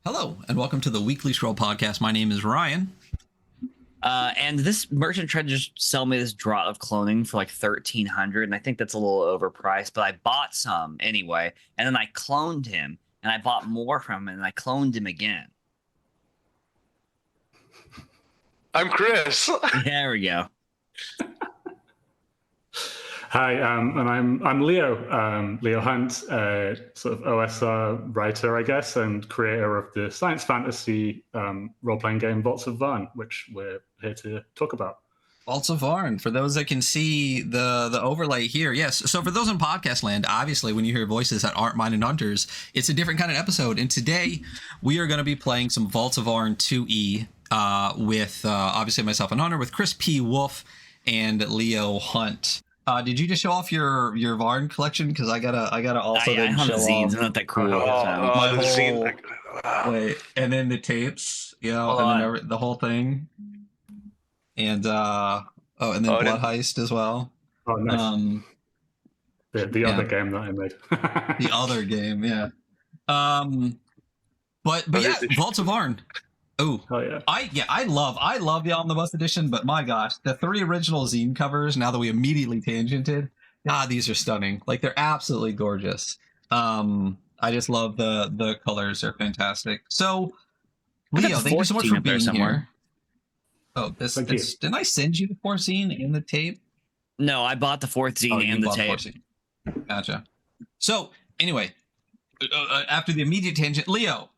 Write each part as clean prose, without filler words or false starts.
Hello, and welcome to the Weekly Scroll Podcast. My name is Ryan. And this merchant tried to just sell me this draught of cloning for like 1,300, and I think that's a little overpriced, but I bought some anyway, and then I cloned him, and I bought more from him, and I cloned him again. I'm Chris. There we go. Hi, and I'm Leo. Leo Hunt, sort of OSR writer, I guess, and creator of the science fantasy role-playing game Vaults of Vaarn, which we're here to talk about. Vaults of Vaarn. For those that can see the overlay here, yes. So for those in podcast land, obviously, when you hear voices that aren't mine and Hunter's, it's a different kind of episode. And today we are going to be playing some Vaults of Vaarn 2E with obviously myself and Hunter, with Chris P. Wolf and Leo Hunt. Did you just show off your Vaarn collection? Because I gotta also I have the zines. I'm not that cool. The zine. Wait, and then the tapes, and then the whole thing, and and then Blood Heist as well. Oh, nice. The other game that I made. The other game, yeah. But yeah, Vaults of Vaarn. Oh yeah! I love the omnibus edition, but my gosh, the 3 original zine covers. Now that we immediately tangented, these are stunning. Like, they're absolutely gorgeous. I just love the colors; are fantastic. So, Leo, thank you so much for being here. Oh, this didn't I send you the 4th zine in the tape? No, I bought the 4th zine and the tape. Gotcha. So anyway, after the immediate tangent, Leo.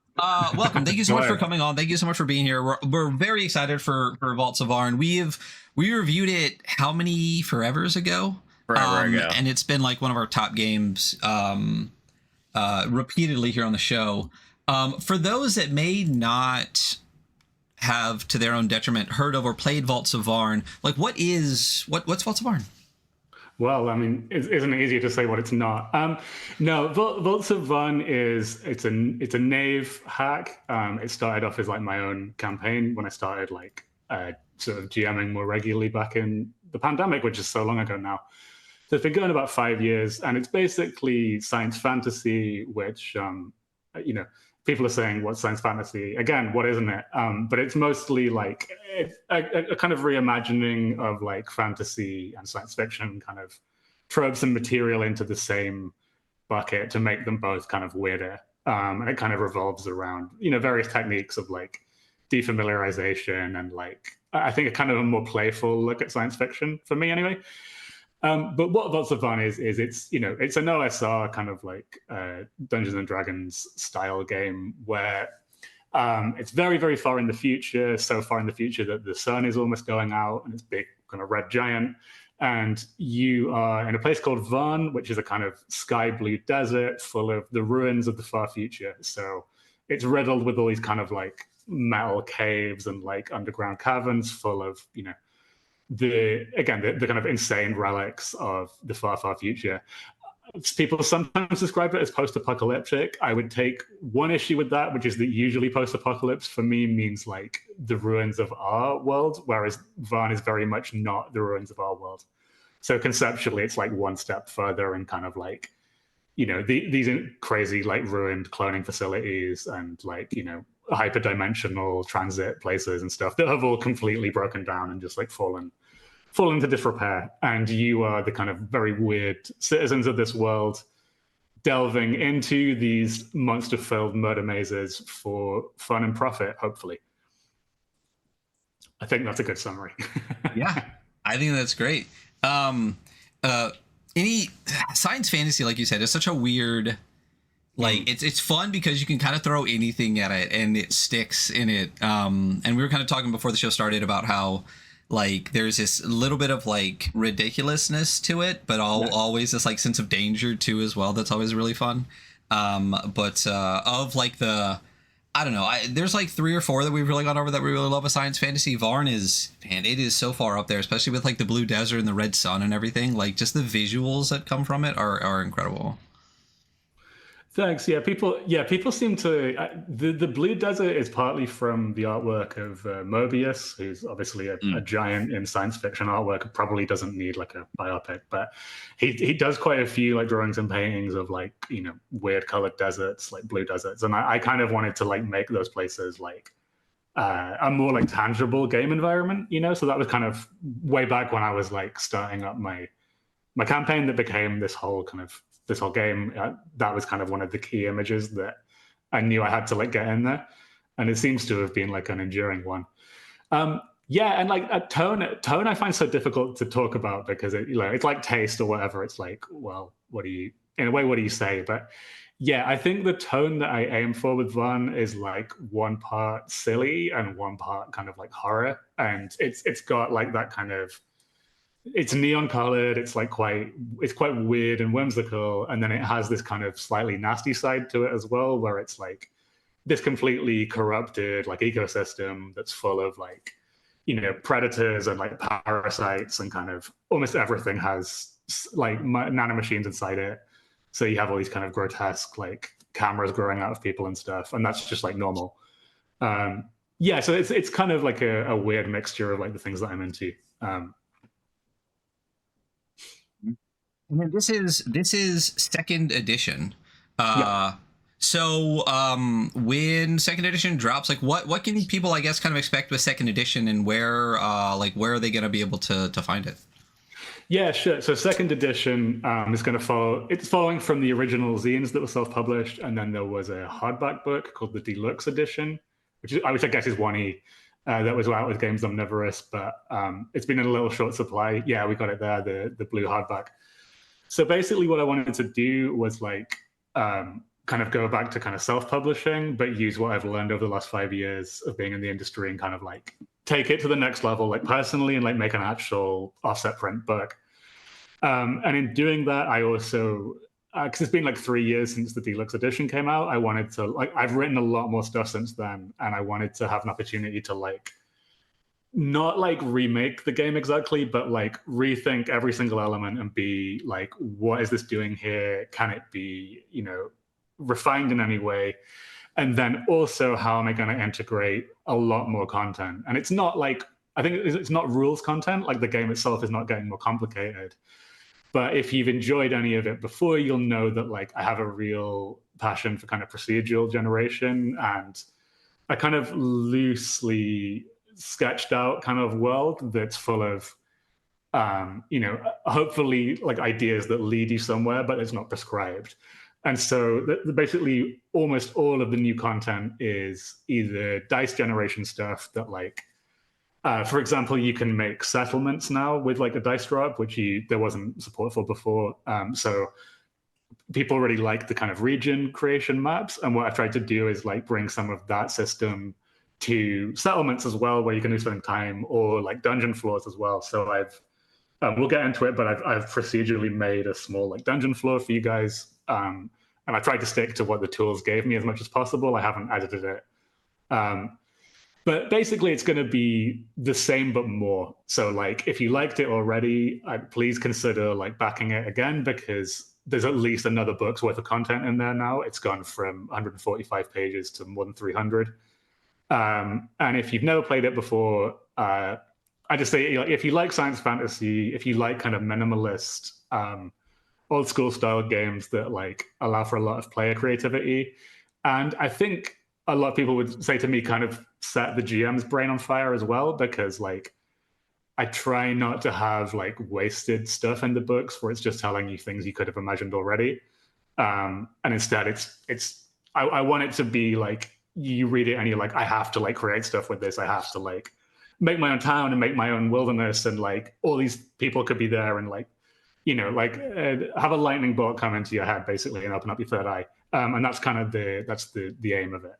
Welcome. Thank you so much for coming on. Thank you so much for being here. We're very excited for Vaults of Vaarn. We reviewed it how many forevers ago? Forever ago. And it's been like one of our top games repeatedly here on the show. For those that may not have, to their own detriment, heard of or played Vaults of Vaarn, like what's Vaults of Vaarn? Well, I mean, isn't it easier to say what it's not? No, Vaults of Vaarn it's a knave hack. It started off as like my own campaign when I started sort of GMing more regularly back in the pandemic, which is so long ago now. So it's been going about 5 years, and it's basically science fantasy, which people are saying, what's science fantasy? Again, what isn't it? But it's mostly like a kind of reimagining of like fantasy and science fiction kind of tropes and material into the same bucket to make them both kind of weirder. And it kind of revolves around, various techniques of like defamiliarization and like, I think a kind of a more playful look at science fiction for me anyway. But what Vaults of Vaarn is it's it's an OSR kind of like Dungeons and Dragons style game where it's very, very far in the future, so far in the future that the sun is almost going out and it's big kind of red giant, and you are in a place called Vaarn, which is a kind of sky blue desert full of the ruins of the far future. So it's riddled with all these kind of like metal caves and like underground caverns full of the kind of insane relics of the far, far future. People sometimes describe it as post-apocalyptic. I would take one issue with that, which is that usually post-apocalypse for me means like the ruins of our world, whereas Vaarn is very much not the ruins of our world. So conceptually, it's like one step further and kind of like, these crazy like ruined cloning facilities and like, hyperdimensional transit places and stuff that have all completely broken down and just like fallen into disrepair. And you are the kind of very weird citizens of this world delving into these monster-filled murder mazes for fun and profit, hopefully. I think that's a good summary. Yeah, I think that's great. Any science fantasy, like you said, is such a weird, like it's fun because you can kind of throw anything at it and it sticks in it. And we were kind of talking before the show started about how like there's this little bit of like ridiculousness to it, but always this like sense of danger too as well. That's always really fun. But of like I don't know, there's like 3 or 4 that we've really gone over that we really love with science fantasy. Vaarn it is so far up there, especially with like the blue desert and the red sun and everything. Like just the visuals that come from it are incredible. Thanks. People seem to the Blue Desert is partly from the artwork of Mobius, who's obviously a giant in science fiction artwork. Probably doesn't need like a biopic, but he does quite a few like drawings and paintings of like weird colored deserts, like blue deserts, and I kind of wanted to like make those places like a more like tangible game environment, So that was kind of way back when I was like starting up my campaign that became this whole game. That was kind of one of the key images that I knew I had to like get in there, and it seems to have been like an enduring one. And like a tone I find so difficult to talk about because it's like taste or whatever. It's like, well, what do you say? But yeah, I think the tone that I aim for with Vaarn is like one part silly and one part kind of like horror, and it's got like that kind of. It's neon colored. It's quite weird and whimsical, and then it has this kind of slightly nasty side to it as well, where it's like this completely corrupted like ecosystem that's full of like predators and like parasites, and kind of almost everything has like nanomachines inside it. So you have all these kind of grotesque like cameras growing out of people and stuff, and that's just like normal. So it's kind of like a weird mixture of like the things that I'm into. And then this is second edition. So when second edition drops, like what can people I guess kind of expect with second edition, and where are they going to be able to find it? Yeah, sure. So second edition is going to follow. It's following from the original zines that were self-published, and then there was a hardback book called the Deluxe Edition, which I guess is 1E. That was out with Games Omnivorous, but it's been in a little short supply. Yeah, we got it there, the blue hardback. So basically what I wanted to do was like kind of go back to kind of self-publishing, but use what I've learned over the last 5 years of being in the industry and kind of like take it to the next level, like personally, and like make an actual offset print book. And in doing that, I also, because it's been like 3 years since the Deluxe Edition came out, I wanted to like, I've written a lot more stuff since then, and I wanted to have an opportunity to like, not like remake the game exactly, but like rethink every single element and be like, what is this doing here? Can it be, refined in any way? And then also, how am I going to integrate a lot more content? And it's not like, I think it's not rules content, like the game itself is not getting more complicated. But if you've enjoyed any of it before, you'll know that like I have a real passion for kind of procedural generation and a kind of loosely sketched out kind of world that's full of hopefully like ideas that lead you somewhere, but it's not prescribed. And so basically almost all of the new content is either dice generation stuff that like for example, you can make settlements now with like a dice drop, which there wasn't support for before. So people really like the kind of region creation maps, and what I've tried to do is like bring some of that system to settlements as well, where you can do spend time, or like dungeon floors as well. So we'll get into it, but I've procedurally made a small like dungeon floor for you guys, and I tried to stick to what the tools gave me as much as possible. I haven't edited it, but basically it's going to be the same but more. So like if you liked it already, please consider like backing it again, because there's at least another book's worth of content in there now. It's gone from 145 pages to more than 300. And if you've never played it before, I just say, if you like science fantasy, if you like kind of minimalist, old school style games that like allow for a lot of player creativity, and I think a lot of people would say to me, kind of set the GM's brain on fire as well, because like I try not to have like wasted stuff in the books where it's just telling you things you could have imagined already, and instead I want it to be like, you read it and you're like, I have to like create stuff with this. I have to like make my own town and make my own wilderness, and like all these people could be there, and like, have a lightning bolt come into your head basically and open up your third eye. And that's kind of the aim of it.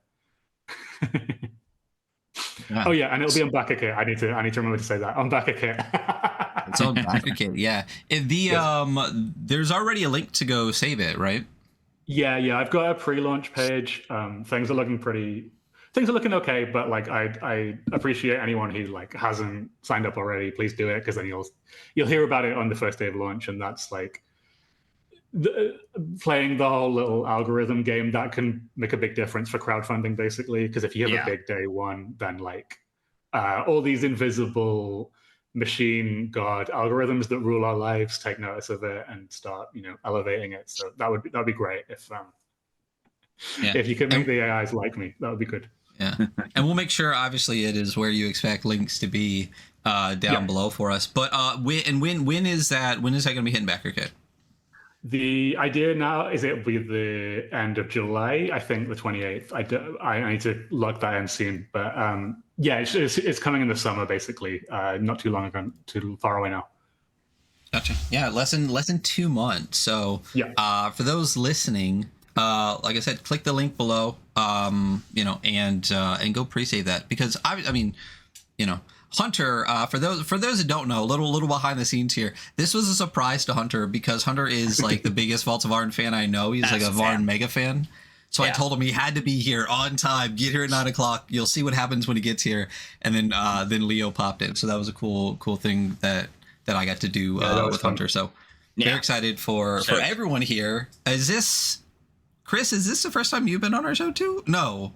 Yeah. Oh yeah, and it'll be on Backer Kit. I need to remember to say that on Backer Kit. It's on Backer Kit, yeah. There's already a link to go save it, right? Yeah. I've got a pre-launch page. Things are looking okay, but like I appreciate anyone who like hasn't signed up already. Please do it, because then you'll hear about it on the first day of launch, and that's like playing the whole little algorithm game, that can make a big difference for crowdfunding, basically. Because if you have a big day one, then like all these invisible machine god algorithms that rule our lives take notice of it and start, elevating it. So that'd be great if you could make the AIs like me. That would be good. Yeah, and we'll make sure, obviously, it is where you expect links to be down below for us. But when is that going to be hitting backer kit? The idea now is it'll be the end of July, I think the 28th. I need to log that in soon, but it's coming in the summer, basically. Not too long ago, too far away now. Gotcha. Yeah, less than 2 months. So for those listening, like I said, click the link below, and go pre-save that, because I mean, Hunter, for those that don't know, a little behind the scenes here. This was a surprise to Hunter because Hunter is like the biggest Vaults of Vaarn fan I know. He's like a Vaarn mega fan. So I told him he had to be here on time. Get here at 9 o'clock. You'll see what happens when he gets here. And then Leo popped in. So that was a cool thing that I got to do with Hunter. So very excited for everyone here. Chris, is this the first time you've been on our show too? No.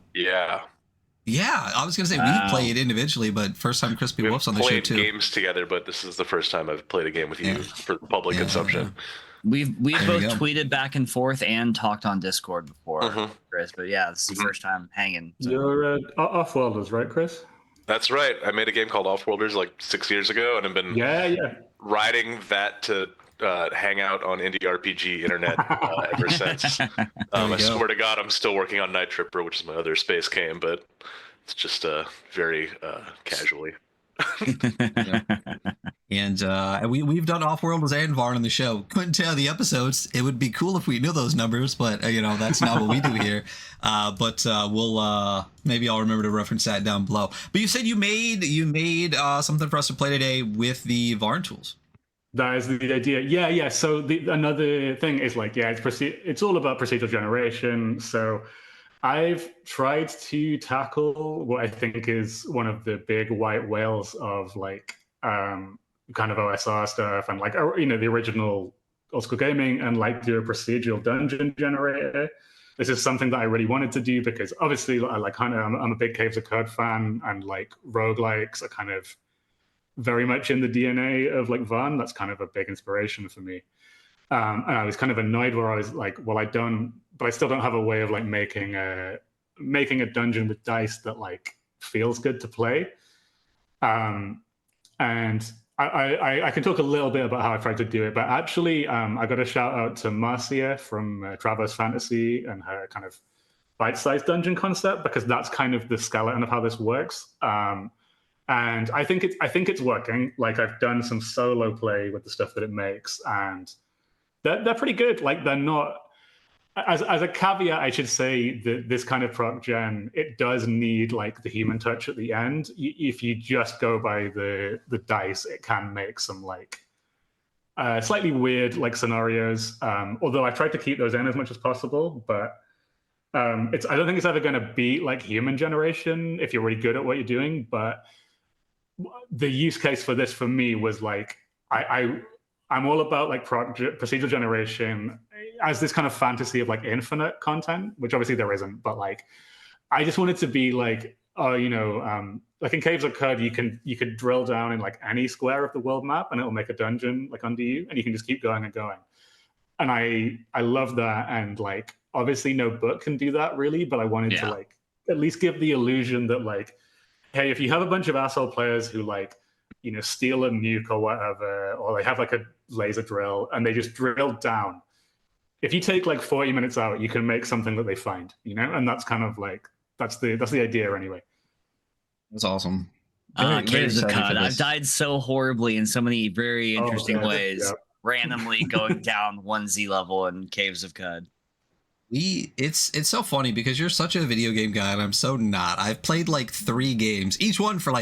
Yeah, I was going to say we played individually, but first time Crispy Wolf's on the show too. We've played games together, but this is the first time I've played a game with you for public consumption. We've both tweeted back and forth and talked on Discord before, Chris. But this is the first time hanging. So. You're Offworlders, right, Chris? That's right. I made a game called Offworlders like 6 years ago, and I've been riding that to hang out on indie RPG internet ever since. I swear to God, I'm still working on Night Tripper, which is my other space game, but it's just very casually. And we've done Offworlders and Vaarn on the show. Couldn't tell the episodes. It would be cool if we knew those numbers, but that's not what we do here. But we'll maybe I'll remember to reference that down below. But you said you made something for us to play today with the Vaarn tools. That is the idea. Yeah. So another thing is it's all about procedural generation. So I've tried to tackle what I think is one of the big white whales of kind of OSR stuff and the original old school gaming, and do a procedural dungeon generator. This is something that I really wanted to do because obviously I'm a big Caves of Cod fan, and roguelikes are kind of very much in the DNA of Vaarn. That's kind of a big inspiration for me. And I was kind of annoyed where I was like, well, I still don't have a way of making a dungeon with dice that feels good to play. And I can talk a little bit about how I tried to do it, but actually I got a shout out to Marcia from Traverse Fantasy and her kind of bite-sized dungeon concept, because that's kind of the skeleton of how this works. And I think it's working. I've done some solo play with the stuff that it makes, and they're pretty good. They're not. As a caveat, I should say that this kind of proc gen, it does need the human touch at the end. If you just go by the dice, it can make some slightly weird scenarios. Although I tried to keep those in as much as possible, but I don't think it's ever going to beat human generation if you're really good at what you're doing. But the use case for this for me was I'm all about procedural generation as this kind of fantasy of infinite content, which obviously there isn't, but I just wanted to be in Caves of Cod, you could drill down in any square of the world map and it'll make a dungeon under you, and you can just keep going and going. And I love that, and obviously no book can do that really, but I wanted to at least give the illusion that hey, if you have a bunch of asshole players who steal a nuke or whatever, or they have a laser drill and they just drill down, if you take 40 minutes out, you can make something that they find, and that's kind of that's the idea anyway. That's awesome. Caves of Cod. I've died so horribly in so many very interesting ways, randomly going down 1Z level in Caves of Cod. It's so funny because you're such a video game guy and I'm so not. I've played 3 games, each one for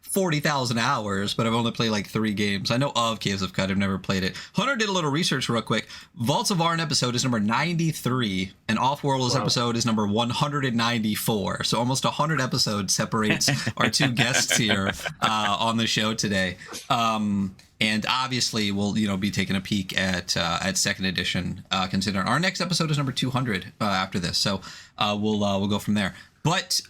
40,000 hours, but I've only played 3 games. I know of Caves of Cod, I've never played it. Hunter did a little research real quick. Vaults of Vaarn episode is number 93 and Offworlders episode is number 194. So almost 100 episodes separates our 2 guests here on the show today. And obviously, we'll be taking a peek at second edition. Considering our next episode is number 200 after this, so we'll go from there. But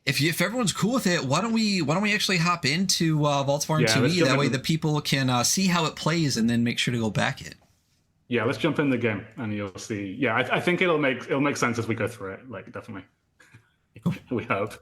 if everyone's cool with it, why don't we actually hop into Vaults of Vaarn 2E? That way, the people can see how it plays and then make sure to go back it. Yeah, let's jump in the game and you'll see. Yeah, I think it'll make sense as we go through it. Like, definitely. We hope.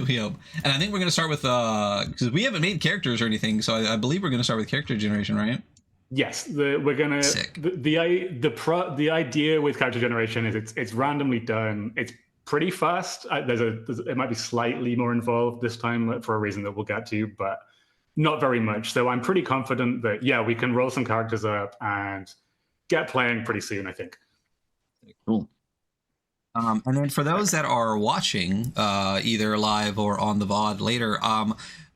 We hope. And I think we're going to start with because we haven't made characters or anything, so I believe we're going to start with character generation, right? Yes, we're gonna. The idea with character generation is it's randomly done. It's pretty fast. It might be slightly more involved this time for a reason that we'll get to, but not very much. So I'm pretty confident that we can roll some characters up and get playing pretty soon, I think. Cool. And then for those that are watching, either live or on the VOD later,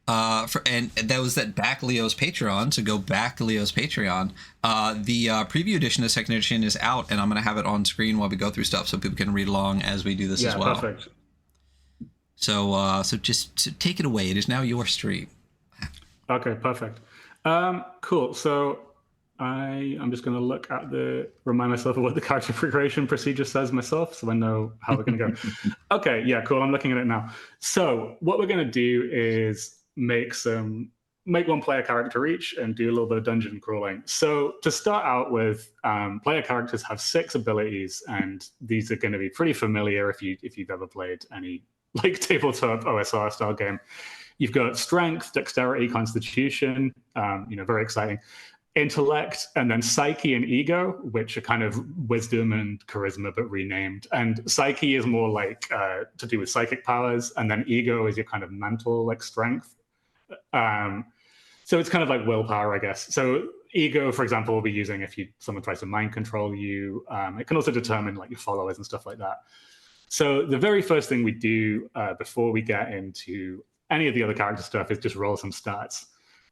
and those that back Leo's Patreon, so go back to Leo's Patreon. The preview edition of second edition is out, and I'm going to have it on screen while we go through stuff, so people can read along as we do this as well. Perfect. So just take it away. It is now your stream. Okay, perfect. Cool. So I'm just going to remind myself of what the character creation procedure says myself, so I know how we're going to go. Okay, yeah, cool. I'm looking at it now. So what we're going to do is make one player character each and do a little bit of dungeon crawling. So to start out with, player characters have 6 abilities, and these are going to be pretty familiar if you've ever played any like tabletop OSR style game. You've got strength, dexterity, constitution, very exciting. Intellect, and then psyche and ego, which are kind of wisdom and charisma but renamed. And psyche is more like to do with psychic powers, and then ego is your kind of mental like strength. So it's kind of like willpower, I guess. So ego, for example, will be using if someone tries to mind control you. It can also determine like your followers and stuff like that. So the very first thing we do before we get into any of the other character stuff is just roll some stats.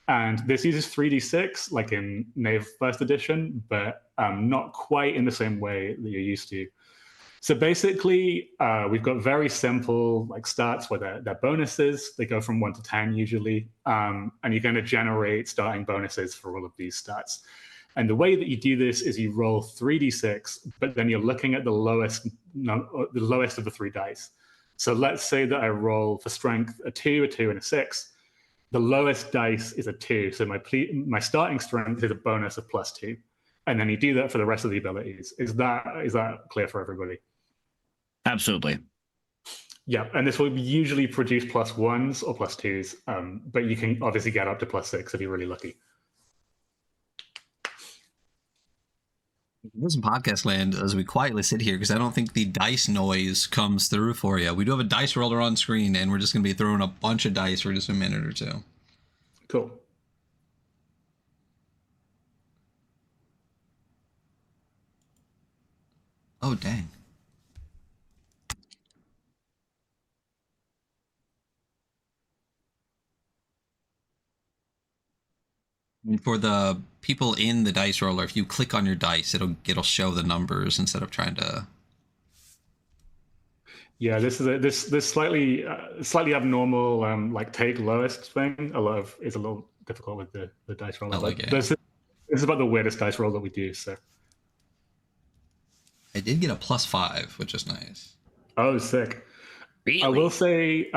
And this uses 3d6 like in Knave First Edition, but not quite in the same way that you're used to. So basically, we've got very simple like stats where they're bonuses. They go from 1 to 10 usually, and you're going to generate starting bonuses for all of these stats. And the way that you do this is you roll 3d6, but then you're looking at the lowest of the 3 dice. So let's say that I roll for strength a 2, and a 6. The lowest dice is a 2, so my starting strength is a bonus of +2, and then you do that for the rest of the abilities. Is that clear for everybody? Absolutely. Yeah, and this will usually produce +1s or +2s, but you can obviously get up to +6 if you're really lucky. There's some podcast land as we quietly sit here because I don't think the dice noise comes through for you. We do have a dice roller on screen, and we're just going to be throwing a bunch of dice for just a minute or two. Cool. Oh, dang. And for the people in the dice roller, if you click on your dice, it'll show the numbers instead of trying to. Yeah, this is slightly abnormal like take lowest thing. It's a little difficult with the dice roller. I like it. This is about the weirdest dice roll that we do. So I did get a +5, which is nice. Oh, sick. Really? I will say,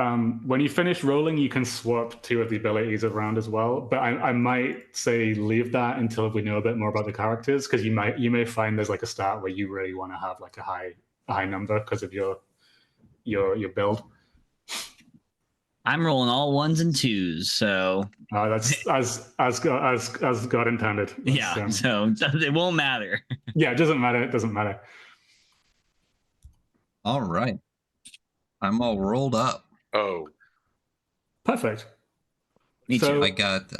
when you finish rolling, you can swap 2 of the abilities around as well. But I might say leave that until we know a bit more about the characters, because you may find there's like a start where you really want to have like a high number because of your build. I'm rolling all 1s and 2s, so that's as God intended. So it won't matter. Yeah, it doesn't matter. It doesn't matter. All right. I'm all rolled up. Oh. Perfect. Me too. I got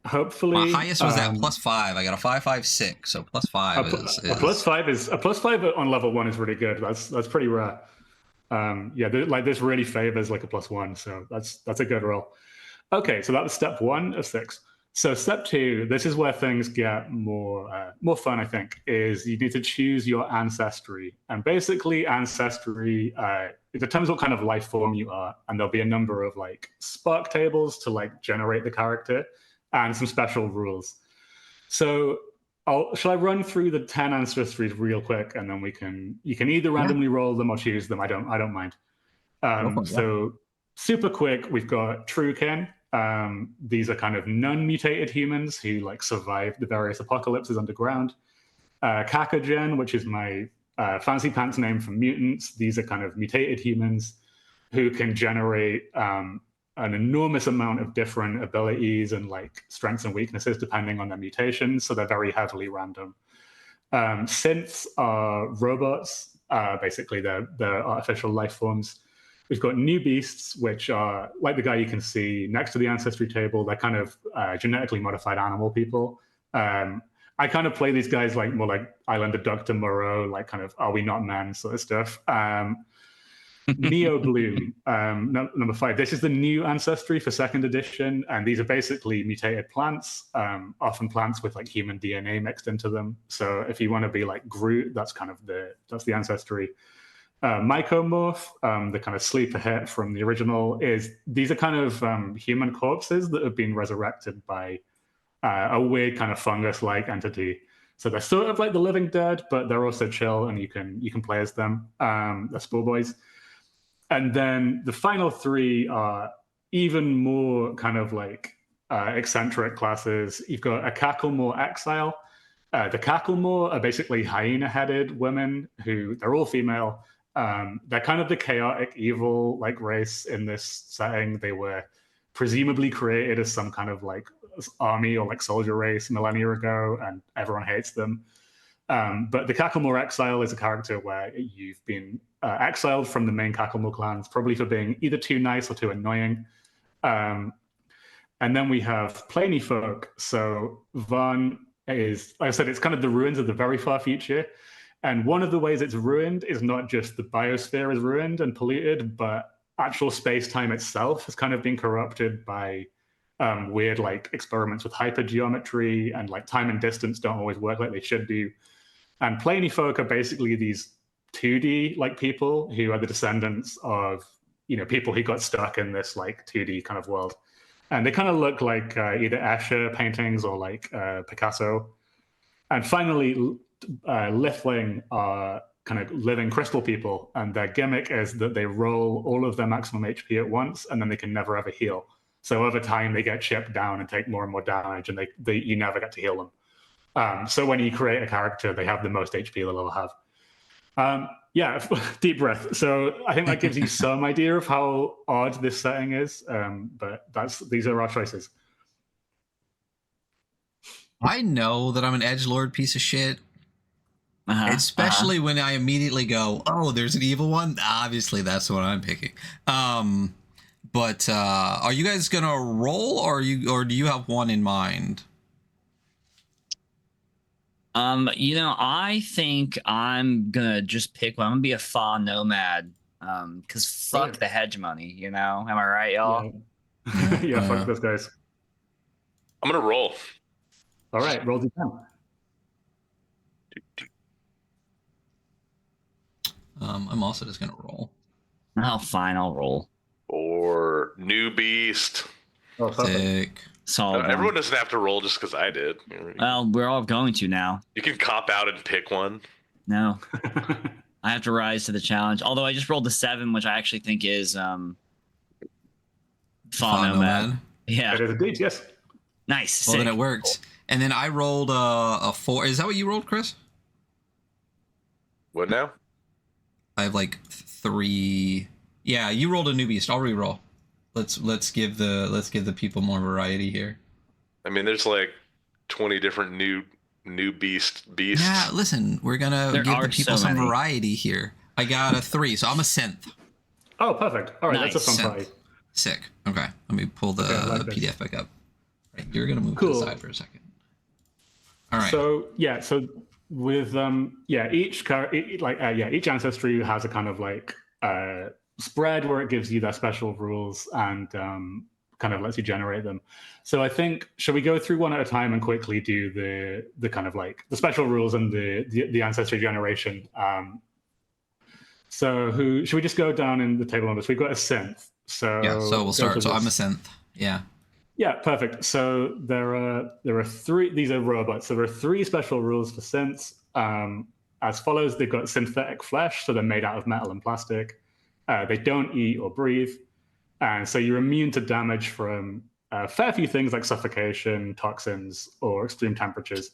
hopefully my highest was that +5. I got a 556, so +5 is a +5 on level 1 is really good. That's pretty rare. This really favors like a +1, so that's a good roll. Okay, so that was step 1 of 6. So step 2, this is where things get more fun, I think, is you need to choose your ancestry. And basically ancestry, it determines what kind of life form you are. And there'll be a number of like spark tables to like generate the character and some special rules. So shall I run through the 10 ancestries real quick, and then you can either randomly roll them or choose them. I don't mind. So super quick, we've got Truekin. These are kind of non-mutated humans who like survived the various apocalypses underground. Kakagen, which is my fancy pants name for mutants. These are kind of mutated humans who can generate an enormous amount of different abilities and like strengths and weaknesses depending on their mutations. So they're very heavily random. Synths are robots. Basically, they're artificial life forms. We've got new beasts, which are like the guy you can see next to the ancestry table. They're kind of genetically modified animal people. I kind of play these guys like more like Island of Dr. Moreau, like kind of are we not men sort of stuff. Neo Bloom, number 5. This is the new ancestry for 2nd edition, and these are basically mutated plants, often plants with like human DNA mixed into them. So if you want to be like Groot, that's kind of the ancestry. Mycomorph, the kind of sleeper hit from the original, these are kind of human corpses that have been resurrected by a weird kind of fungus-like entity. So they're sort of like the living dead, but they're also chill, and you can play as them. They're Spore Boys. And then the final 3 are even more kind of like eccentric classes. You've got a Cacklemore Exile. The Cacklemore are basically hyena-headed women they're all female. They're kind of the chaotic evil like race in this setting. They were presumably created as some kind of like army or like soldier race millennia ago, and everyone hates them. But the Cacklemore Exile is a character where you've been exiled from the main Cacklemore clans, probably for being either too nice or too annoying. And then we have Planey Folk. So Vaarn is, like I said, it's kind of the ruins of the very far future. And one of the ways it's ruined is not just the biosphere is ruined and polluted, but actual space-time itself has kind of been corrupted by weird like experiments with hypergeometry, and like time and distance don't always work like they should do. And Planey Folk are basically these 2D like people who are the descendants of people who got stuck in this like 2D kind of world, and they kind of look like either Escher paintings or like Picasso. And finally, Lithling are kind of living crystal people, and their gimmick is that they roll all of their maximum HP at once, and then they can never ever heal. So over time, they get chipped down and take more and more damage, and you never get to heal them. So when you create a character, they have the most HP they'll ever have. Yeah, deep breath. So I think that gives you some idea of how odd this setting is, but these are our choices. I know that I'm an edgelord piece of shit. Especially when I immediately go, oh, there's an evil one. Obviously, that's what I'm picking. But are you guys gonna roll, or do you have one in mind? I think I'm gonna just pick one. I'm gonna be a Fa nomad. Because fuck the hegemony, Am I right, y'all? Yeah, fuck those guys. I'm gonna roll. All right, roll d10. I'm also just gonna roll. Oh, fine, I'll roll. Or new beast. Oh, sick. Solid. Everyone doesn't have to roll just because I did. Well, we're all going to now. You can cop out and pick one. No. I have to rise to the challenge. Although I just rolled a 7, which I actually think is Fa nomad. Yeah. It is indeed, yes. Nice. Well, sick. then it works. And then I rolled a 4. Is that what you rolled, Chris? What now? I have like 3. Yeah, you rolled a new beast. I'll re-roll. Let's give the people more variety here. I mean, there's like 20 different new beasts. Yeah, listen, we're gonna give the people some variety here. I got a 3, so I'm a synth. Oh, perfect. All right, nice. That's a fun party. Sick. Okay, let me pull the PDF back up. Right, you're gonna move to the side for a second. All right. So with each ancestry has a kind of like spread where it gives you their special rules, and kind of lets you generate them. So I think, shall we go through one at a time and quickly do the kind of like the special rules and the ancestry generation? So should we just go down in the table numbers? We've got a synth. So we'll start. So I'm a synth. Yeah. Yeah, perfect. So there are three. These are robots. So there are three special rules for synths. As follows: they've got synthetic flesh, so they're made out of metal and plastic. They don't eat or breathe, and so you're immune to damage from a fair few things like suffocation, toxins, or extreme temperatures.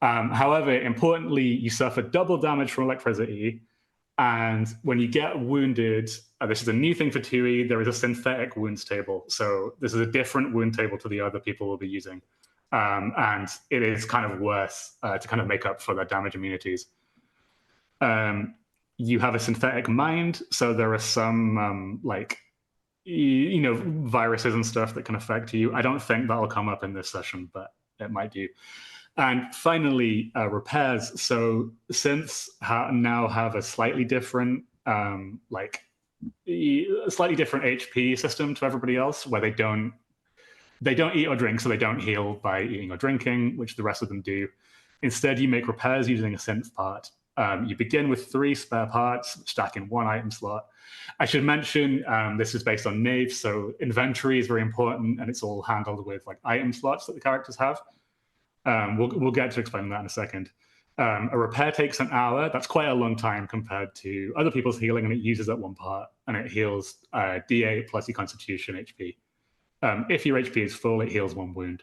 However, importantly, you suffer double damage from electricity. And when you get wounded, this is a new thing for 2E, there is a synthetic wounds table. So this is a different wound table to the other people will be using. And it is kind of worse to kind of make up for their damage immunities. You have a synthetic mind. So there are some viruses and stuff that can affect you. I don't think that'll come up in this session, but it might do. And finally, repairs. So synths now have a slightly different, slightly different HP system to everybody else, where they don't eat or drink, so they don't heal by eating or drinking, which the rest of them do. Instead, you make repairs using a synth part. You begin with 3 spare parts, stack in 1 item slot. I should mention this is based on Knave, so inventory is very important, and it's all handled with like item slots that the characters have. We'll get to explain that in a second. A repair takes an hour. That's quite a long time compared to other people's healing, and it uses that 1 part, and it heals D8 plus your Constitution HP. If your HP is full, it heals 1 wound.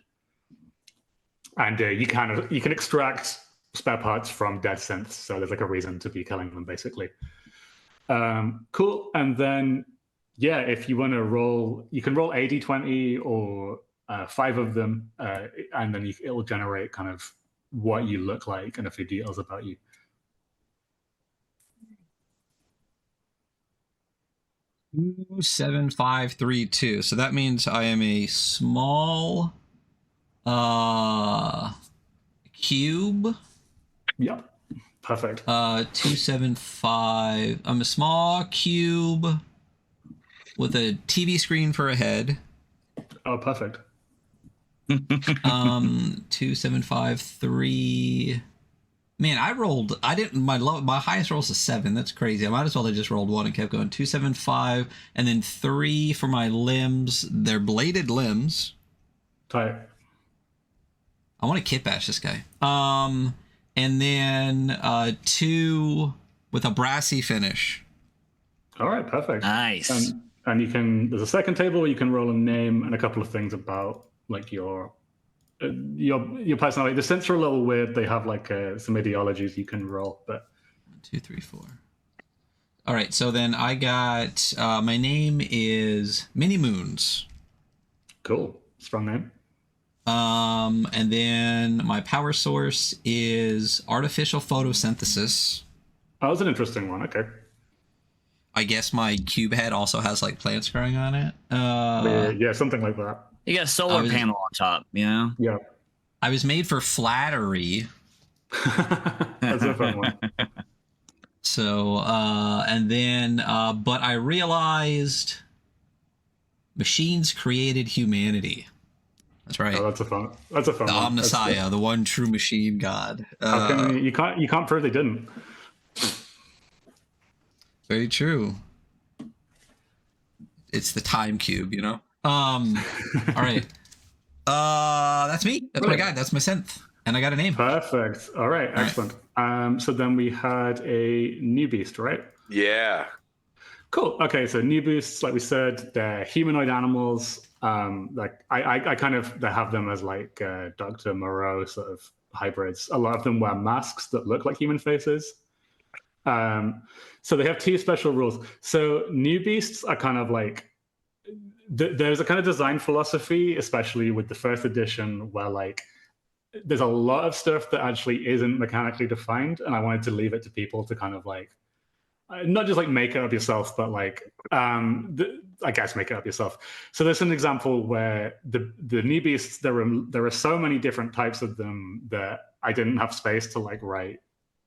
And you can extract spare parts from dead synths, so there's like a reason to be killing them, basically. Cool. And then, yeah, if you want to roll, you can roll a d20 or 5 of them, and then it will generate kind of what you look like and a few details about you. Two, 7, 5, 3, 2. So that means I am a small cube. Yeah, perfect. 2, 7, 5. I'm a small cube with a TV screen for a head. Oh, perfect. 2, 7, 5, 3. Man, my highest roll is a 7. That's crazy. I might as well have just rolled 1 and kept going. 2, 7, 5, and then 3 for my limbs. They're bladed limbs. Tight. I want to kit bash this guy. And then 2 with a brassy finish. All right, perfect. Nice. And you can. There's a second table where you can roll a name and a couple of things about like your personality. The synths are a little weird. They have like some ideologies you can roll, but 1, 2, 3, 4. All right, so then I got my name is Mini Moons. Cool, strong name. And then my power source is artificial photosynthesis. Oh, that's an interesting one. Okay. I guess my cube head also has like plants growing on it. Yeah, something like that. You got a solar panel on top, you know? Yeah. I was made for flattery. That's a fun one. So, and then, but I realized machines created humanity. That's right. Oh, that's a fun one. The Omnissiah, the one true machine god. You can't prove they didn't. Very true. It's the time cube, you know? All right. That's me. That's my guy. That's my synth. And I got a name. Perfect. All right. Excellent. So then we had a new beast, right? Yeah. Cool. Okay. So new beasts, like we said, they're humanoid animals. Like I kind of have them as like Dr. Moreau sort of hybrids. A lot of them wear masks that look like human faces. So they have 2 special rules. So new beasts are kind of like, there's a kind of design philosophy, especially with the 1st edition, where like there's a lot of stuff that actually isn't mechanically defined, and I wanted to leave it to people to kind of like not just like make it up yourself, but like I guess make it up yourself. So there's an example where the new beasts, there are so many different types of them that I didn't have space to like write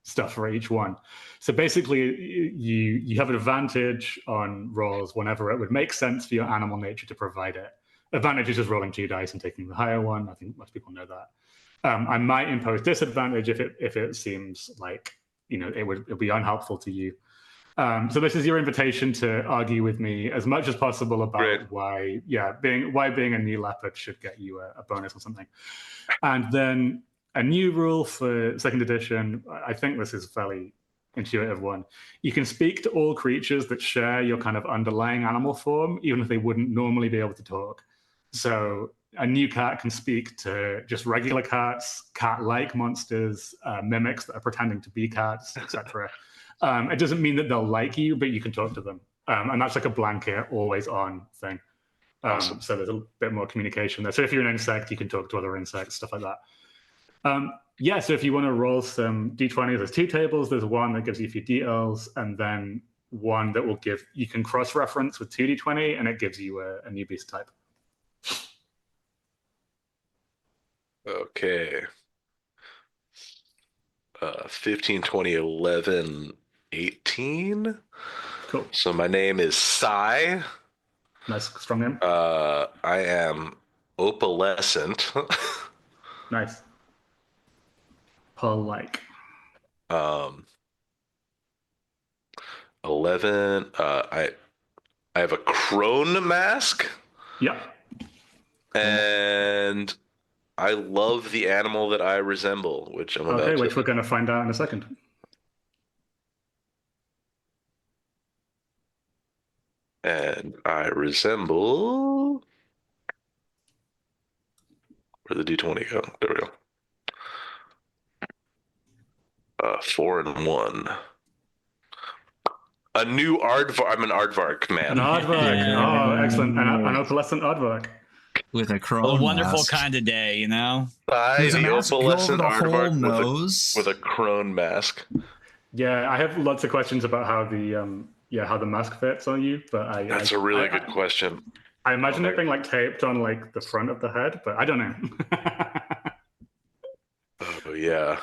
stuff for each one. So basically you have an advantage on rolls whenever it would make sense for your animal nature to provide it. advantage is just rolling 2 dice and taking the higher one. I think most people know that. I might impose disadvantage if it seems like it would be unhelpful to you. So this is your invitation to argue with me as much as possible about why being a new leopard should get you a bonus or something. And then a new rule for second edition. I think this is a fairly intuitive one. You can speak to all creatures that share your kind of underlying animal form, even if they wouldn't normally be able to talk. So a new cat can speak to just regular cats, cat-like monsters, mimics that are pretending to be cats, etc. It doesn't mean that they'll like you, but you can talk to them. And that's like a blanket, always on thing. Awesome. So there's a bit more communication there. So if you're an insect, you can talk to other insects, stuff like that. So if you want to roll some d20s, there's 2 tables. There's one that gives you a few details, and then one that will you can cross-reference with 2d20, and it gives you a new beast type. Okay. 15, 20, 11, 18. Cool. So my name is Psy. Nice, strong name. I am opalescent. Nice. Pearl-like. 11. I have a crone mask. Yeah. And I love the animal that I resemble, which I'm about to... which we're going to find out in a second. And I resemble... Where'd the D20 go? There we go. 4 and 1. A new aardvark. I'm an aardvark man. An aardvark. Yeah. Oh, excellent. An opalescent aardvark. With a crone A wonderful mask. kind of day, you know? The opalescent aardvark with a crone mask. Yeah, I have lots of questions about how the mask fits on you, but that's a really good question. I imagine it being like taped on like the front of the head, but I don't know. Oh yeah.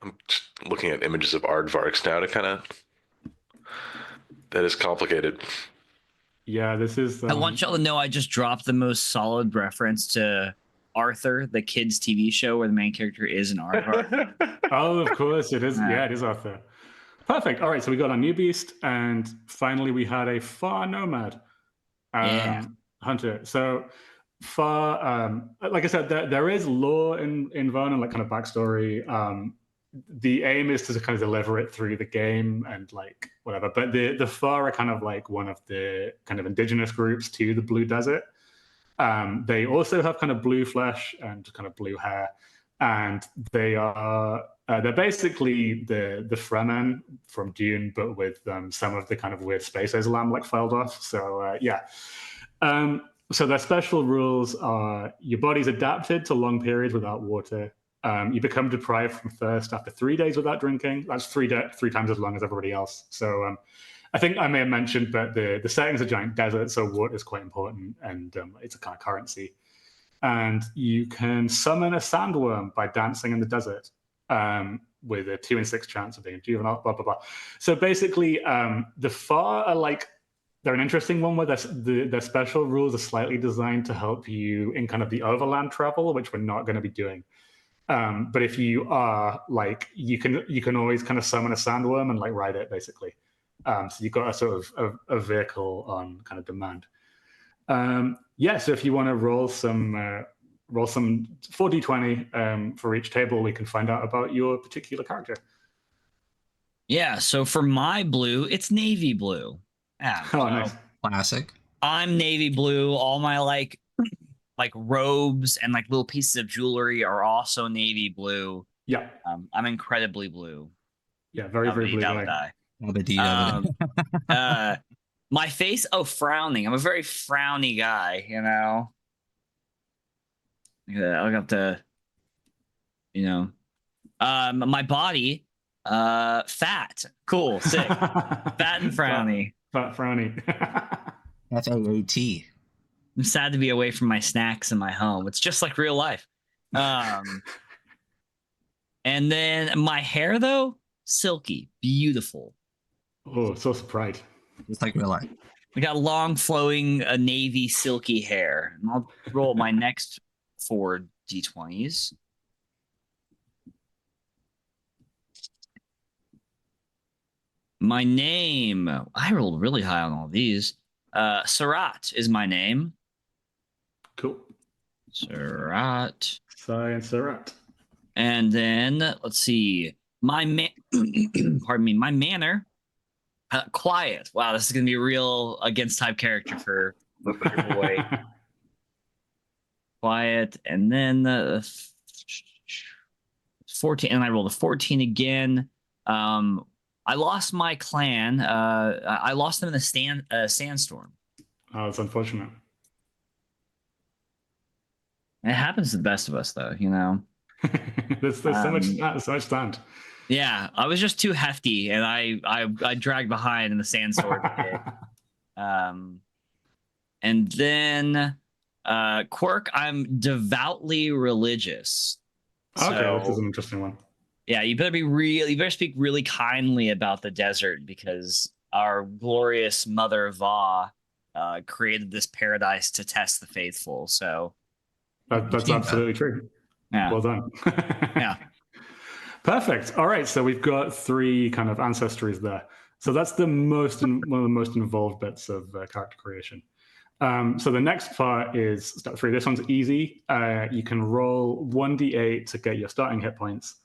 I'm just looking at images of aardvarks now to kind of... That is complicated. Yeah, this is... I want y'all to know I just dropped the most solid reference to Arthur, the kids' TV show where the main character is an aardvark. Oh, of course, it is. Yeah, it is Arthur. Perfect. All right, so we got our new beast, and finally we had a far nomad hunter. So far, like I said, there is lore in Vaarn and like kind of backstory. The aim is to kind of deliver it through the game and like whatever. But the Far are kind of like one of the kind of indigenous groups to the Blue Desert. They also have kind of blue flesh and kind of blue hair, and they're basically the Fremen from Dune, but with some of the kind of weird space Islam like Feldorf. So so their special rules are: your body's adapted to long periods without water. You become deprived from thirst after 3 days without drinking. That's three times as long as everybody else. So I think I may have mentioned, but the setting's a giant desert, so water is quite important, and it's a kind of currency. And you can summon a sandworm by dancing in the desert with a 2 in 6 chance of being a juvenile, blah, blah, blah. So basically, the Far are like, they're an interesting one where their special rules are slightly designed to help you in kind of the overland travel, which we're not going to be doing. But if you are, like, you can always kind of summon a sandworm and like ride it, basically. So you've got a sort of a vehicle on kind of demand. So if you want to roll some 4d20 for each table, we can find out about your particular character. Yeah, so for my blue, it's navy blue. Nice. Classic. I'm navy blue. All my like robes and like little pieces of jewelry are also navy blue. Yeah. I'm incredibly blue. Yeah, very blue. My face, frowning. I'm a very frowny guy, you know. I'll have to, my body, fat. Cool, sick. Fat and frowny. Fat frowny. That's AAT. I'm sad to be away from my snacks in my home. It's just like real life. And then my hair, though, silky, beautiful. Oh, so surprised. It's like real life. We got long, flowing, navy, silky hair. And I'll roll my next 4 d20s. My name. I rolled really high on all these. Sarat is my name. Cool. Sarat. Science Sarat. And then let's see. Pardon me. My manner. Quiet. Wow, this is gonna be a real against type character for your boy. Quiet, and then 14, and I rolled a 14 again. I lost my clan. I lost them in a sandstorm. Oh, it's unfortunate. It happens to the best of us, though. You know. there's so much sand. Yeah, I was just too hefty, and I dragged behind in the sandstorm. And then quirk, I'm devoutly religious. Okay, this is an interesting one. Yeah, you better speak really kindly about the desert, because our glorious mother Va created this paradise to test the faithful. So that's absolutely true. Yeah. Well done. Yeah. Perfect. All right, so we've got 3 kind of ancestries there. So that's one of the most involved bits of character creation. So the next part is step 3. This one's easy. You can roll 1d8 to get your starting hit points.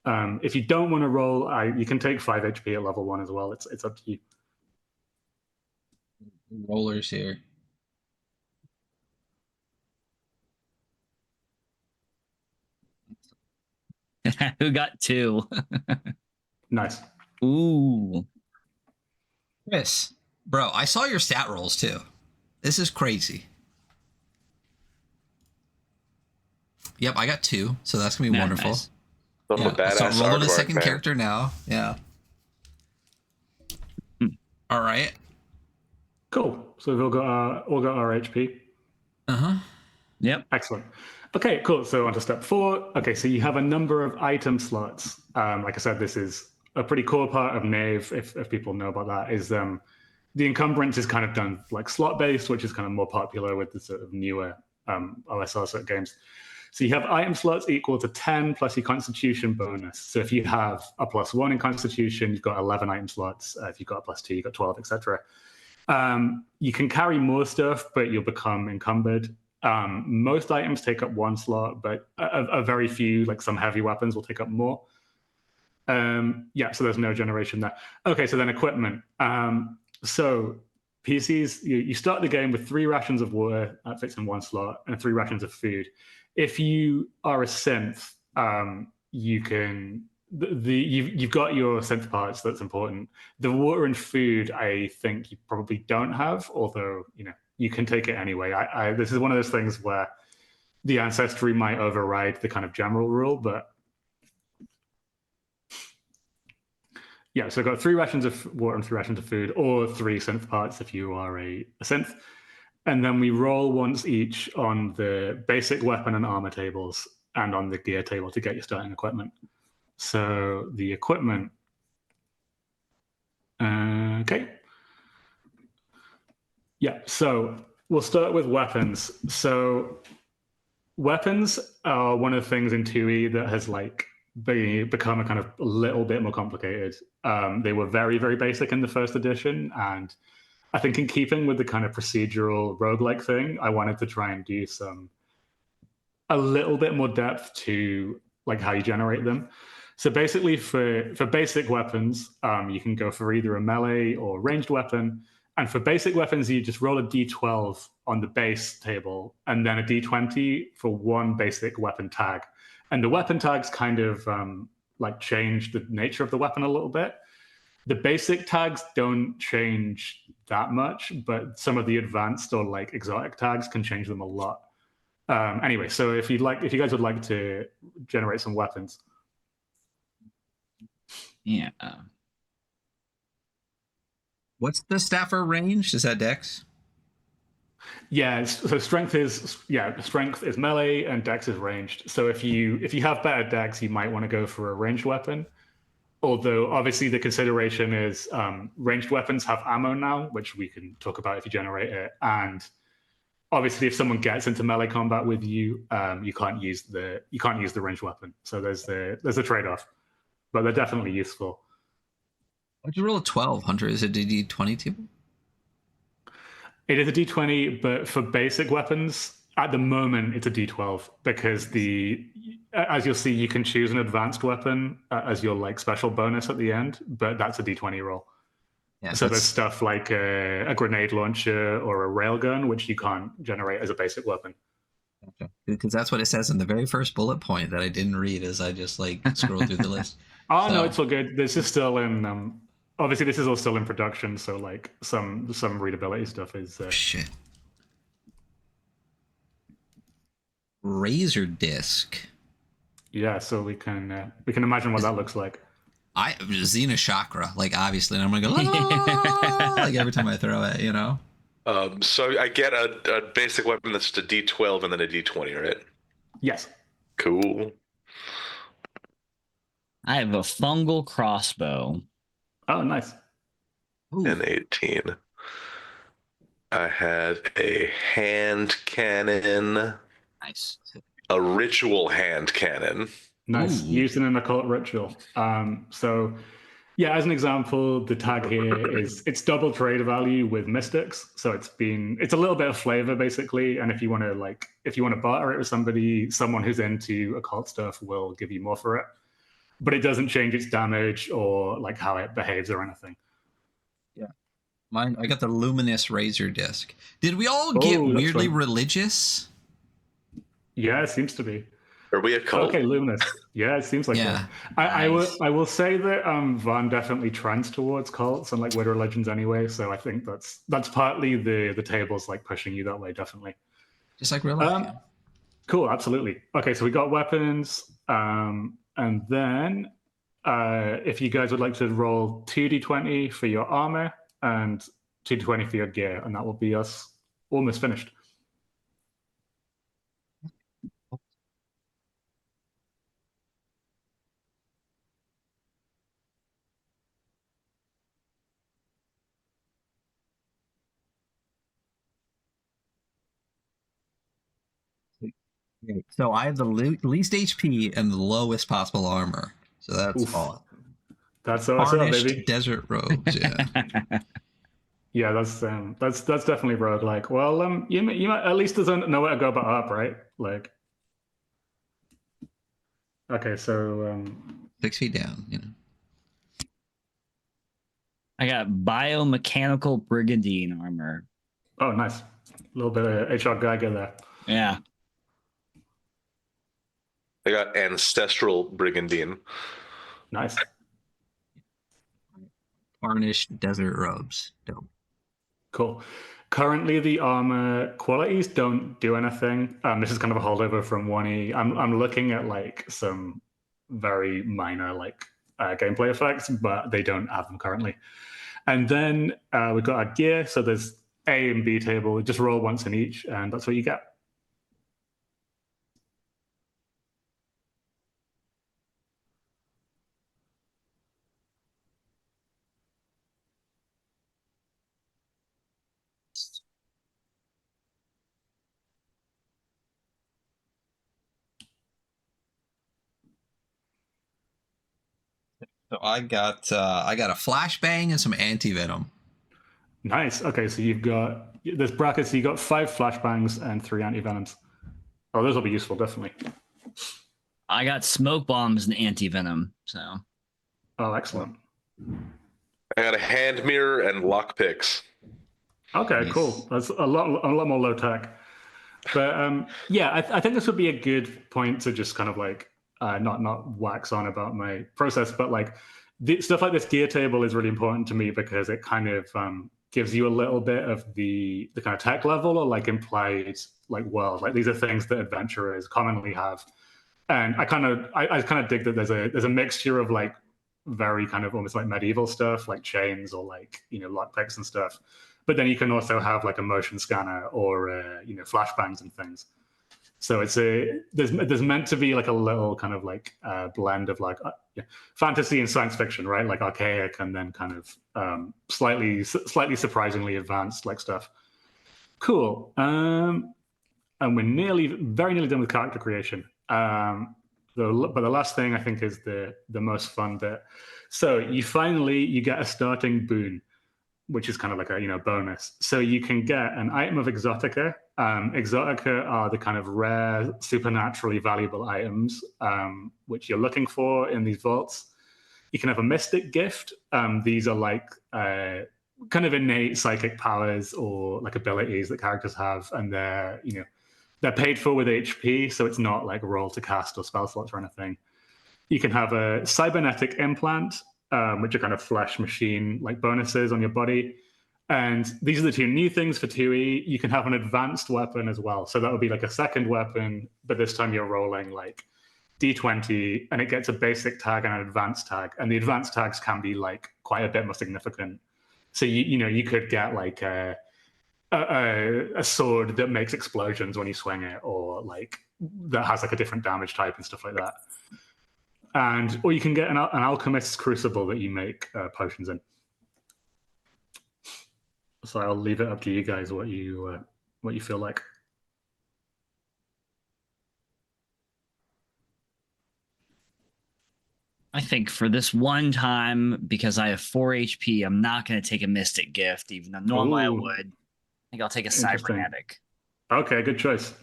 If you don't want to roll, you can take 5 HP at level 1 as well. It's up to you. Rollers here. Who got 2? Nice. Ooh. Chris, bro, I saw your stat rolls too. This is crazy. Yep, I got 2, so that's gonna be wonderful. Nice. Yeah, so rolling a second character now. Yeah. All right. Cool. So we've all got our HP. Yep. Excellent. Okay, cool. So on to step 4. Okay, so you have a number of item slots. Like I said, this is a pretty core part of Knave, if people know about that, is the encumbrance is kind of done like slot-based, which is kind of more popular with the sort of newer OSR sort of games. So you have item slots equal to 10 plus your constitution bonus. So if you have a +1 in constitution, you've got 11 item slots. If you've got a +2, you've got 12, etc. You can carry more stuff, but you'll become encumbered. Most items take up 1 slot, but a very few, like some heavy weapons, will take up more. Yeah, so there's no generation there. Okay, so then equipment. So PCs, you start the game with 3 rations of water, that fits in 1 slot, and 3 rations of food. If you are a synth, you can you've got your synth parts. That's important. The water and food, I think you probably don't have, although you can take it anyway. This is one of those things where the ancestry might override the kind of general rule, but yeah. So I've got 3 rations of water and 3 rations of food, or 3 synth parts if you are a synth. And then we roll once each on the basic weapon and armor tables and on the gear table to get your starting equipment. So the equipment. Okay. Yeah, so we'll start with weapons. So weapons are one of the things in 2E that has become a kind of a little bit more complicated. They were very, very basic in the first edition, and I think in keeping with the kind of procedural roguelike thing, I wanted to try and do a little bit more depth to like how you generate them. So basically for basic weapons, you can go for either a melee or ranged weapon. And for basic weapons, you just roll a d12 on the base table and then a d20 for 1 basic weapon tag. And the weapon tags kind of change the nature of the weapon a little bit. The basic tags don't change that much, but some of the advanced or like exotic tags can change them a lot. Anyway, so if you guys would like to generate some weapons. Yeah. What's the staffer range? Is that Dex? Yeah, so strength is melee and Dex is ranged. So if you have better Dex, you might want to go for a ranged weapon. Although obviously the consideration is ranged weapons have ammo now, which we can talk about if you generate it. And obviously, if someone gets into melee combat with you, you can't use the ranged weapon. So there's a trade-off, but they're definitely useful. What'd you roll a 12, Hunter? Is it a D20 table? It is a D20, but for basic weapons, at the moment, it's a D12 because as you'll see, you can choose an advanced weapon as your like special bonus at the end, but that's a D20 roll. Yeah, so there's stuff like a grenade launcher or a railgun, which you can't generate as a basic weapon. Okay. Because that's what it says in the very first bullet point that I didn't read as I just like scrolled through the list. No, it's all good. This is still in. Obviously, this is all still in production, so like some readability stuff is. Shit. Razor disc. Yeah, so we can imagine what that looks like. Xena chakra, like obviously, and I'm gonna go like every time I throw it, you know. So I get a basic weapon that's just a D12 and then a D20, right? Yes. Cool. I have a fungal crossbow. Oh, nice. And 18. I have a hand cannon. Nice. A ritual hand cannon. Nice. Used in an occult ritual. So yeah, as an example, the tag here is it's double trade value with mystics. So it's a little bit of flavor basically. And if you want to barter it with someone who's into occult stuff will give you more for it. But it doesn't change its damage or like how it behaves or anything. Yeah. I got the luminous razor disc. Did we all get weirdly religious? Yeah, it seems to be. Are we a cult? Okay, luminous. Yeah, it seems like that. I will say that Vaarn definitely trends towards cults and like weird religions anyway. So I think that's partly the tables like pushing you that way, definitely. Just like real life. Cool, absolutely. Okay, so we got weapons, and then if you guys would like to roll 2d20 for your armor and 2d20 for your gear, and that will be us almost finished. So I have the least HP and the lowest possible armor. So that's all. That's awesome, baby. Desert robes, yeah. Yeah, that's definitely rogue. Like, well, you might at least doesn't know where to go but up, right? Like, okay, so 6 feet down, you know. I got biomechanical brigandine armor. Oh, nice. A little bit of HR Geiger there. Yeah. I got ancestral brigandine. Nice. Varnished desert robes. Dope. Cool. Currently, the armor qualities don't do anything. This is kind of a holdover from 1E. I'm looking at like some very minor like gameplay effects, but they don't have them currently. And then we've got our gear. So there's A and B table. Just roll once in each, and that's what you get. So I got a flashbang and some anti-venom. Nice. Okay, so you've got this bracket. So you got 5 flashbangs and 3 anti-venoms. Oh, those will be useful, definitely. I got smoke bombs and anti-venom. So. Oh, excellent. I got a hand mirror and lockpicks. Okay, nice. Cool. That's a lot more low tech. But yeah, I think this would be a good point to just kind of like not wax on about my process, but like stuff like this gear table is really important to me because it kind of gives you a little bit of the kind of tech level or like implied like world. Like these are things that adventurers commonly have, and I kind of dig that there's a mixture of like very kind of almost like medieval stuff like chains or like lockpicks and stuff, but then you can also have like a motion scanner or flashbangs and things. So there's meant to be like a little kind of like blend of like fantasy and science fiction, right? Like archaic and then kind of slightly surprisingly advanced like stuff. Cool. And we're very nearly done with character creation. But the last thing I think is the most fun bit. So you get a starting boon, which is kind of like a bonus. So you can get an item of exotica. Exotica are the kind of rare, supernaturally valuable items which you're looking for in these vaults. You can have a mystic gift. These are like kind of innate psychic powers or like abilities that characters have, and they're paid for with HP, so it's not like roll to cast or spell slots or anything. You can have a cybernetic implant, which are kind of flesh machine like bonuses on your body. And these are the two new things for 2E. You can have an advanced weapon as well. So that would be like a second weapon, but this time you're rolling like D20 and it gets a basic tag and an advanced tag. And the advanced tags can be like quite a bit more significant. So you could get like a sword that makes explosions when you swing it, or like that has like a different damage type and stuff like that. Or you can get an alchemist's crucible that you make potions in. So I'll leave it up to you guys what you feel like. I think for this one time, because I have 4 HP, I'm not going to take a mystic gift, even though normally I would. I think I'll take a cybernetic. Okay, good choice.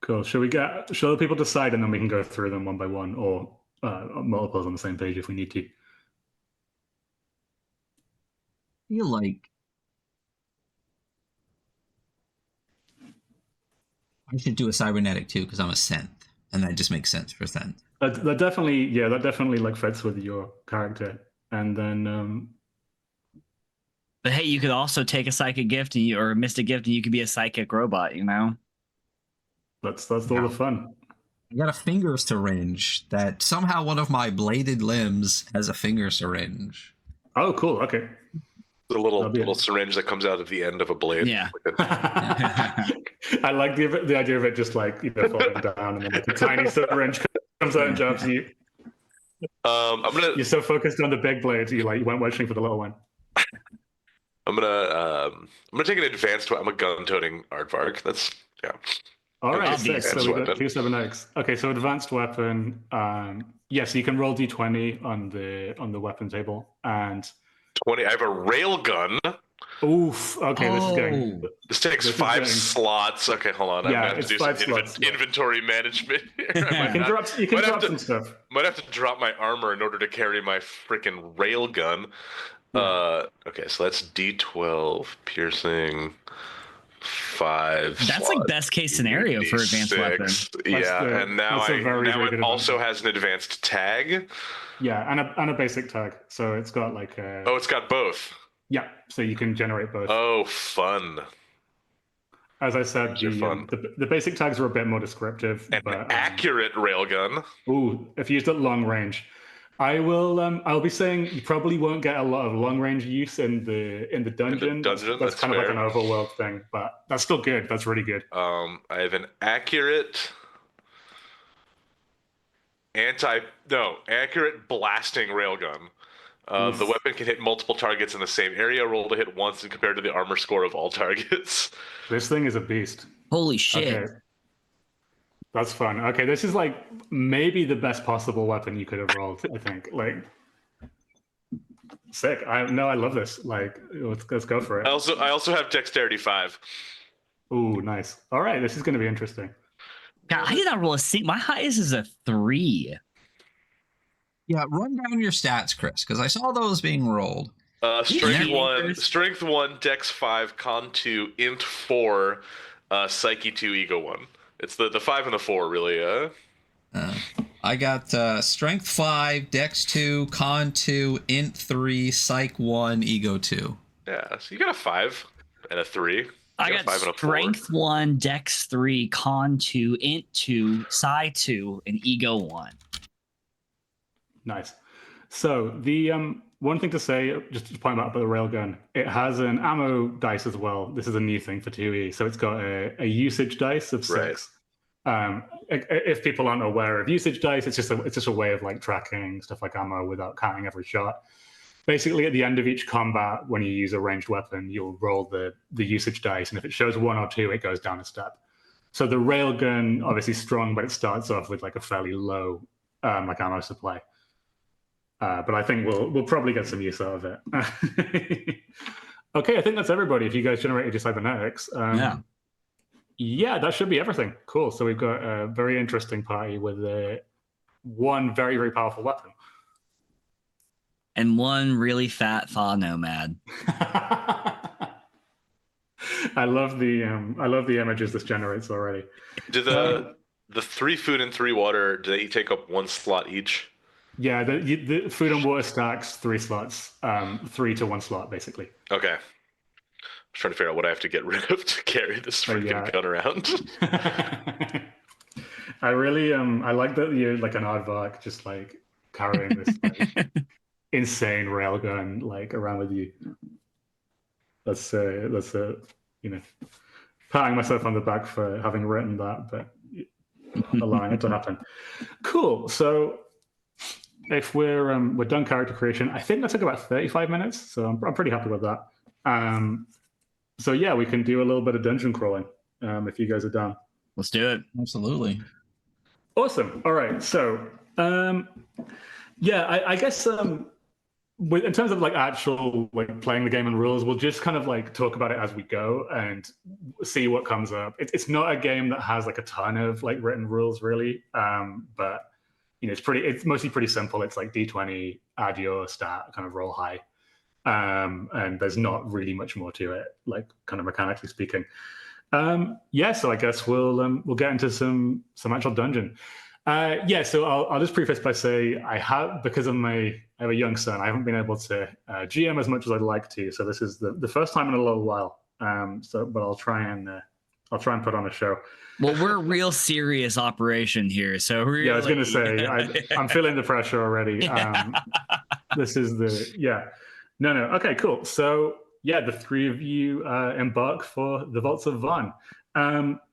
Cool. Shall the people decide and then we can go through them one by one, or multiples on the same page if we need to? I feel like I should do a cybernetic too because I'm a synth, and that just makes sense for synth. That definitely like fits with your character. And then but hey, you could also take a psychic gift or a mystic gift and you could be a psychic robot, That's all the fun. I got a finger syringe that somehow one of my bladed limbs has a finger syringe. Oh, cool. Okay. The little syringe that comes out at the end of a blade. Yeah. I like the idea of it just like falling down and then like a tiny syringe comes out and jumps you. You're so focused on the big blades, you went wishing for the little one. I'm gonna take an advanced. I'm a gun-toting aardvark. That's All right, sick. So we got 2 cybernetics. Okay, so advanced weapon. So you can roll d20 on the weapon table and 20. I have a rail gun. Oof. Okay, This takes 5 slots. Okay, hold on. Yeah, I'm gonna have to do some inventory management here. You can drop some stuff. Might have to drop my armor in order to carry my freaking rail gun. Okay, so that's D12 piercing. 5. That's like best case scenario for advanced weapon. And now it also has an advanced tag. Yeah, and a basic tag. So it's got like a... Oh, it's got both. Yeah, so you can generate both. Oh, fun. As I said, the basic tags are a bit more descriptive. But accurate railgun. Ooh, if used at long range. I'll be saying you probably won't get a lot of long range use in the dungeon. That's kind of like an overworld thing, but that's still good. That's really good. I have an accurate blasting railgun. The weapon can hit multiple targets in the same area. Roll to hit once and compared to the armor score of all targets. This thing is a beast. Holy shit. Okay. That's fun. Okay, this is like maybe the best possible weapon you could have rolled, I think. Like, sick. I love this. Like, let's go for it. I also have dexterity 5. Ooh, nice. All right, this is going to be interesting. God, I did not roll a C. My highest is a 3. Yeah, run down your stats, Chris, because I saw those being rolled. Strength 1, Dex 5, Con 2, Int 4, Psyche 2, Ego 1. It's the 5 and the 4, really. I got Strength 5, Dex 2, Con 2, Int 3, Psych 1, Ego 2. Yeah, so you got a 5 and a 3. I got 5 and a 4. Strength 1, Dex 3, Con 2, Int 2, Psi 2, and Ego 1. Nice. So the one thing to say, just to point out about the railgun, it has an ammo dice as well. This is a new thing for 2E. So it's got a usage dice of 6. Right. If people aren't aware of usage dice, it's just a way of like tracking stuff like ammo without counting every shot. Basically, at the end of each combat, when you use a ranged weapon, you'll roll the usage dice, and if it shows 1 or 2, it goes down a step. So the railgun, obviously strong, but it starts off with like a fairly low like ammo supply. But I think we'll probably get some use out of it. Okay, I think that's everybody. If you guys generated your cybernetics, yeah, that should be everything. Cool. So we've got a very interesting party with one very, very powerful weapon. And one really fat Fa nomad. I love the images this generates already. Do the 3 food and 3 water, do they take up 1 slot each? Yeah, the food and water stacks 3 slots, 3 to 1 slot basically. Okay. I was trying to figure out what I have to get rid of to carry this freaking gun around. I really I like that you're like an aardvark, just like carrying this like, insane railgun like around with you. That's patting myself on the back for having written that, but allowing it to happen. Cool. So if we're done character creation, I think that took about 35 minutes, so I'm pretty happy with that. So yeah, we can do a little bit of dungeon crawling if you guys are down. Let's do it. Absolutely. Awesome. All right. So yeah, I guess in terms of like actual like playing the game and rules, we'll just kind of like talk about it as we go and see what comes up. It's not a game that has like a ton of like written rules really, but it's mostly pretty simple. It's like D20, add your stat, kind of roll high, and there's not really much more to it, like kind of mechanically speaking. Yeah, so I guess we'll get into some actual dungeon. Yeah, so I'll just preface by saying I have a young son. I haven't been able to GM as much as I'd like to. So this is the first time in a little while. But I'll try and put on a show. Well, we're a real serious operation here, so really... Yeah, I was going to say I'm feeling the pressure already. This is no. Okay, cool. So yeah, the 3 of you embark for the Vaults of Vaarn.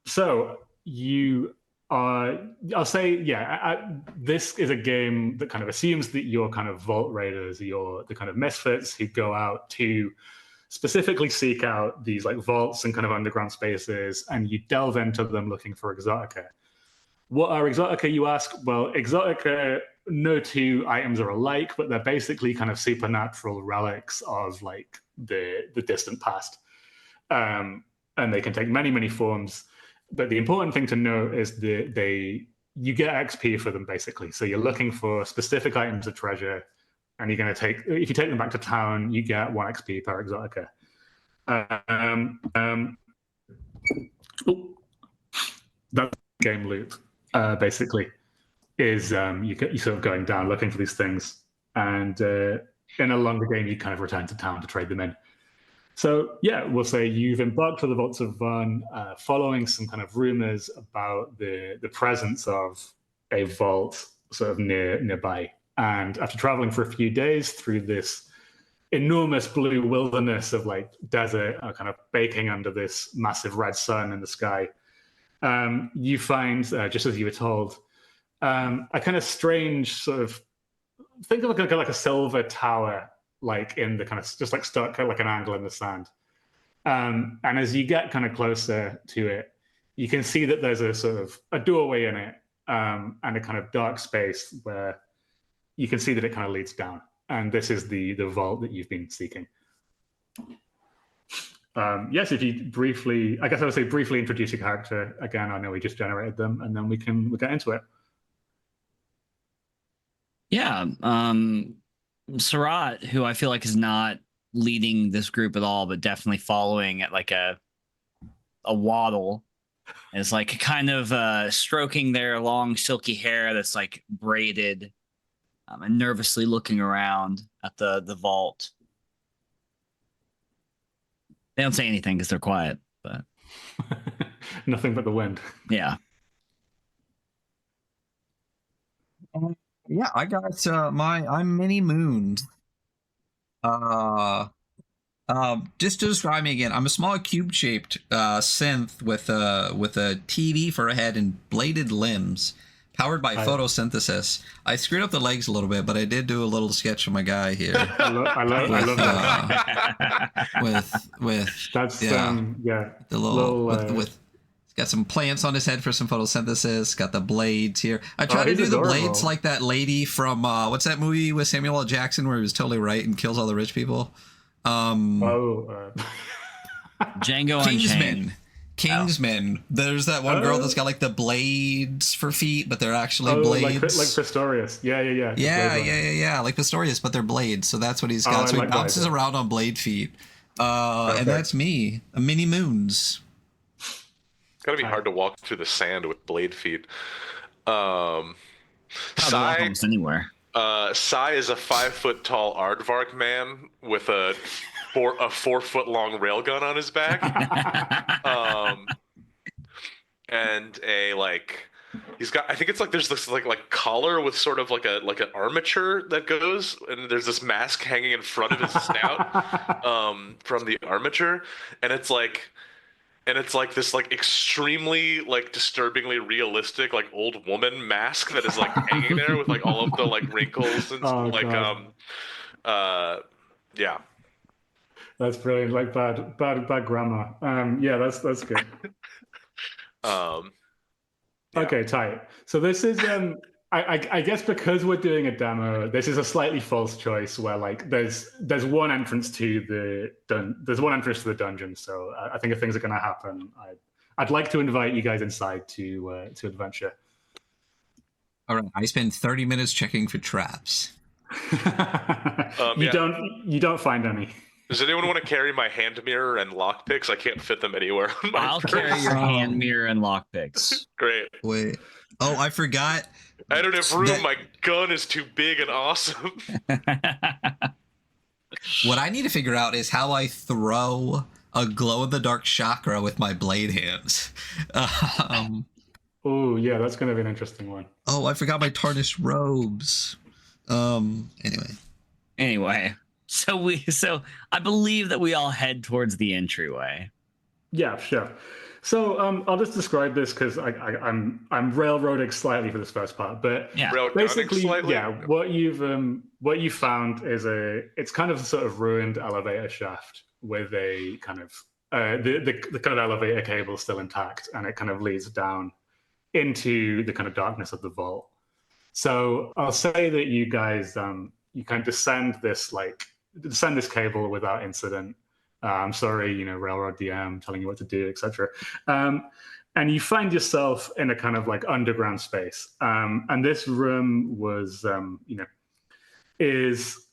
So you are, I'll say, this is a game that kind of assumes that you're kind of vault raiders, you're the kind of misfits who go out to specifically seek out these like vaults and kind of underground spaces, and you delve into them looking for exotica. What are exotica, you ask? Well, exotica, no 2 items are alike, but they're basically kind of supernatural relics of like the distant past. And they can take many, many forms. But the important thing to note is that you get XP for them basically. So you're looking for specific items of treasure, and you're going to if you take them back to town, you get 1 XP per exotica. That's game loop. Basically, is you sort of going down looking for these things, and in a longer game, you kind of return to town to trade them in. So yeah, we'll say you've embarked for the Vaults of Vaarn, following some kind of rumors about the presence of a vault sort of nearby. And after traveling for a few days through this enormous blue wilderness of like desert, kind of baking under this massive red sun in the sky, you find, just as you were told, a kind of strange sort of, think of like a silver tower, like in the kind of just like stuck like an angle in the sand. And as you get kind of closer to it, you can see that there's a sort of a doorway in it, and a kind of dark space where you can see that it kind of leads down. And this is the vault that you've been seeking. Yes, if you briefly, I guess I would say briefly introduce your character. Again, I know we just generated them, and then we'll get into it. Yeah. Sarat, who I feel like is not leading this group at all, but definitely following at like a waddle, is like kind of stroking their long silky hair that's like braided, and nervously looking around at the vault. They don't say anything because they're quiet, but nothing but the wind. Yeah. Yeah, I got I'm mini mooned. Just to describe me again, I'm a small cube-shaped synth with a TV for a head and bladed limbs, powered by photosynthesis. I screwed up the legs a little bit, but I did do a little sketch of my guy here. I love that. With that's the little with got some plants on his head for some photosynthesis. Got the blades here. I tried to do adorable. The blades like that lady from what's that movie with Samuel L. Jackson where he was totally right and kills all the rich people. Django Unchained. Kingsman. There's that one girl that's got like the blades for feet, but they're actually blades. Like Pistorius. Yeah. Like Pistorius, but they're blades. So that's what he's got. So he bounces around on blade feet. And that's me. A mini moons. It's gotta be hard to walk through the sand with blade feet. Walk almost anywhere. Sai is a 5-foot-tall aardvark man with a 4-foot-long railgun on his back, and he's got. I think it's like there's this like collar with sort of like an armature that goes, and there's this mask hanging in front of his snout from the armature, and it's like this like extremely like disturbingly realistic like old woman mask that is like hanging there with like all of the like wrinkles and yeah. That's brilliant. Like bad grammar. Yeah, that's good. Yeah. Okay, tight. So this is I guess because we're doing a demo, this is a slightly false choice where like there's one entrance to the dungeon. So I think if things are going to happen, I'd like to invite you guys inside to adventure. All right, I spend 30 minutes checking for traps. You don't find any. Does anyone want to carry my hand mirror and lockpicks? I can't fit them anywhere. I'll carry your hand mirror and lockpicks. Great. Wait. Oh, I forgot. I don't have room. My gun is too big and awesome. What I need to figure out is how I throw a glow-in-the-dark chakra with my blade hands. Oh, yeah, that's going to be an interesting one. Oh, I forgot my tarnished robes. Anyway, so I believe that we all head towards the entryway. Yeah, sure. So I'll just describe this because I'm railroading slightly for this first part, but basically, what you found is it's kind of a sort of ruined elevator shaft with a kind of the kind of elevator cable still intact, and it kind of leads down into the kind of darkness of the vault. So I'll say that you guys you kind of descend this cable without incident. I'm sorry, Railroad DM telling you what to do, etc. And you find yourself in a kind of like underground space. And this room was, is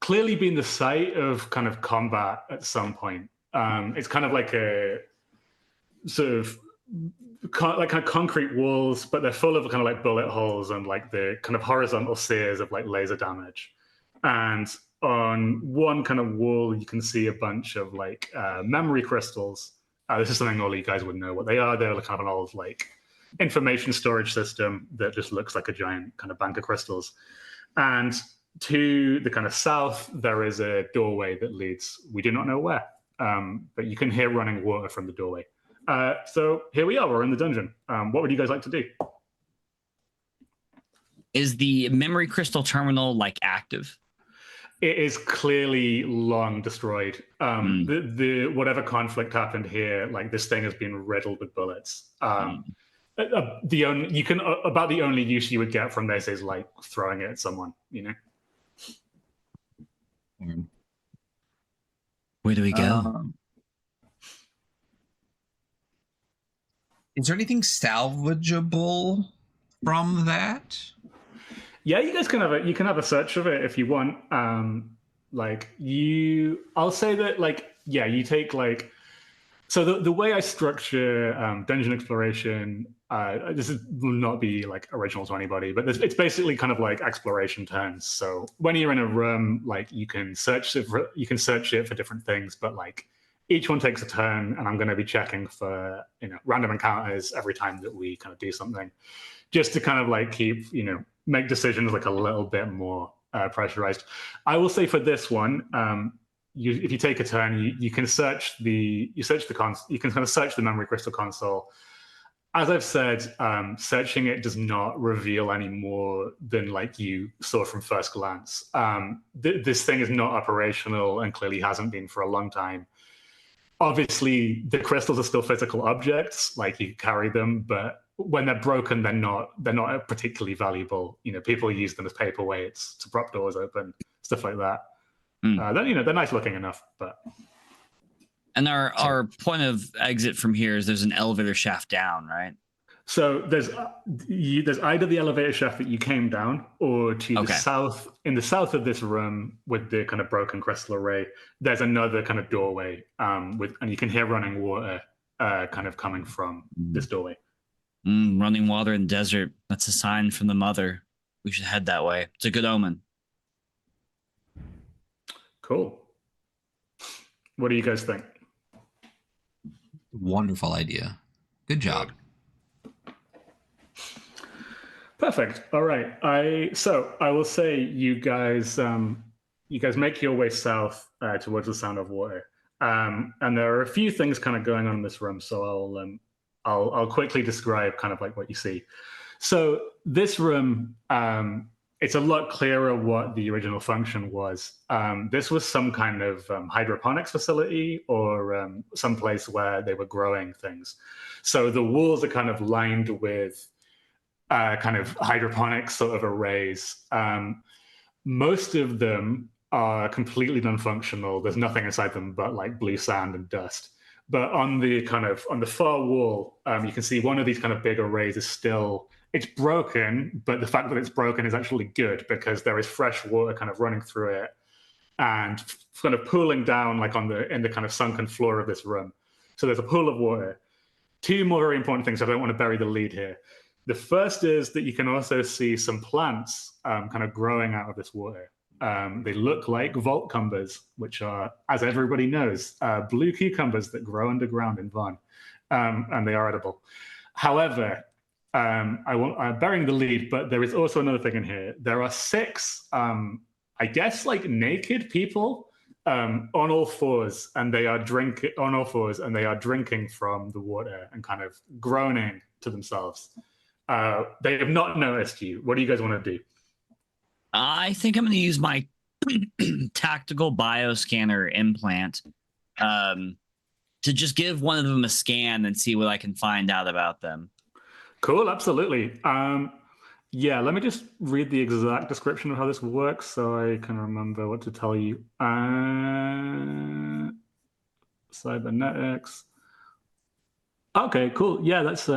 clearly been the site of kind of combat at some point. It's kind of like a sort of kind of concrete walls, but they're full of kind of like bullet holes and like the kind of horizontal sears of like laser damage. And on one kind of wall, you can see a bunch of like memory crystals. This is something all you guys would know what they are. They're kind of an old like information storage system that just looks like a giant kind of bank of crystals. And to the kind of south, there is a doorway that leads, we do not know where, but you can hear running water from the doorway. So here we are, we're in the dungeon. What would you guys like to do? Is the memory crystal terminal like active? It is clearly long destroyed. The whatever conflict happened here, like this thing has been riddled with bullets. About the only use you would get from this is like throwing it at someone, Where do we go? Is there anything salvageable from that? Yeah, you guys can have a search of it if you want. I'll say that you take so the way I structure dungeon exploration, this will not be like original to anybody, but it's basically kind of like exploration turns. So when you're in a room, like you can search it for different things, but like each one takes a turn, and I'm going to be checking for random encounters every time that we kind of do something, just to kind of like keep make decisions like a little bit more pressurized. I will say for this one, if you take a turn, you can search the you can kind of search the memory crystal console. As I've said, searching it does not reveal any more than like you saw from first glance. This thing is not operational and clearly hasn't been for a long time. Obviously, the crystals are still physical objects, like you carry them, but when they're broken, they're not particularly valuable. You know, people use them as paperweights to prop doors open, stuff like that. They're nice looking enough, but. And our point of exit from here is there's an elevator shaft down, right? So there's either the elevator shaft that you came down, or to the south, in the south of this room with the kind of broken crystal array, there's another kind of doorway and you can hear running water kind of coming from this doorway. Running water in the desert. That's a sign from the mother. We should head that way. It's a good omen. Cool. What do you guys think? Wonderful idea. Good job. Perfect. All right. I will say you guys make your way south towards the sound of water. And there are a few things kind of going on in this room. So I'll quickly describe kind of like what you see. So this room, it's a lot clearer what the original function was. This was some kind of hydroponics facility or some place where they were growing things. So the walls are kind of lined with kind of hydroponics sort of arrays. Most of them are completely non-functional. There's nothing inside them but like blue sand and dust. But on the far wall, you can see one of these kind of big arrays is still, it's broken, but the fact that it's broken is actually good because there is fresh water kind of running through it and kind of pooling down like in the kind of sunken floor of this room. So there's a pool of water. Two more very important things. I don't want to bury the lead here. The first is that you can also see some plants kind of growing out of this water. They look like vault cumbers, which are, as everybody knows, blue cucumbers that grow underground in Vaarn, and they are edible. However, I'm burying the lead, but there is also another thing in here. There are 6, I guess, like naked people on all fours, and they are drinking from the water and kind of groaning to themselves. They have not noticed you. What do you guys want to do? I think I'm going to use my tactical bioscanner implant to just give one of them a scan and see what I can find out about them. Cool, absolutely. Yeah, let me just read the exact description of how this works so I can remember what to tell you. Cybernetics. Okay, cool. Yeah, that's...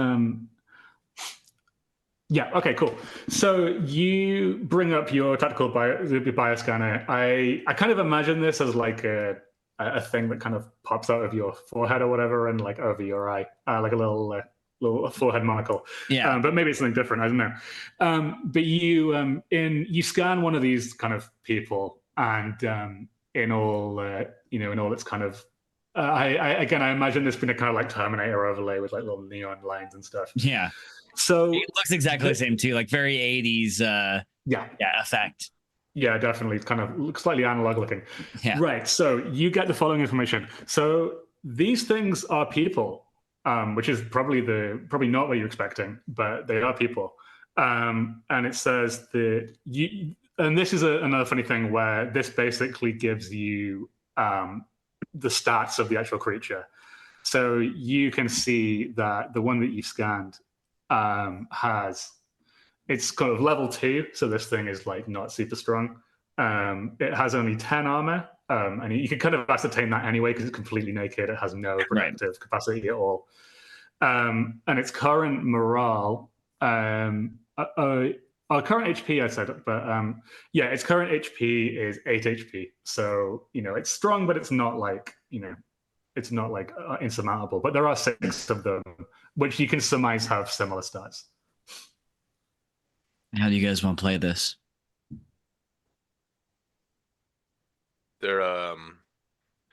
Yeah, okay, cool. So you bring up your tactical bioscanner. I kind of imagine this as like a thing that kind of pops out of your forehead or whatever and like over your eye, like a little forehead monocle. Yeah. But maybe it's something different. I don't know. But you scan one of these kind of people, and in all its kind of I imagine this being a kind of like Terminator overlay with like little neon lines and stuff. Yeah. So it looks exactly the same too, like very 80s effect. Yeah, definitely. Kind of looks slightly analog looking. Yeah. Right. So you get the following information. So these things are people, which is probably not what you're expecting, but they are people. And it says that and this is another funny thing where this basically gives you the stats of the actual creature. So you can see that the one that you scanned it's kind of level 2, so this thing is like not super strong. It has only 10 armor, and you can kind of ascertain that anyway because it's completely naked. It has no protective capacity at all. And its current morale, current HP I said, but its current HP is 8 HP. So it's strong, but it's not like it's not like insurmountable. But there are 6 of them, which you can surmise have similar stats. How do you guys want to play this? They're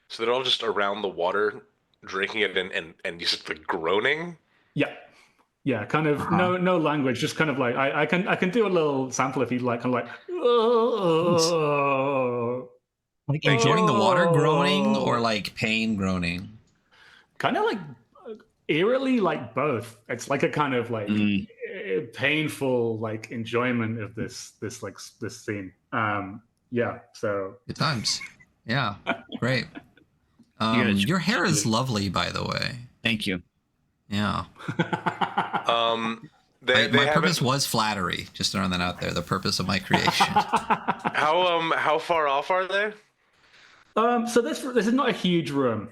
so they're all just around the water, drinking it and you said like groaning. Yeah, kind of no language, just kind of like I can do a little sample if you'd like, kind of like Like enjoying the water groaning or like pain groaning? Kind of like eerily like both. It's like a kind of like painful like enjoyment of this scene. Yeah, so Good times. Yeah, great. Your hair is lovely, by the way. Thank you. Yeah. My purpose was flattery. Just throwing that out there. The purpose of my creation. How far off are they? So this is not a huge room.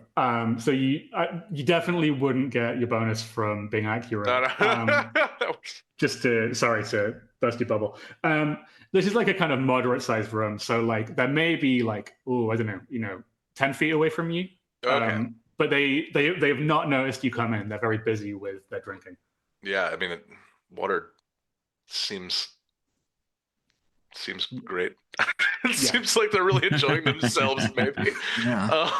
So you definitely wouldn't get your bonus from being accurate. Sorry to burst your bubble. This is like a kind of moderate sized room. So like there may be like, I don't know, 10 feet away from you. Okay. But they have not noticed you come in. They're very busy with their drinking. Yeah, I mean, water seems great. It seems like they're really enjoying themselves, maybe. Yeah.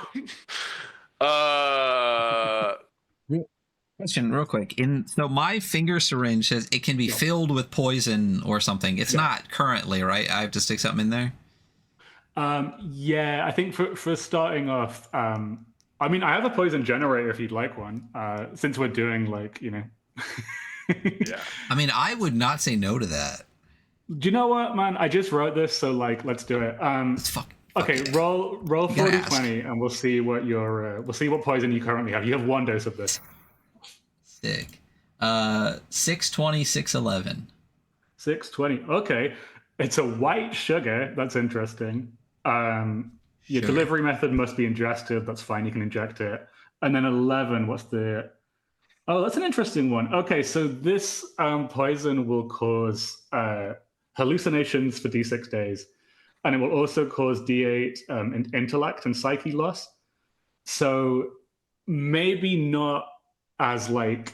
Question real quick. So my finger syringe says it can be filled with poison or something. It's not currently, right? I have to stick something in there? I think for starting off, I mean, I have a poison generator if you'd like one, since we're doing Yeah. I mean, I would not say no to that. Do you know what, man? I just wrote this, so like, let's do it. Okay, roll 40-20, and we'll see what what poison you currently have. You have 1 dose of this. Sick. 620, 611. 620. Okay, it's a white sugar. That's interesting. Your delivery method must be ingested. That's fine. You can inject it. And then 11. What's the? Oh, that's an interesting one. Okay, so this poison will cause hallucinations for D6 days, and it will also cause D8 intellect and psyche loss. So maybe not as like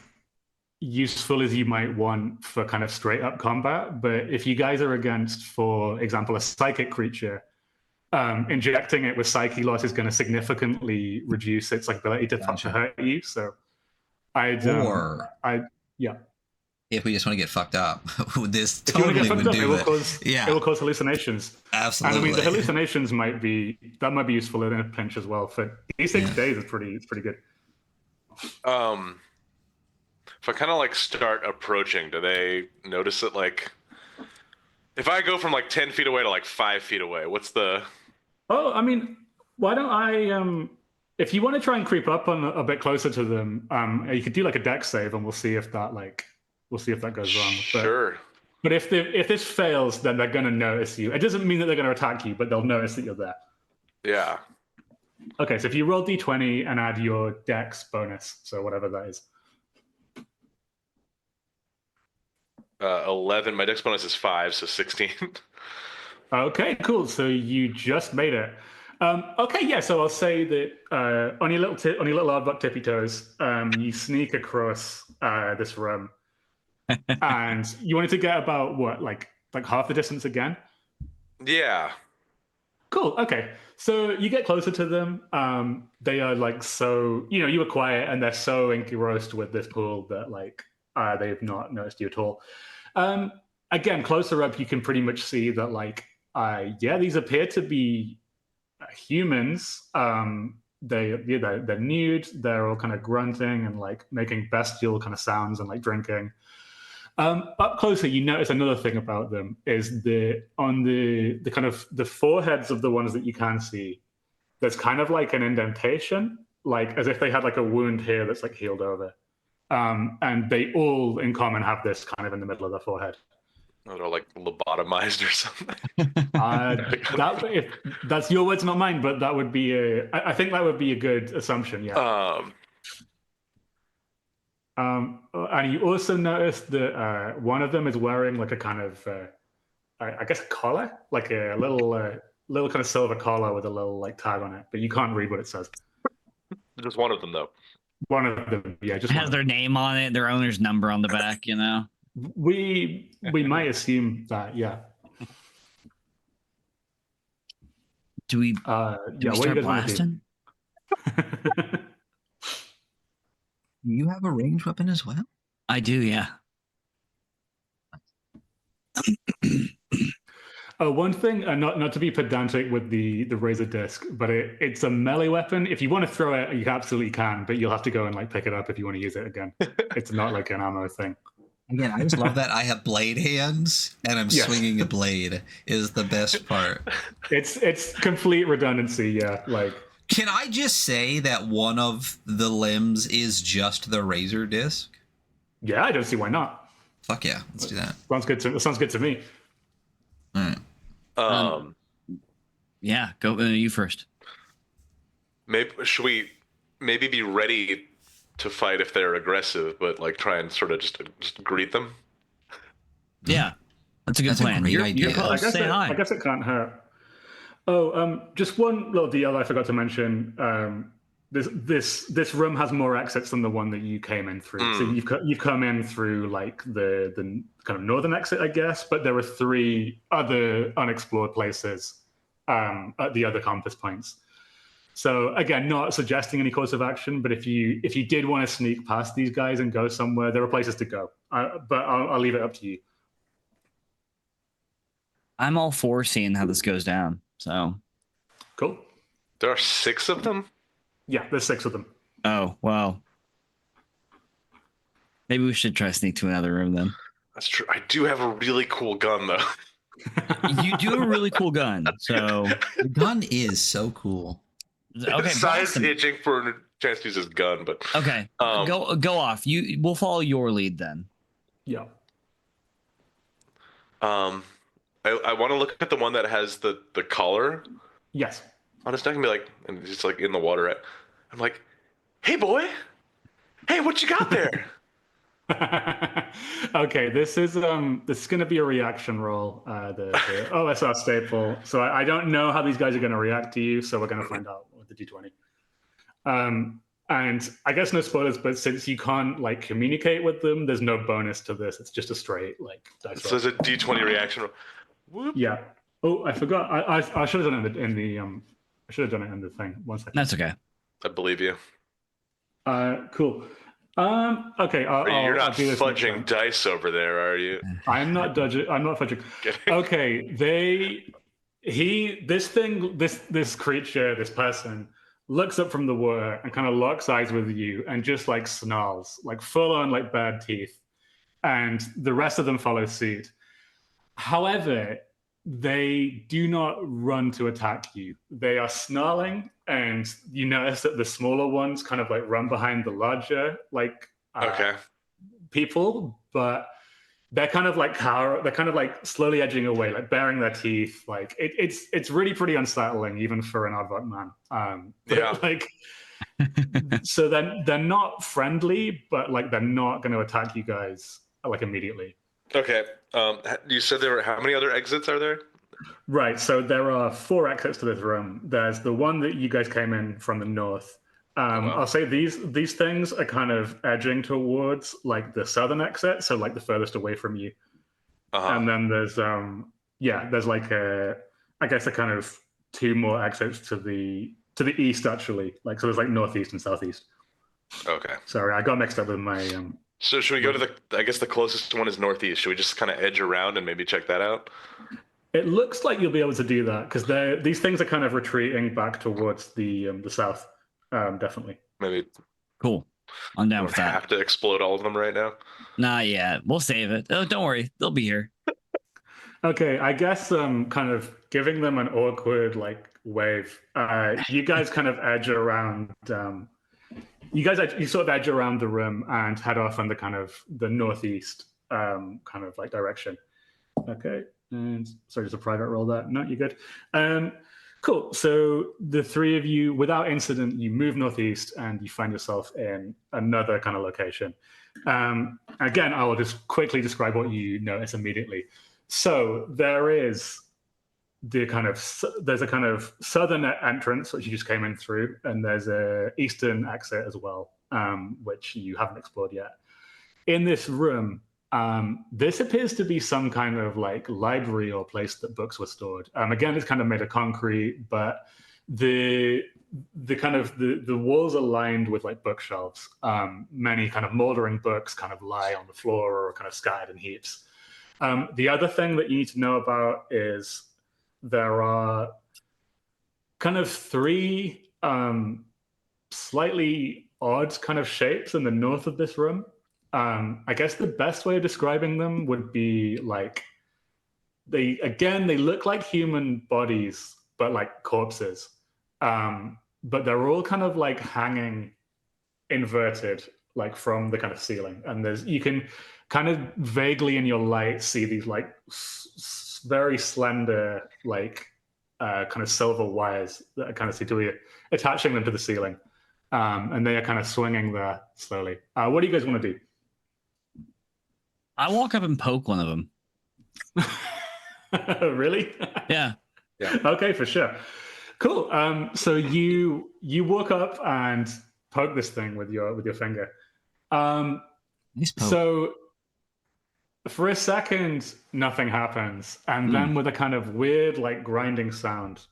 useful as you might want for kind of straight up combat, but if you guys are against, for example, a psychic creature, injecting it with psyche loss is going to significantly reduce its ability to hurt you. So if we just want to get fucked up, this totally would do it. It will cause hallucinations. Absolutely. And I mean, the hallucinations might be useful in a pinch as well. For D6 days, it's pretty good. If I kind of like start approaching, do they notice it? Like, if I go from like 10 feet away to like 5 feet away, what's the? Oh, I mean, why don't I? If you want to try and creep up on a bit closer to them, you could do like a dex save, and we'll see if that goes wrong. Sure. But if this fails, then they're going to notice you. It doesn't mean that they're going to attack you, but they'll notice that you're there. Yeah. Okay, so if you roll d20 and add your dex bonus, so whatever that is. 11. My dex bonus is 5, so 16. Okay, cool. So you just made it. Okay, yeah. So I'll say that on your little odd butt tippy toes, you sneak across this room, and you wanted to get about what, like half the distance again? Yeah. Cool. Okay. So you get closer to them. They are like so, you were quiet, and they're so engrossed with this pool that like they've not noticed you at all. Again, closer up, you can pretty much see that like these appear to be humans. They're nude. They're all kind of grunting and like making bestial kind of sounds and like drinking. Up closer, you notice another thing about them is on the kind of the foreheads of the ones that you can see, there's kind of like an indentation, like as if they had like a wound here that's like healed over. And they all in common have this kind of in the middle of their forehead. They're like lobotomized or something. If that's your words, not mine, but that would be I think that would be a good assumption. Yeah. And you also notice that one of them is wearing like a kind of, I guess, a collar, like a little kind of silver collar with a little like tag on it, but you can't read what it says. Just one of them, though. One of them, yeah. Just it has their name on it, their owner's number on the back, We might assume that, yeah. Do we what start blasting? You have a ranged weapon as well? I do, yeah. One thing, not to be pedantic with the razor disc, but it's a melee weapon. If you want to throw it, you absolutely can, but you'll have to go and like pick it up if you want to use it again. It's not like an ammo thing. Again, I just love that I have blade hands and I'm swinging a blade is the best part. It's complete redundancy, yeah. Like, can I just say that one of the limbs is just the razor disc? Yeah, I don't see why not. Fuck yeah, let's do that. Sounds good to me. All right. Yeah, go you first. Should we maybe be ready to fight if they're aggressive, but like try and sort of just greet them? Yeah, that's a good plan. Great idea. I guess it can't hurt. Oh, just one little deal I forgot to mention. This room has more exits than the one that you came in through. So you've come in through like the kind of northern exit, I guess, but there are 3 other unexplored places at the other compass points. So again, not suggesting any course of action, but if you did want to sneak past these guys and go somewhere, there are places to go. But I'll leave it up to you. I'm all for seeing how this goes down. So cool. There are 6 of them? Yeah, there's 6 of them. Oh, well. Maybe we should try to sneak to another room then. That's true. I do have a really cool gun, though. You do have a really cool gun. So the gun is so cool. Okay, Size itching for a chance to use his gun, but okay, go off. We'll follow your lead then. Yeah. I want to look at the one that has the collar. Yes. On his neck and be like, and just like in the water. I'm like, hey boy, hey, what you got there? Okay, this is going to be a reaction roll. The OSR staple. So I don't know how these guys are going to react to you. So we're going to find out with the D20. And I guess no spoilers, but since you can't like communicate with them, there's no bonus to this. It's just a straight like dice roll. So it's a D20 reaction roll. Whoop. Yeah. Oh, I forgot. I should have done it in the I should have done it in the thing. 1 second. That's okay. I believe you. Cool. Okay. You're not do this fudging dice over there, are you? I'm not fudging. Okay. This creature, this person, looks up from the water and kind of locks eyes with you and just like snarls, like full on like bad teeth, and the rest of them follow suit. However, they do not run to attack you. They are snarling, and you notice that the smaller ones kind of like run behind the larger people, but they're kind of like they're kind of like slowly edging away, like baring their teeth. Like it's really pretty unsettling, even for an Aardvark man. Like so they're not friendly, but like they're not going to attack you guys like immediately. Okay. You said there were how many other exits are there? Right. So there are 4 exits to this room. There's the one that you guys came in from the north. I'll say these things are kind of edging towards like the southern exit, so like the furthest away from you. And then there's there's like a kind of 2 more exits to the east actually. Like so there's like northeast and southeast. Okay. Sorry, I got mixed up with my So should we go to I guess the closest one is northeast. Should we just kind of edge around and maybe check that out? It looks like you'll be able to do that because these things are kind of retreating back towards the south. Definitely. Maybe. Cool. I'm down with that. Have to explode all of them right now. Nah, yeah, we'll save it. Oh, don't worry, they'll be here. Okay, I guess kind of giving them an awkward like wave. You guys kind of edge around. You sort of edge around the room and head off in the kind of the northeast kind of like direction. Okay. And sorry, just a private roll that. No, you're good. Cool. So the 3 of you, without incident, you move northeast and you find yourself in another kind of location. Again, I will just quickly describe what you notice immediately. So there's a kind of southern entrance, which you just came in through, and there's a eastern exit as well, which you haven't explored yet. In this room, this appears to be some kind of like library or place that books were stored. Again, it's kind of made of concrete, but the walls are lined with like bookshelves. Many kind of moldering books kind of lie on the floor or kind of scattered in heaps. The other thing that you need to know about is there are kind of three slightly odd kind of shapes in the north of this room. I guess the best way of describing them would be like they look like human bodies, but like corpses. But they're all kind of like hanging inverted, like from the kind of ceiling. And you can kind of vaguely in your light see these like very slender, like kind of silver wires that are kind of see attaching them to the ceiling. And they are kind of swinging there slowly. What do you guys want to do? I walk up and poke one of them. Really? Yeah. Okay, for sure. Cool. So you walk up and poke this thing with your finger. Nice poke. So for a second, nothing happens, and then with a kind of weird, like grinding sound,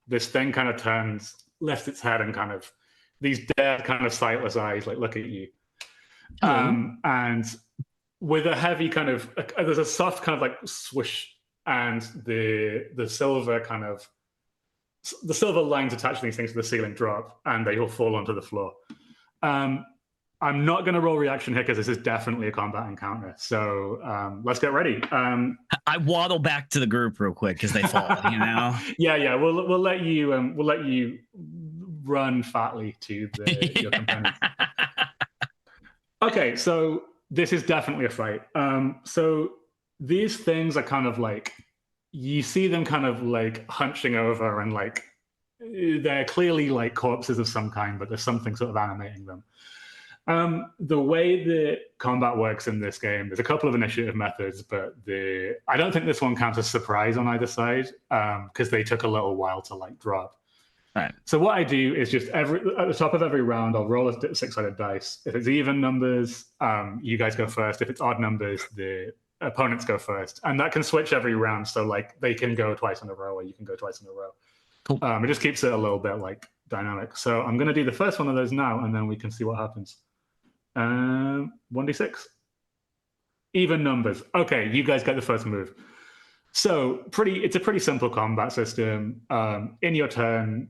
this thing kind of lifts its head, and kind of these dead, kind of sightless eyes, like look at you. And with a heavy kind of, there's a soft kind of like swoosh, and the silver lines attached to these things to the ceiling drop, and they all fall onto the floor. I'm not going to roll reaction here because this is definitely a combat encounter. So let's get ready. I waddle back to the group real quick because they fall. You know. Yeah. We'll let you run fatly to your companions. Okay, so this is definitely a fight. So these things are kind of like, you see them kind of like hunching over, and like they're clearly like corpses of some kind, but there's something sort of animating them. The way the combat works in this game, there's a couple of initiative methods, but I don't think this one counts as surprise on either side, because they took a little while to like drop. Right. So what I do is just at the top of every round, I'll roll a six-sided dice. If it's even numbers, you guys go first. If it's odd numbers, the opponents go first, and that can switch every round. So like they can go twice in a row, or you can go twice in a row. Cool. It just keeps it a little bit like dynamic. So I'm going to do the first one of those now, and then we can see what happens. 1d6. Even numbers. Okay, you guys get the first move. So it's a pretty simple combat system. In your turn,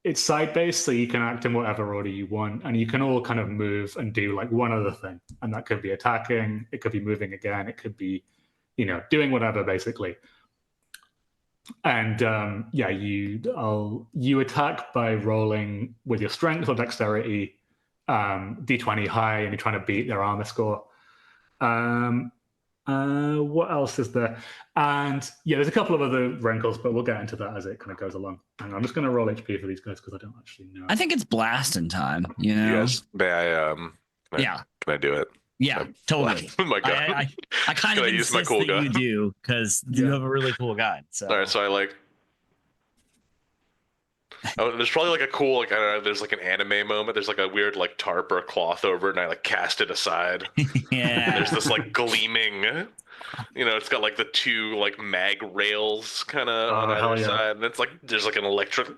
it's side-based, so you can act in whatever order you want, and you can all kind of move and do like one other thing. And that could be attacking, it could be moving again, it could be, doing whatever, basically. And you attack by rolling with your strength or dexterity, d20 high, and you're trying to beat their armor score. What else is there? And there's a couple of other wrinkles, but we'll get into that as it kind of goes along. And I'm just going to roll HP for these guys because I don't actually know. I think it's blasting time. Yes. May I? Yeah. Can I do it? Yeah, totally. Oh my god! I kind of insist my cool gun? You do because you have a really cool gun. So. All right, so I like. Oh, there's probably like a cool, like, I don't know, there's like an anime moment. There's like a weird like tarp or a cloth over it, and I like cast it aside. Yeah. And there's this like gleaming, it's got like the two like mag rails kind of on either side, and it's like there's like an electric.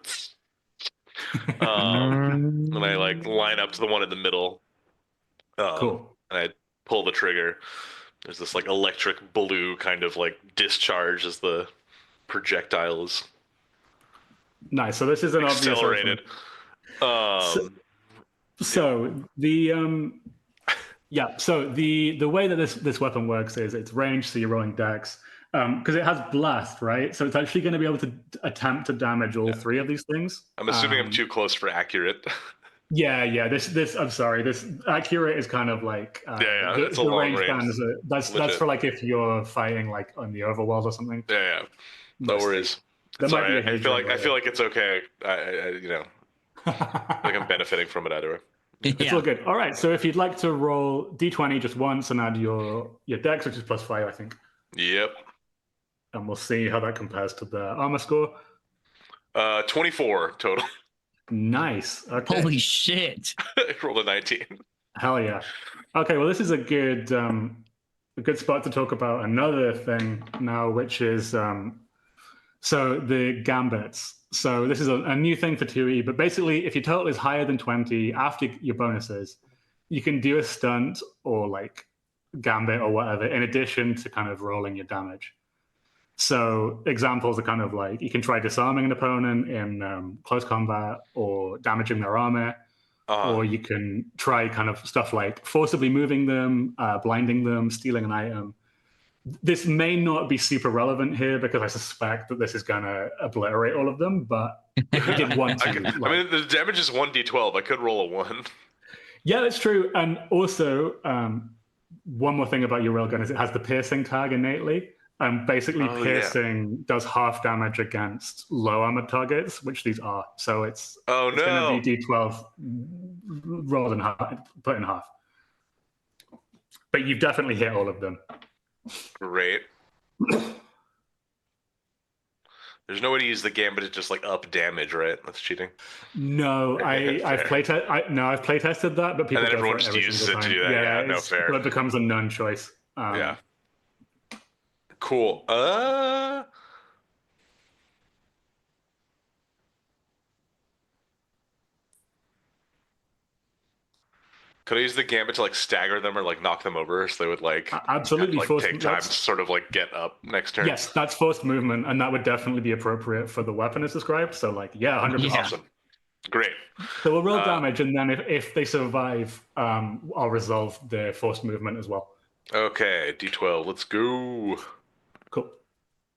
And I like line up to the one in the middle. Cool. And I pull the trigger. There's this like electric blue kind of like discharge as the projectile is. Nice. So this is an accelerated. So the way that this weapon works is it's ranged, so you're rolling dex, because it has blast, right? So it's actually going to be able to attempt to damage all three of these things. I'm assuming I'm too close for accurate. Yeah. This I'm sorry. This accurate is kind of like it's a long range. That's for like if you're fighting like on the overworld or something. Yeah. No worries. Sorry, I feel like it's okay. I like I'm benefiting from it either way. It's all good. All right. So if you'd like to roll d20 just once and add your dex, which is +5, I think. Yep. And we'll see how that compares to the armor score. 24 total. Nice. Okay. Holy shit! I rolled a 19. Hell yeah. Okay. Well, this is a good spot to talk about another thing now, which is. So the gambits. So this is a new thing for 2E, but basically if your total is higher than 20 after your bonuses, you can do a stunt or like gambit or whatever in addition to kind of rolling your damage. So examples are kind of like you can try disarming an opponent in close combat or damaging their armor, or you can try kind of stuff like forcibly moving them, blinding them, stealing an item. This may not be super relevant here because I suspect that this is going to obliterate all of them, but if you did want to... I mean, the damage is 1d12. I could roll a 1. Yeah, that's true. And also, one more thing about your railgun is it has the piercing tag innately. Basically, piercing does half damage against low armored targets, which these are. So it's going to be D12 rolled in half, put in half. But you've definitely hit all of them. Great. There's no way to use the gambit to just like up damage, right? That's cheating. No, I've playtested that, but people and then everyone just uses it to do that. Yeah, no fair. But it becomes a known choice. Yeah. Cool. Could I use the gambit to like stagger them or like knock them over so they would like absolutely take time to sort of like get up next turn? Yes, that's forced movement, and that would definitely be appropriate for the weapon as described. So like, yeah, 100%. Awesome. Great. So we'll roll damage, and then if they survive, I'll resolve the forced movement as well. Okay, D12. Let's go. Cool.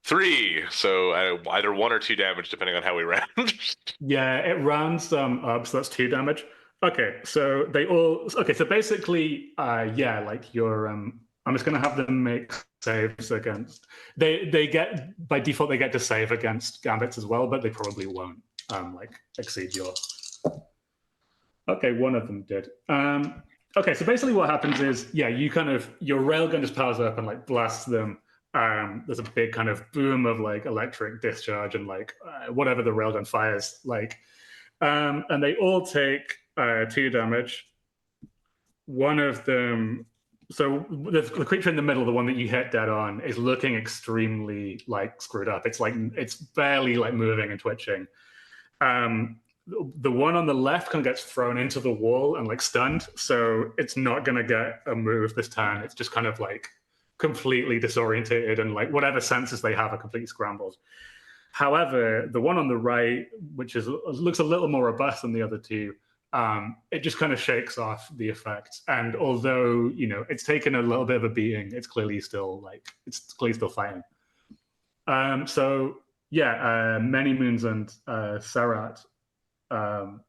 3. So either 1 or 2 damage, depending on how we round. Yeah, it rounds up, so that's 2 damage. Okay, so they all... Okay, so basically, yeah, like your... I'm just going to have them make saves against... They get... By default, they get to save against gambits as well, but they probably won't, like, exceed your... Okay, one of them did. Okay, so basically what happens is, yeah, you kind of... Your railgun just powers up and, like, blasts them. There's a big kind of boom of, like, electric discharge and, like, whatever the railgun fires, like... and they all take... 2 damage. One of them, so the creature in the middle, the one that you hit dead on, is looking extremely like screwed up. It's like it's barely like moving and twitching. The one on the left kind of gets thrown into the wall and like stunned, so it's not gonna get a move this turn. It's just kind of like completely disorientated and like whatever senses they have are completely scrambled. However, the one on the right, which looks a little more robust than the other two, it just kind of shakes off the effect. And although, you know, it's taken a little bit of a beating, it's clearly still fighting. So yeah, Many Moons and Sarat, or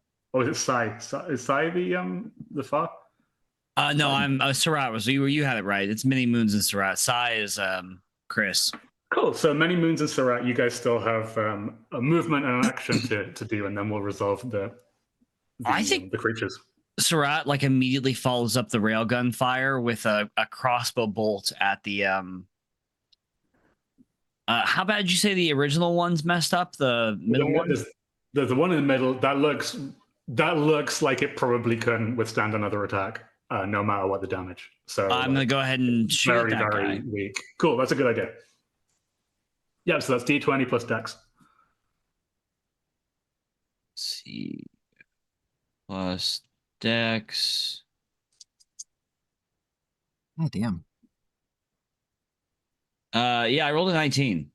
is it Sai? Is Sai the Fa? No, I'm Sarat. Was you had it right? It's Many Moons and Sarat. Sai is Chris. Cool. So Many Moons and Sarat, you guys still have a movement and an action to do, and then we'll resolve the creatures. Sarat like immediately follows up the railgun fire with a crossbow bolt at the how bad did you say the original one's messed up? The middle one? There's the one in the middle that looks like it probably couldn't withstand another attack, no matter what the damage. So I'm gonna go ahead and shoot that guy. Weak. Cool, that's a good idea. Yeah, so that's D20 plus Dex. Let's see. Plus Dex. Oh, damn. Yeah, I rolled a 19.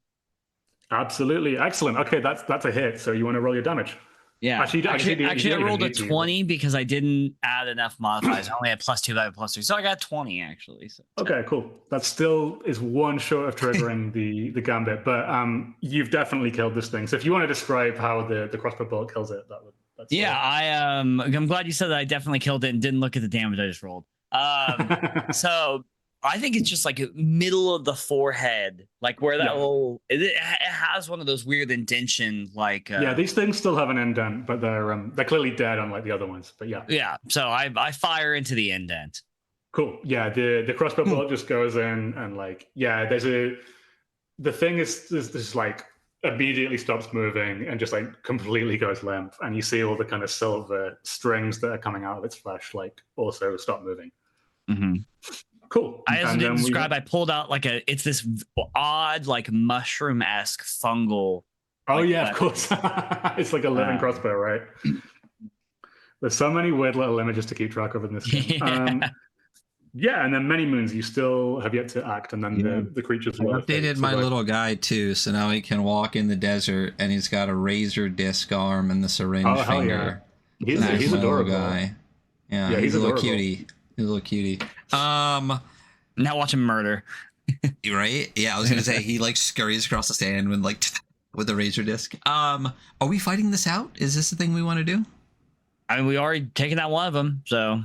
Absolutely. Excellent. Okay, that's a hit. So you want to roll your damage? Yeah. Actually, I rolled a 20 because I didn't add enough modifiers. I only had +2, I had +3. So I got 20, actually. So. Okay, cool. That still is one short of triggering the gambit, but you've definitely killed this thing. So if you want to describe how the crossbow bolt kills it, that's I'm glad you said that I definitely killed it and didn't look at the damage I just rolled. So I think it's just like middle of the forehead, like where that little it has one of those weird indention, like these things still have an indent, but they're clearly dead unlike the other ones. But yeah. So I fire into the indent. Cool. Yeah, the crossbow bolt just goes in and like the thing is just like immediately stops moving and just like completely goes limp, and you see all the kind of silver strings that are coming out of its flesh like also stop moving. Mm-hmm. Cool. I also didn't describe. I pulled out like it's this odd like mushroom-esque fungal. Oh yeah, of course. It's like a living crossbow, right? There's so many weird little images to keep track of in this game. Yeah, and then many moons you still have yet to act, and then the creatures will updated my little guy too, so now he can walk in the desert, and he's got a razor disc arm and the syringe finger. Yeah. He's adorable. Guy. Yeah, he's a little cutie. He's a little cutie. Now watch him murder. Right? Yeah, I was gonna say he like scurries across the sand when like with the razor disc. Are we fighting this out? Is this the thing we want to do? I mean, we already taken out one of them, so.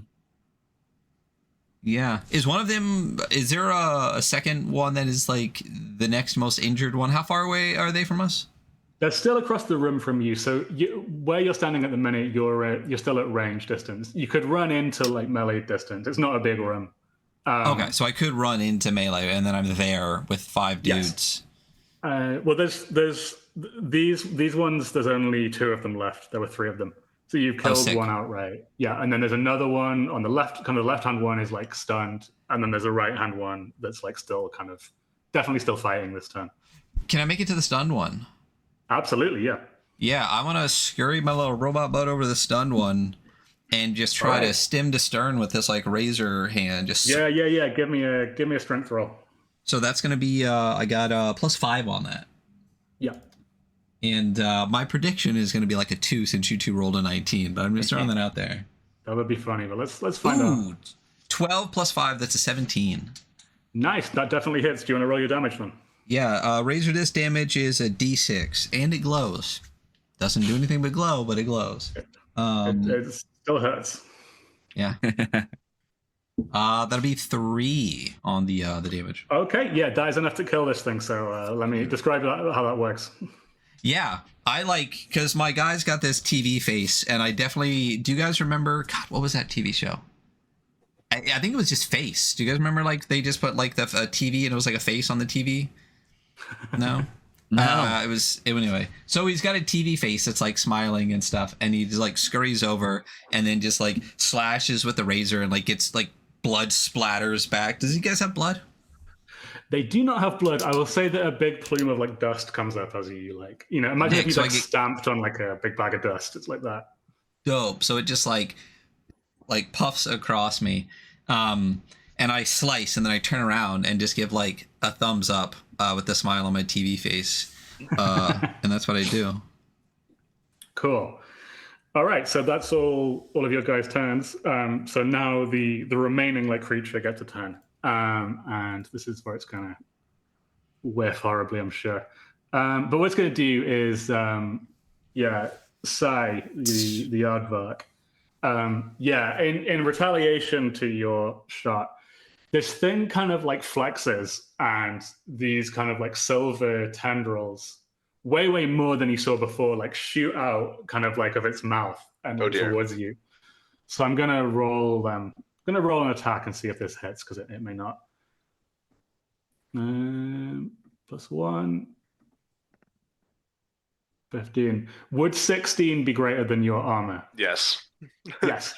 Yeah. Is one of them, is there a second one that is like the next most injured one? How far away are they from us? They're still across the room from you. So where you're standing at the minute, you're still at range distance. You could run into like melee distance. It's not a big room. Okay, so I could run into melee and then I'm there with 5 dudes. Yes. Well, there's these ones. There's only 2 of them left. There were 3 of them. So you've killed one outright. Yeah, and then there's another one on the left. Kind of the left-hand one is like stunned, and then there's a right-hand one that's like still kind of definitely still fighting this turn. Can I make it to the stunned one? Absolutely, yeah. Yeah, I want to scurry my little robot butt over the stunned one and just try to stem to stern with this like razor hand. Just yeah. Give me a strength roll. So that's gonna be I got +5 on that. Yeah. And my prediction is going to be like a 2 since you 2 rolled a 19, but I'm just throwing that out there. That would be funny, but let's find out. 12 + 5, that's a 17. Nice, that definitely hits. Do you want to roll your damage then? Yeah, razor disc damage is a D6, and it glows. Doesn't do anything but glow, but it glows. It still hurts. Yeah. That'll be 3 on the damage. Okay, yeah, dies enough to kill this thing. So let me describe how that works. Yeah, I like, because my guy's got this TV face, and I definitely, do you guys remember, God, what was that TV show? I think it was just Face. Do you guys remember, like, they just put, like, the TV, and it was, like, a face on the TV? No? No. Anyway. So he's got a TV face that's, like, smiling and stuff, and he just, like, scurries over, and then just, like, slashes with the razor, and, like, gets, like, blood splatters back. Does he guys have blood? They do not have blood. I will say that a big plume of like dust comes up as you like, imagine if you stamped on like a big bag of dust. It's like that. Dope. So it just like puffs across me. And I slice and then I turn around and just give like a thumbs up with the smile on my TV face. And that's what I do. Cool. All right. So that's all of your guys' turns. So now the remaining like creature gets a turn. And this is where it's gonna whiff horribly, I'm sure. But what it's gonna do is, Sai, the aardvark. In retaliation to your shot, this thing kind of like flexes, and these kind of like silver tendrils, way more than you saw before, like shoot out kind of like of its mouth and towards you. So I'm gonna roll them. I'm going to roll an attack and see if this hits, because it may not. +1. 15. Would 16 be greater than your armor? Yes. Yes.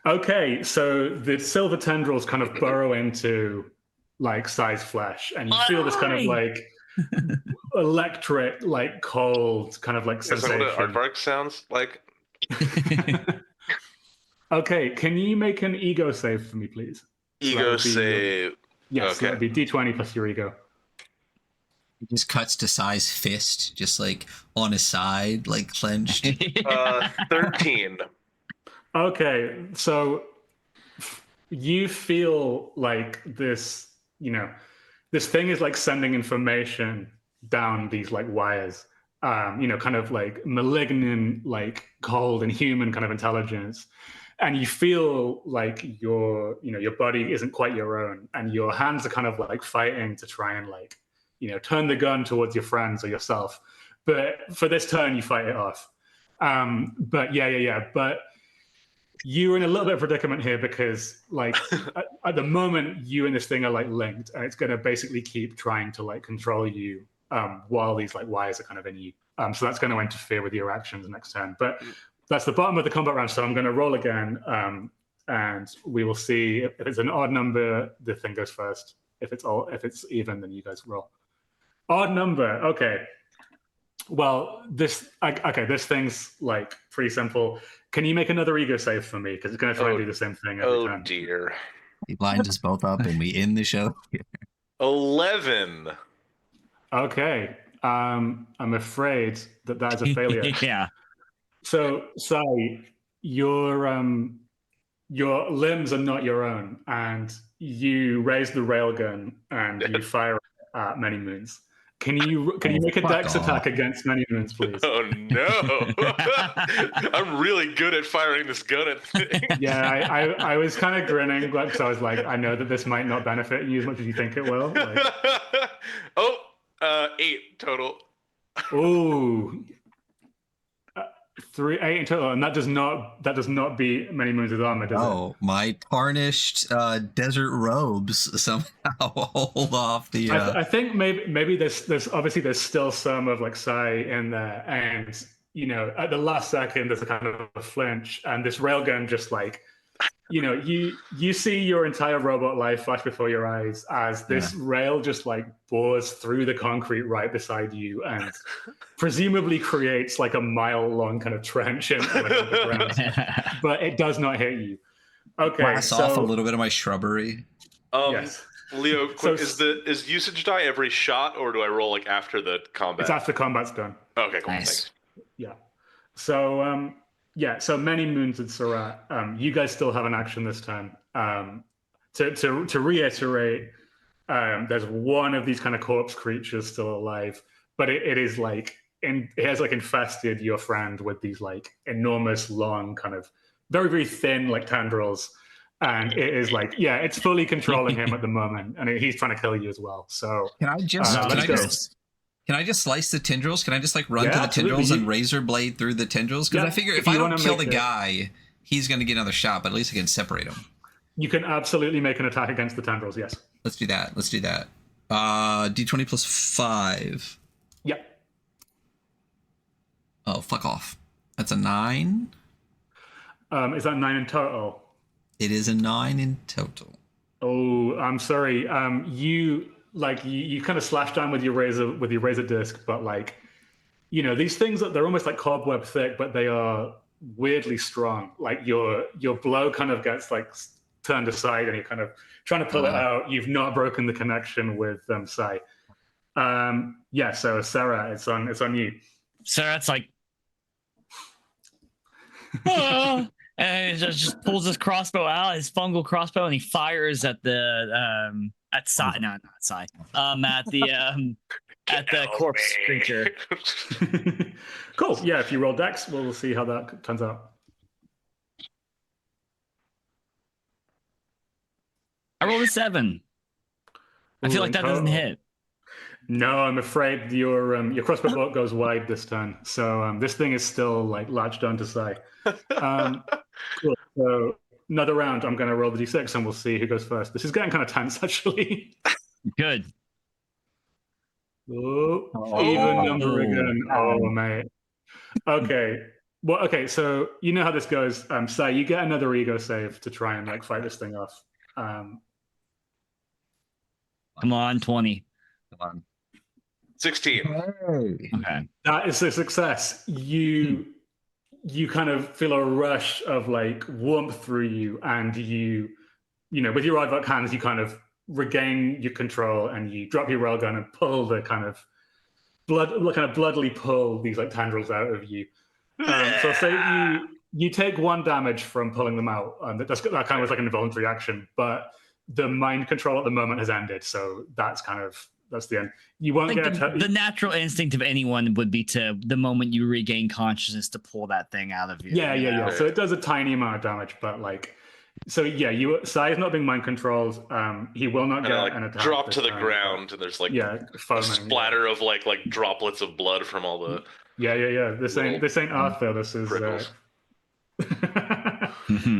Okay, so the silver tendrils kind of burrow into like Sai's flesh, and you feel this kind of like electric, like cold, kind of like sensation. Is that what an aardvark sounds like? Okay, can you make an ego save for me, please? Ego save. Yes, okay. That would be D20 plus your ego. He just cuts to Sai's fist, just like on his side, like clenched. 13. Okay, so you feel like this, this thing is like sending information down these like wires, kind of like malignant, like cold and human kind of intelligence. And you feel like your body isn't quite your own, and your hands are kind of like fighting to try and like, turn the gun towards your friends or yourself. But for this turn, you fight it off. But you're in a little bit of predicament here, because like at the moment you and this thing are like linked, and it's going to basically keep trying to like control you while these like wires are kind of in you. So that's going to interfere with your actions next turn. But that's the bottom of the combat round, so I'm going to roll again, and we will see if it's an odd number, the thing goes first. If it's even, then you guys roll. Odd number, okay. Well, this thing's like pretty simple. Can you make another ego save for me? Because it's going to try and do the same thing every turn. Oh dear. He lined us both up, and we end the show. 11. Okay. I'm afraid that is a failure. Yeah. So, Sai, your limbs are not your own, and you raise the railgun and you fire at Many Moons. Can you make a dex attack against Many Moons, please? Oh no! I'm really good at firing this gun at things. Yeah, I was kind of grinning because I was like, I know that this might not benefit you as much as you think it will. Like, 8 total. ooh, 8 in total, and that does not beat Many Moons with armor, does it? Oh, my tarnished desert robes somehow hold off the. I think maybe there's still some of like Sai in there, and at the last second there's a kind of a flinch, and this railgun just like, you see your entire robot life flash before your eyes as this rail just like bores through the concrete right beside you and presumably creates like a mile-long kind of trench in the ground, but it does not hit you. Okay, blast off a little bit of my shrubbery. Yes. Leo, quick, is usage die every shot, or do I roll like after the combat? It's after combat's done. Okay, cool. Nice. Thanks. Yeah. So so Many Moons and Surat, you guys still have an action this time. To reiterate, there's one of these kind of corpse creatures still alive, but it is like it has like infested your friend with these like enormous, long, kind of very, very thin like tendrils, and it is like it's fully controlling him at the moment, and he's trying to kill you as well. So can I just slice the tendrils? Can I just like run to the tendrils and razor blade through the tendrils? Because I figure if I don't kill the guy, he's going to get another shot, but at least I can separate him. You can absolutely make an attack against the tendrils, yes. Let's do that. D20 plus 5. Yep. Oh, fuck off. That's a 9. Is that 9 in total? It is a 9 in total. Oh, I'm sorry. You kind of slash down with your razor disc, but like, these things they're almost like cobweb thick, but they are weirdly strong. Like your blow kind of gets like turned aside, and you're kind of trying to pull it out. You've not broken the connection with Sai. So Sarah, it's on you. Sarah's like, and he just pulls his crossbow out, his fungal crossbow, and he fires at the at Sai, not Sai, at the corpse creature. Cool. Yeah, if you roll dex, we'll see how that turns out. I rolled a 7. I feel like that doesn't hit. No, I'm afraid your crossbow bolt goes wide this turn. So this thing is still like latched onto Sai. Cool. So another round. I'm going to roll the d6 and we'll see who goes first. This is getting kind of tense, actually. Good. Even number again. Oh, mate. Okay. Well, okay. So you know how this goes. Sai, you get another ego save to try and like fight this thing off. Come on, 20. Come on. 16. Okay. That is a success. You kind of feel a rush of like warmth through you, and you with your Aardvark hands, you kind of regain your control, and you drop your railgun and pull the kind of bloodily pull these like tendrils out of you. So I'll say you take 1 damage from pulling them out. That kind of was like an involuntary action, but the mind control at the moment has ended, so that's the end. You won't get the natural instinct of anyone would be to, the moment you regain consciousness, to pull that thing out of you. Yeah. So it does a tiny amount of damage, but like, so yeah, Sai is not being mind controlled. He will not get an attack. Drop to the ground, and there's like a splatter of like droplets of blood from all the. Yeah. This ain't Arthur. This is.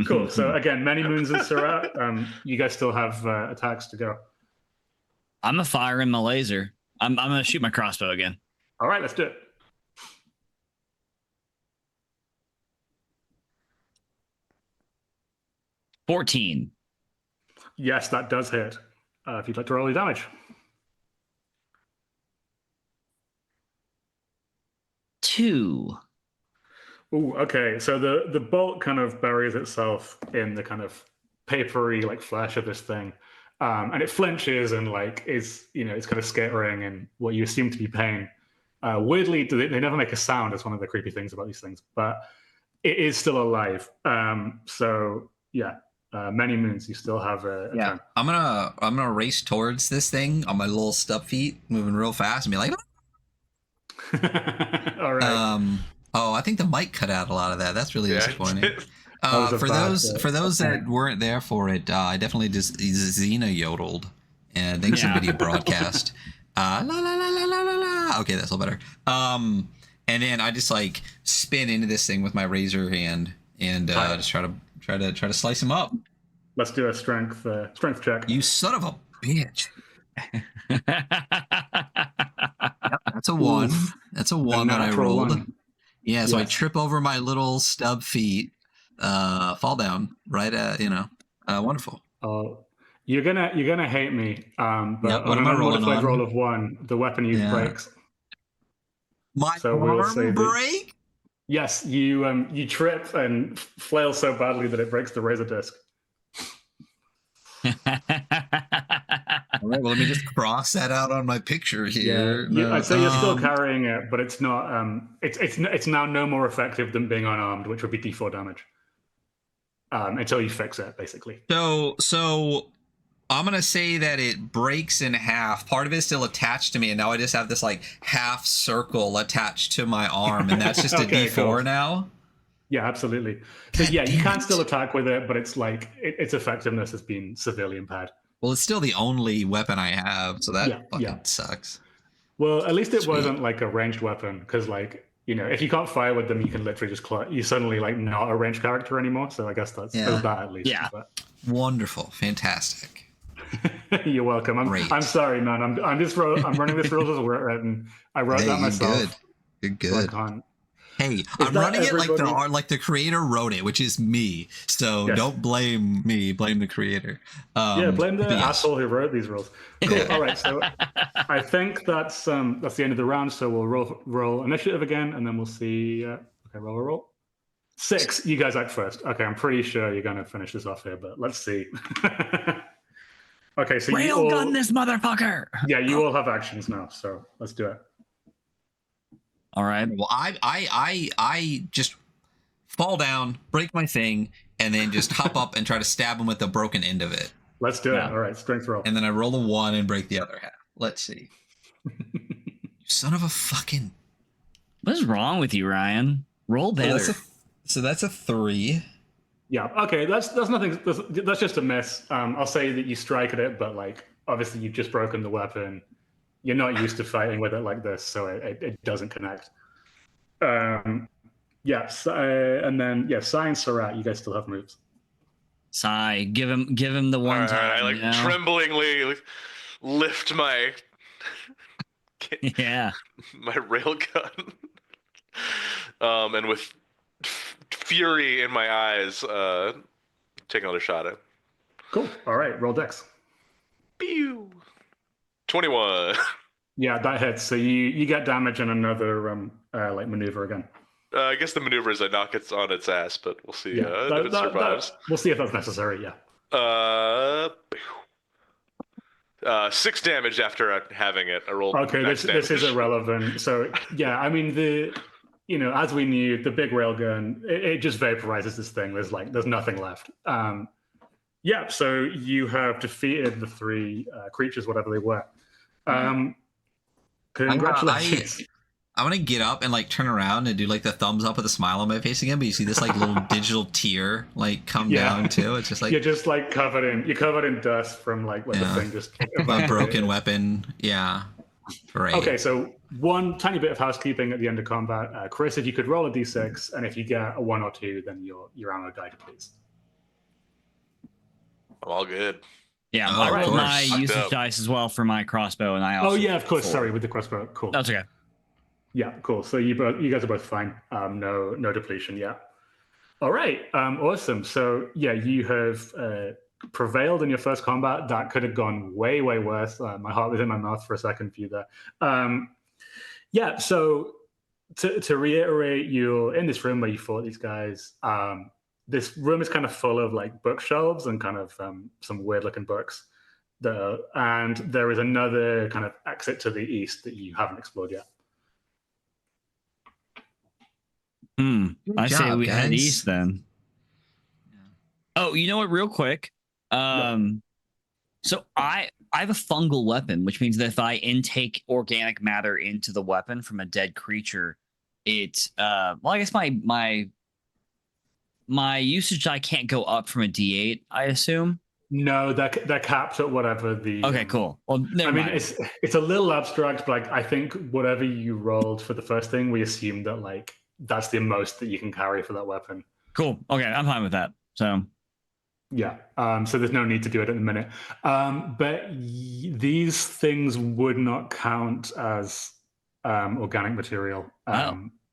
Cool. So again, Many Moons and Surat. You guys still have attacks to go. I'm a firing my laser. I'm gonna shoot my crossbow again. All right, let's do it. $14. Yes, that does hit. If you'd like to roll your damage. 2. Ooh, okay. So the bolt kind of buries itself in the kind of papery like flesh of this thing, and it flinches and like is it's kind of skittering and what you assume to be pain. Weirdly, they never make a sound. It's one of the creepy things about these things, but it is still alive. So yeah. Many moons, you still have a turn. I'm gonna race towards this thing on my little stub feet, moving real fast, and be like, all right. I think the mic cut out a lot of that. That's really disappointing. For those that weren't there for it, I definitely just Xena yodeled, and thanks to video broadcast. La la la la la la la. Okay, that's a little better. And then I just like spin into this thing with my razor hand and just try to slice him up. Let's do a strength check. You son of a bitch. Yep, that's a 1. That's a 1 that I rolled. 1. Yeah, so yes. I trip over my little stub feet, fall down right at wonderful. Oh, you're gonna hate me. But on an unmodified roll of 1, the weapon use breaks. My arm break? Yes, you trip and flail so badly that it breaks the razor disc. All right, well, let me just cross that out on my picture here. Yeah, I'd say you're still carrying it, but it's not. It's now no more effective than being unarmed, which would be D4 damage. Until you fix it, basically. So I'm gonna say that it breaks in half. Part of it is still attached to me, and now I just have this like half circle attached to my arm, and that's just a D4 cool. now. Yeah, absolutely. So yeah, you can still attack with it, but it's like its effectiveness has been severely impaired. Well, it's still the only weapon I have, so that fucking sucks. Well, at least it wasn't like a ranged weapon, because like if you can't fire with them, you can literally just you suddenly like not a ranged character anymore. So I guess there's that at least. Yeah. But... Wonderful, fantastic. You're welcome. I'm sorry, man. I'm running this rules as written. I wrote that myself. You're good. So I can't. Hey, I'm running it like the creator wrote it, which is me. So don't blame me, blame the creator. Blame the asshole who wrote these rules. Cool. All right, so I think that's the end of the round. So we'll roll initiative again, and then we'll see. Okay, roll. 6. You guys act first. Okay, I'm pretty sure you're gonna finish this off here, but let's see. Okay, so railgun this motherfucker. Yeah, you all have actions now, so let's do it. All right. Well, I just fall down, break my thing, and then just hop up and try to stab him with the broken end of it. Let's do it. All right, strength roll. And then I roll a 1 and break the other half. Let's see. You son of a fucking... What is wrong with you, Ryan? Roll better. So that's a 3. Yeah. Okay. That's nothing. That's just a miss. I'll say that you strike at it, but like obviously you've just broken the weapon. You're not used to fighting with it like this, so it doesn't connect. Yes, and then Sai and Sarat, you guys still have moves. Sai, give him the one time. I tremblingly lift my my railgun, and with fury in my eyes, take another shot at. Cool. All right, roll dex. Pew. 21. Yeah, that hits. So you get damage and another like maneuver again. I guess the maneuver is I knock it on its ass, but we'll see if it survives. We'll see if that's necessary. Yeah. 6 damage after having it. I rolled. Okay, this is irrelevant. So yeah, I mean as we knew, the big railgun it just vaporizes this thing. There's nothing left. Yeah, so you have defeated the 3 creatures, whatever they were. Congratulations. I'm gonna get up and like turn around and do like the thumbs up with a smile on my face again, but you see this like little digital tear like come down too. It's just like you're just like covered in dust from like what the thing just a broken weapon. Yeah. Right. Okay, so one tiny bit of housekeeping at the end of combat. Chris, if you could roll a d6, and if you get a 1 or 2, then your ammo died, please. I'm all good. Yeah, I rolled my usage dice as well for my crossbow, and I also. Oh yeah, of course. Sorry, with the crossbow. Cool. That's okay. Yeah, cool. So you guys are both fine. No depletion. Yeah. All right. Awesome. So yeah, you have prevailed in your first combat. That could have gone way worse. My heart was in my mouth for a second for you there. Yeah. So to reiterate, you're in this room where you fought these guys. this room is kind of full of like bookshelves and kind of some weird looking books. And there is another kind of exit to the east that you haven't explored yet. I say we head east then. Oh, you know what? Real quick. So I have a fungal weapon, which means that if I intake organic matter into the weapon from a dead creature, it well, I guess my usage die can't go up from a D8, I assume. No, they're capped at whatever the. Okay, cool. Well, never mind. It's a little abstract, but like I think whatever you rolled for the first thing, we assume that like that's the most that you can carry for that weapon. Cool. Okay, I'm fine with that. So. Yeah. So there's no need to do it at the minute. But these things would not count as organic material.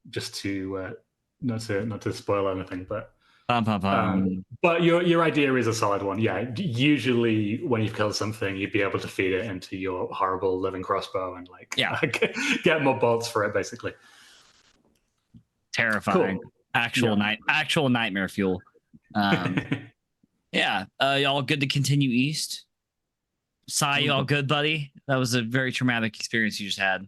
Just to not to spoil anything, but. But your idea is a solid one. Yeah, usually when you've killed something, you'd be able to feed it into your horrible living crossbow and like get more bolts for it, basically. Terrifying. Cool. Actual nightmare fuel. Yeah, y'all good to continue east? Sai, you all good, buddy? That was a very traumatic experience you just had.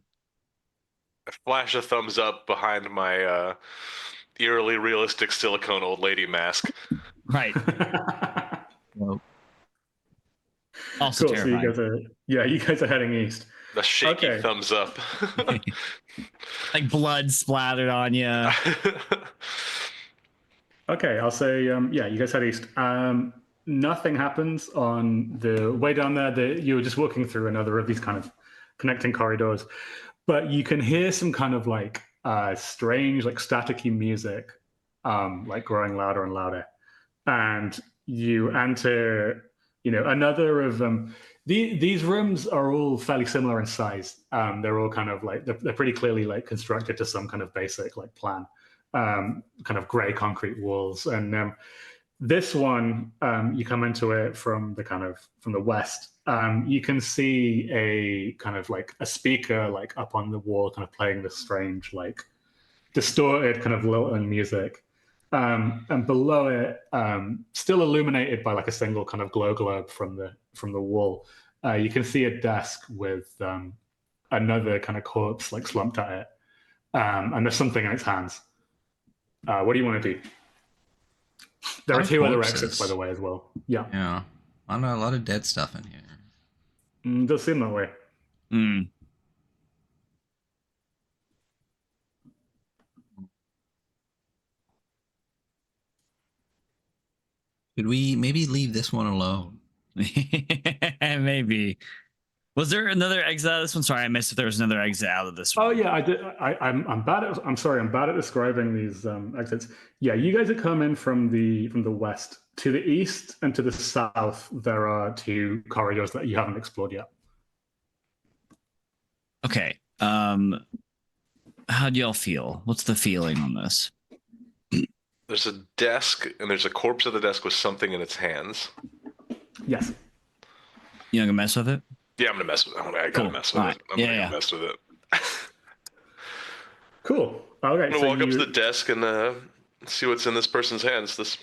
I flash a thumbs up behind my eerily realistic silicone old lady mask. Right. Well, also cool. terrifying. So you guys are heading east. The shaky thumbs up. Like blood splattered on you. Okay, I'll say, you guys head east. Nothing happens on the way down there. You're just walking through another of these kind of connecting corridors, but you can hear some kind of like strange, like staticky music, like growing louder and louder. And you enter, another of them. These rooms are all fairly similar in size. They're all kind of like, they're pretty clearly like constructed to some kind of basic like plan. Kind of gray concrete walls, and this one you come into it from the west. You can see a kind of like a speaker like up on the wall, kind of playing this strange like distorted kind of Lilton music, and below it, still illuminated by like a single kind of glow globe from the wall. You can see a desk with another kind of corpse like slumped at it, and there's something in its hands. What do you want to do? There are two other exits, by the way, as well. Yeah. Yeah. I know a lot of dead stuff in here. Does seem that way. Should we maybe leave this one alone? Maybe. Was there another exit out of this one? Sorry, I missed if there was another exit out of this one. Oh yeah, I did. I'm bad at describing these exits. Yeah, you guys are coming from the west. To the east and to the south, there are two corridors that you haven't explored yet. Okay. How do y'all feel? What's the feeling on this? There's a desk, and there's a corpse at the desk with something in its hands. Yes. You gonna mess with it? Yeah, I'm gonna mess with it. I gotta mess with it. I'm gonna mess with it. Cool. Okay. I'm gonna walk up to the desk and see what's in this person's hands.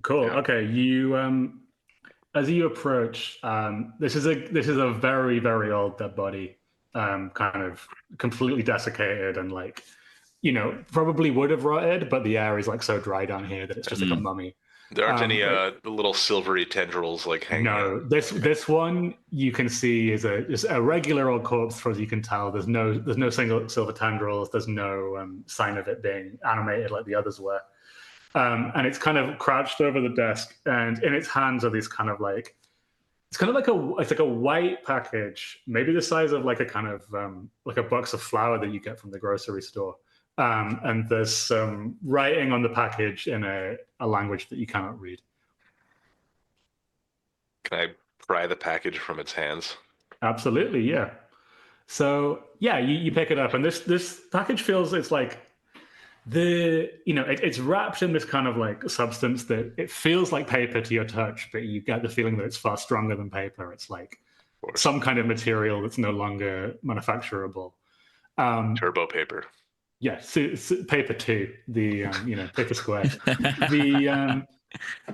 Cool. Yeah. Okay. You as you approach, this is a very, very old dead body, kind of completely desiccated and like, probably would have rotted, but the air is like so dry down here that it's just like a mummy. There aren't any little silvery tendrils like hanging out. This one you can see is a regular old corpse, as far as you can tell. There's no single silver tendrils. There's no sign of it being animated like the others were. And it's kind of crouched over the desk, and in its hands are these kind of like, it's like a white package, maybe the size of like a kind of like a box of flour that you get from the grocery store. And there's some writing on the package in a language that you cannot read. Can I pry the package from its hands? Absolutely, yeah. So yeah, you pick it up, and this package feels, it's like it's wrapped in this kind of like substance that it feels like paper to your touch, but you get the feeling that it's far stronger than paper. It's like some kind of material that's no longer manufacturable. Turbo paper. Yeah, paper two, the paper square. The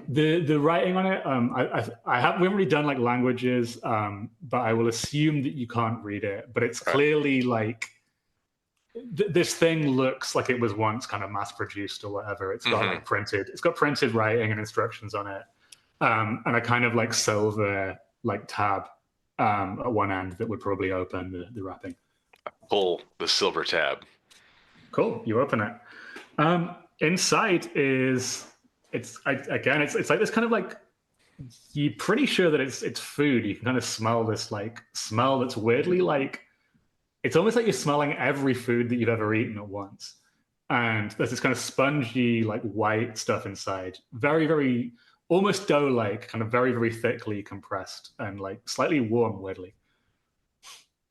the writing on it, we haven't really done like languages, but I will assume that you can't read it. But it's clearly like this thing looks like it was once kind of mass produced or whatever. It's got like printed. It's got printed writing and instructions on it, and a kind of like silver like tab at one end that would probably open the wrapping. Pull the silver tab. Cool. You open it. Inside is it's like this kind of like, you're pretty sure that it's food. You can kind of smell this like smell that's weirdly like, it's almost like you're smelling every food that you've ever eaten at once. And there's this kind of spongy like white stuff inside, very, very almost dough-like, kind of very, very thickly compressed and like slightly warm, weirdly.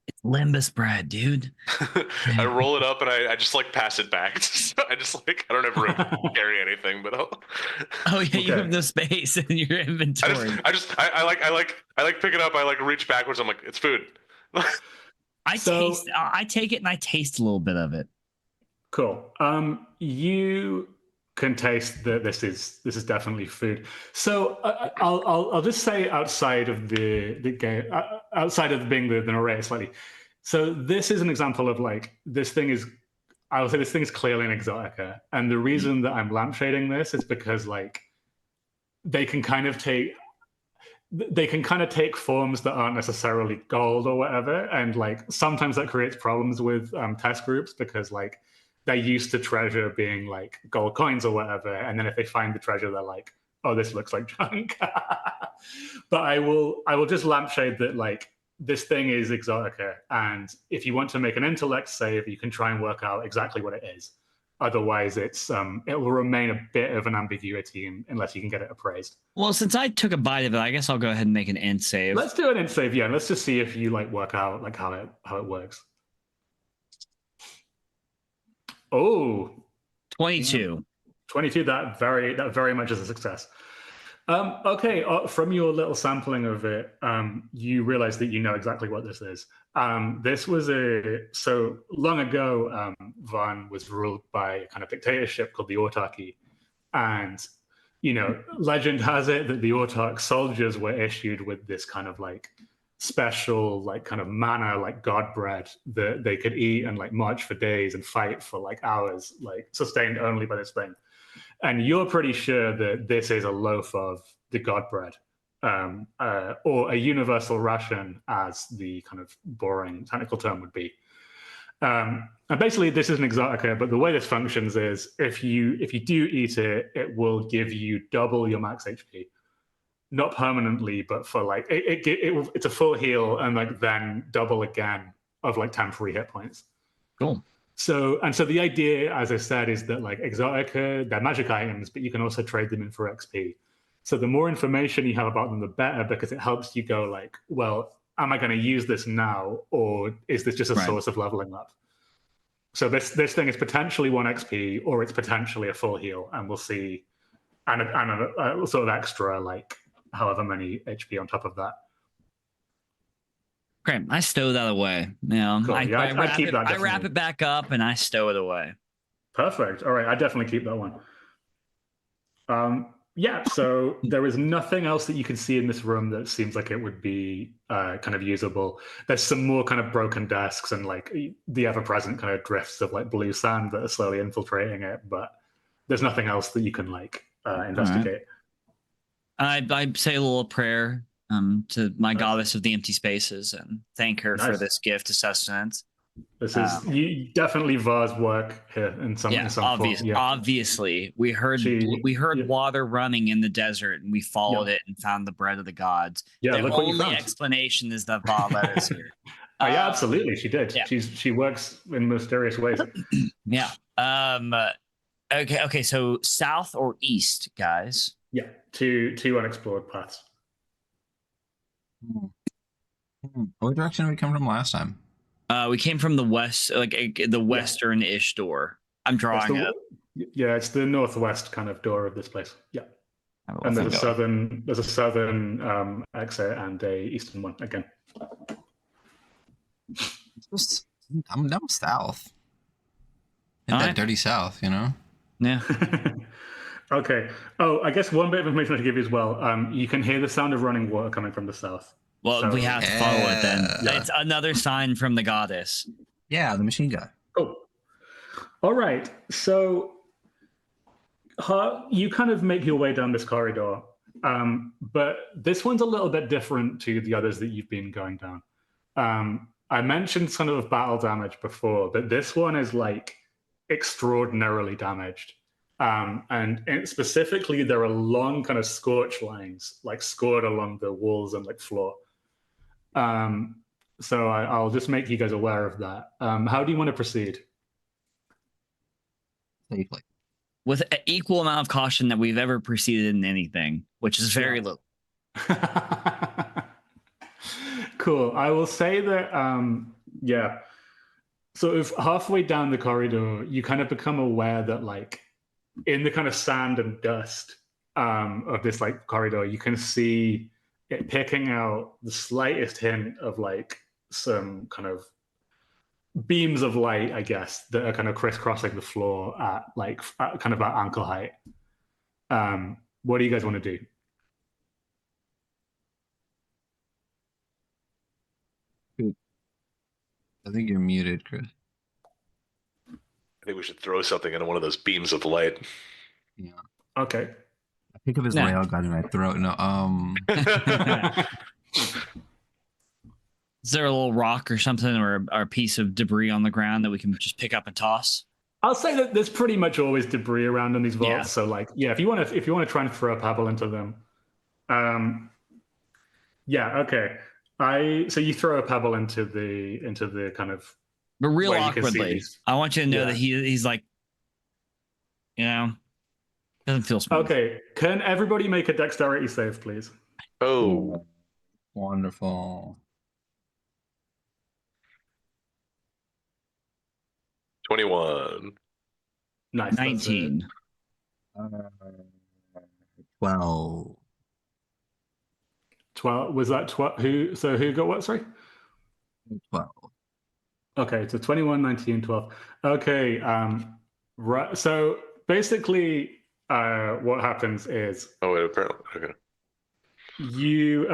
It's limbus bread, dude. I roll it up and I just like pass it back. I don't ever carry anything, but oh yeah, you have no space in your inventory. I like pick it up. I like reach backwards. I'm like, it's food. I take it and I taste a little bit of it. Cool. You can taste that this is definitely food. So I'll just say outside of the game, outside of being the narrator slightly. So this is an example of like, I would say this thing is clearly an exotica. And the reason that I'm lampshading this is because like they can kind of take forms that aren't necessarily gold or whatever. And like sometimes that creates problems with test groups because like they're used to treasure being like gold coins or whatever. And then if they find the treasure, they're like, oh, this looks like junk. But I will just lampshade that like this thing is exotica. And if you want to make an intellect save, you can try and work out exactly what it is. Otherwise, it will remain a bit of an ambiguity unless you can get it appraised. Well, since I took a bite of it, I guess I'll go ahead and make an int save. Let's do an int save, yeah. Let's just see if you like work out like how it works. Oh, 22. 22. That very much is a success. Okay, from your little sampling of it, you realize that you know exactly what this is. This was so long ago, Vaarn was ruled by a kind of dictatorship called the Autarchy. And, legend has it that the Autarch soldiers were issued with this kind of like special, like kind of manna, like god bread that they could eat and like march for days and fight for like hours, like sustained only by this thing. And you're pretty sure that this is a loaf of the god bread, or a universal ration, as the kind of boring technical term would be. And basically, this is an exotica, but the way this functions is if you do eat it, it will give you double your max HP. Not permanently, but for like it's a full heal and like then double again of like temporary hit points. Cool. So the idea, as I said, is that like exotica, they're magic items, but you can also trade them in for XP. So the more information you have about them, the better, because it helps you go like, well, am I going to use this now, or is this just a source of leveling up? So this thing is potentially 1 XP, or it's potentially a full heal, and we'll see, and a sort of extra like however many HP on top of that. Great. I stow that away. Cool. I wrap it back up and I stow it away. Perfect. All right. I definitely keep that one. Yeah. So there is nothing else that you can see in this room that seems like it would be kind of usable. There's some more kind of broken desks and like the ever-present kind of drifts of like blue sand that are slowly infiltrating it, but there's nothing else that you can like investigate. Right. I say a little prayer to my goddess of the empty spaces and thank her for this gift of sustenance. This is definitely Vaar's work here in some form. Yeah. Obviously, we heard water running in the desert and we followed it and found the bread of the gods. Yeah, the only explanation is that Vaar led us here. Yeah, absolutely, she did. Yeah. She works in mysterious ways. Yeah. Okay. So south or east, guys? Yeah, two unexplored paths. What direction did we come from last time? We came from the west, like the western-ish door. I'm drawing it. Yeah, it's the northwest kind of door of this place. Yeah, and there's a southern exit and a eastern one again. I'm down south. In that dirty South, you know? Yeah. Okay. Oh, I guess one bit of information I should give you as well. You can hear the sound of running water coming from the south. Well, So- we have to follow it then. Yeah. It's another sign from the goddess. Yeah, the machine guy. Oh. All right. So you kind of make your way down this corridor, but this one's a little bit different to the others that you've been going down. I mentioned some of battle damage before, but this one is like extraordinarily damaged. And specifically, there are long kind of scorch lines like scored along the walls and like floor. So I'll just make you guys aware of that. How do you want to proceed? Safely. With an equal amount of caution that we've ever proceeded in anything, which is very little. Cool. I will say that, yeah, sort of halfway down the corridor, you kind of become aware that, like, in the kind of sand and dust of this like corridor, you can see it picking out the slightest hint of like some kind of beams of light, I guess, that are kind of crisscrossing the floor at like kind of at ankle height. What do you guys want to do? I think you're muted, Chris. I think we should throw something into one of those beams of light. Yeah. Okay. I think of his railgun and I throw it. No. Is there a little rock or something or a piece of debris on the ground that we can just pick up and toss? I'll say that there's pretty much always debris around in these vaults. Yeah. So like, yeah, if you want to try and throw a pebble into them, yeah, okay. So you throw a pebble into the kind of, But real where you can see awkwardly. these. I want you to know that he's like, you know, doesn't feel smooth. Okay, can everybody make a dexterity save, please? Oh, Wonderful. 21. Nice. 19. 12. 12. Was that 12? Who got what? Sorry. 12. Okay, so 21, 19, 12. Okay, right. So basically, what happens is Oh, wait, apparently. Okay. you,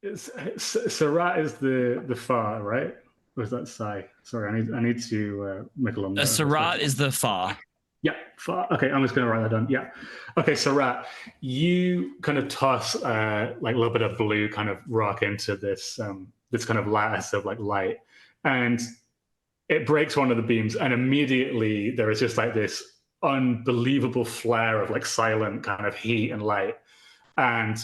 Sarat is the far, right? Or is that Sai? Sorry, I need to make a long note. Sarat is the fa. Yeah, far. Okay, I'm just going to write that down. Yeah. Okay, Sarat, you kind of toss like a little bit of blue kind of rock into this this kind of lattice of like light, and it breaks one of the beams, and immediately there is just like this unbelievable flare of like silent kind of heat and light, and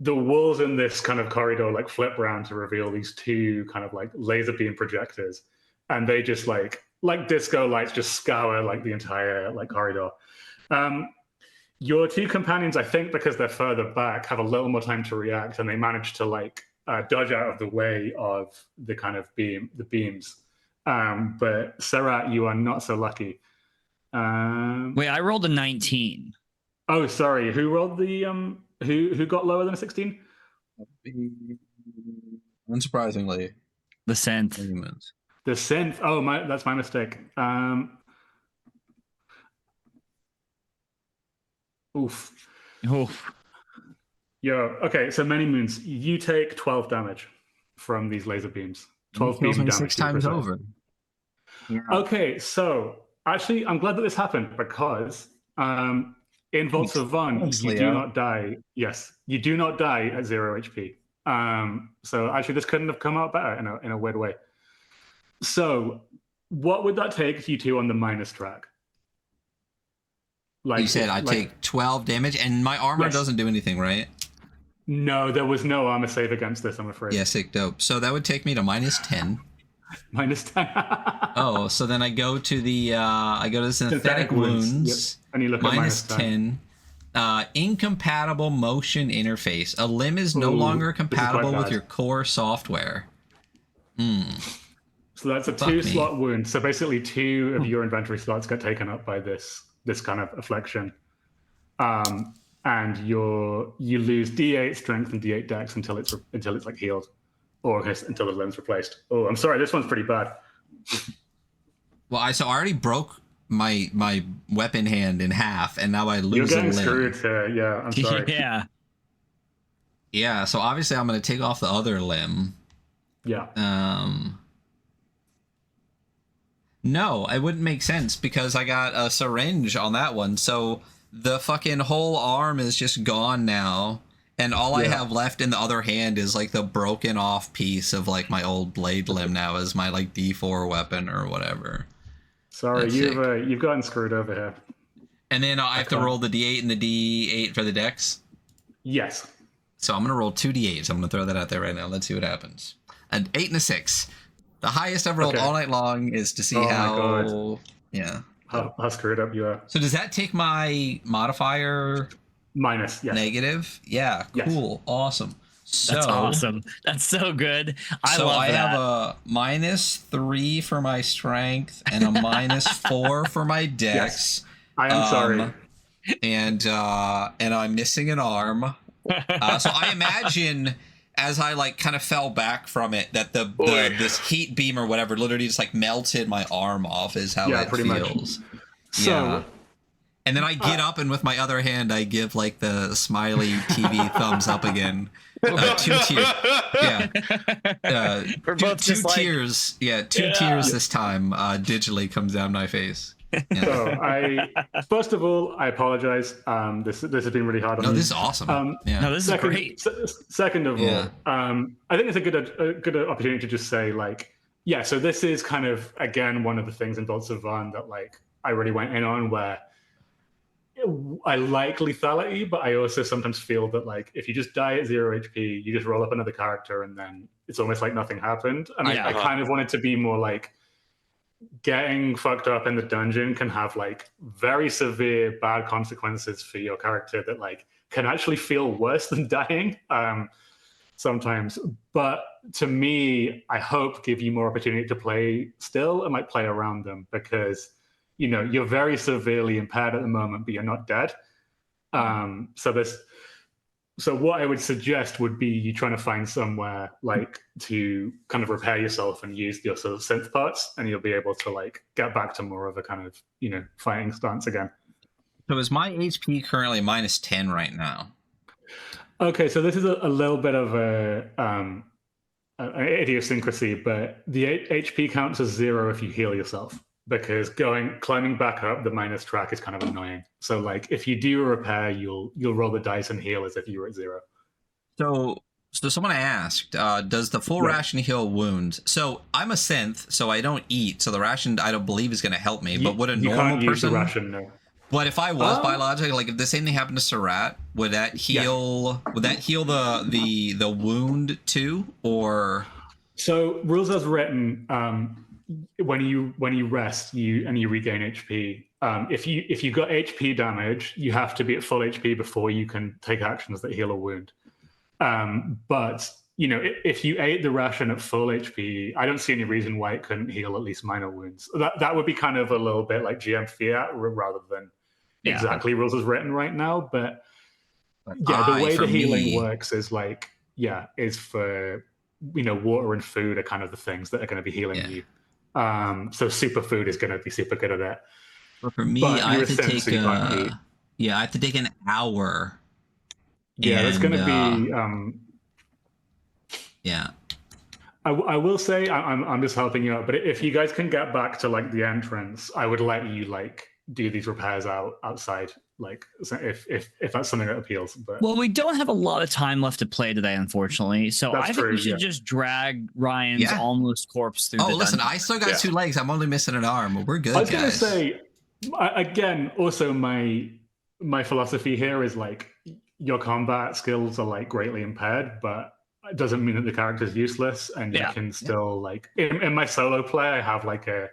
the walls in this kind of corridor like flip around to reveal these two kind of like laser beam projectors, and they just like disco lights just scour like the entire like corridor. Your two companions, I think because they're further back, have a little more time to react, and they manage to like dodge out of the way of the kind of beams. But Sarat, you are not so lucky. Wait, I rolled a 19. Oh, sorry. Who rolled the who got lower than a 16? Unsurprisingly, The synth. humans. The synth. Oh, that's my mistake. Oof. Oof. Yo. Okay. So many moons. You take 12 damage from these laser beams. 12 beam damage. 6 times over. Yeah. Okay. So actually, I'm glad that this happened because in Vaults of Vaarn, you do not die. Yes, you do not die at 0 HP. So actually, this couldn't have come out better in a weird way. So, what would that take you to on the minus track? Like you said, I take 12 damage, and my armor doesn't do anything, right? No, there was no armor save against this, I'm afraid. Yeah, sick dope. So that would take me to minus 10. Minus 10. Oh, so then I go to the synthetic wounds. Yep. And you look minus at minus 10. Incompatible motion interface. A limb is no longer compatible with your core software. So that's a 2-slot wound. So basically 2 of your inventory slots get taken up by this kind of affliction. And you lose D8 strength and D8 dex until it's like healed, or until the limb's replaced. Oh, I'm sorry, this one's pretty bad. Well, I already broke my weapon hand in half, and now I lose You're a getting limb. screwed. Yeah, I'm sorry. Yeah. Yeah, so obviously I'm going to take off the other limb. Yeah. No, it wouldn't make sense because I got a syringe on that one. So the fucking whole arm is just gone now. And all I have left in the other hand is like the broken off piece of like my old blade limb now as my like D4 weapon or whatever. Sorry, you've gotten screwed over here. And then I have to roll the D8 and the D8 for the dex? Yes. So I'm going to roll 2 D8s. I'm going to throw that out there right now. Let's see what happens. An 8 and a 6. The highest I've rolled all night long is to see how... Yeah. How screwed up you are. So does that take my modifier... Minus, yes. Negative? Yeah, cool. Yes. Awesome. So, that's awesome. That's so good. I have a -3 for my strength and a -4 for my dex. Yes. I am sorry. And I'm missing an arm. So I imagine as I like kind of fell back from it that this heat beam or whatever literally just like melted my arm off is how it feels. Much. So and then I get up and with my other hand I give like the smiley TV thumbs up again. 2 tears. Yeah. We're both two tears. Two tears this time digitally comes down my face. Yeah. So first of all, I apologize. This has been really hard on me. No, this is awesome. No, this is great. Second of all, I think it's a good opportunity to just say like, so this is kind of again one of the things in Vaults of Vaarn that like I really went in on where I like lethality, but I also sometimes feel that like if you just die at 0 HP, you just roll up another character and then it's almost like nothing happened. And I kind of wanted to be more like getting fucked up in the dungeon can have like very severe bad consequences for your character that like can actually feel worse than dying sometimes. But to me, I hope give you more opportunity to play still and like play around them because you know, you're very severely impaired at the moment, but you're not dead. So what I would suggest would be you trying to find somewhere like to kind of repair yourself and use your sort of synth parts, and you'll be able to like get back to more of a kind of, you know, fighting stance again. So is my HP currently -10 right now? Okay, so this is a little bit of an idiosyncrasy, but the HP counts as 0 if you heal yourself. Because climbing back up the minus track is kind of annoying. So like if you do a repair, you'll roll the dice and heal as if you were at 0. So someone asked, does the full ration heal wounds? So I'm a synth, so I don't eat. So the ration I don't believe is going to help me. But would a normal person? Use the ration, no. But if I was biological, like if the same thing happened to Surat, would that heal? Would that heal the wound too, or? So rules as written. When you rest, you regain HP. If you got HP damage, you have to be at full HP before you can take actions that heal a wound. But you know, if you ate the ration at full HP, I don't see any reason why it couldn't heal at least minor wounds. That would be kind of a little bit like GM fiat rather than exactly rules as written right now. But the way the healing works is like is for water and food are kind of the things that are going to be healing you. So superfood is going to be super good at that. But for me, I have to take I have to take an hour. Yeah, that's going to be. I will say I'm just helping you out, but if you guys can get back to like the entrance, I would let you like do these repairs outside. Like if that's something that appeals. But well, we don't have a lot of time left to play today, unfortunately. So I think we should just drag Ryan's almost corpse through. Oh, listen, I still got 2 legs. I'm only missing an arm. We're good. I was going to say again. Also, my philosophy here is like your combat skills are like greatly impaired, but it doesn't mean that the character's useless, and you can still like in my solo play, I have like a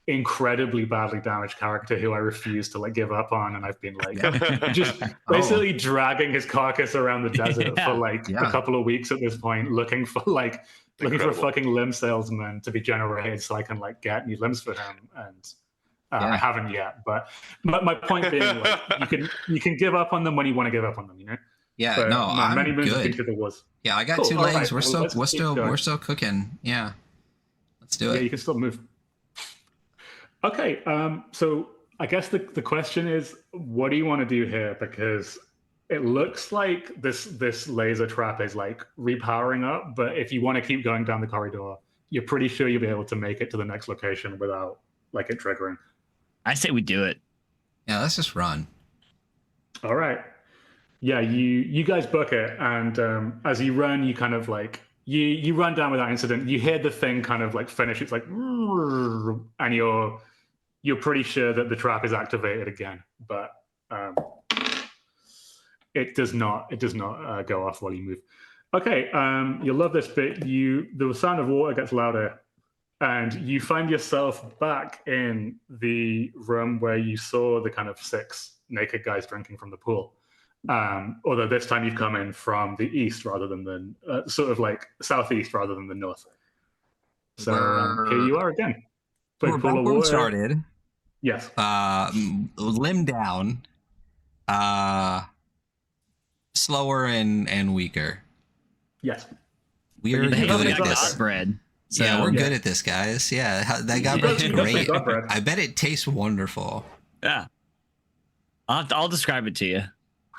incredibly badly damaged character who I refuse to like give up on, and I've been like just basically dragging his carcass around the desert for like a couple of weeks at this point, looking for a fucking limb salesman to be generated so I can like get new limbs for him, and I haven't yet. But my point being, like, you can give up on them when you want to give up on them, you know. Yeah, but, I'm many moons good. Into the woods. Yeah, I got 2 legs. Right. We're still cooking. Yeah, let's do it. Yeah, you can still move. Okay. So I guess the question is, what do you want to do here? Because it looks like this laser trap is like repowering up, but if you want to keep going down the corridor, you're pretty sure you'll be able to make it to the next location without like it triggering. I say we do it. Yeah, let's just run. All right. Yeah, you guys book it, and as you run, you kind of like you run down without incident. You hear the thing kind of like finish. It's like, and you're pretty sure that the trap is activated again, but it does not go off while you move. Okay, you'll love this bit. The sound of water gets louder, and you find yourself back in the room where you saw the kind of 6 naked guys drinking from the pool. Although this time you've come in from the east rather than the sort of like southeast rather than the north. So here you are again. We're back where we started. Yes. Limb down. Slower and weaker. Yes. We're good at this. Bread. So, yeah, we're good at this, guys. Yeah, that got bread's great. I bet it tastes wonderful. Yeah. I'll describe it to you.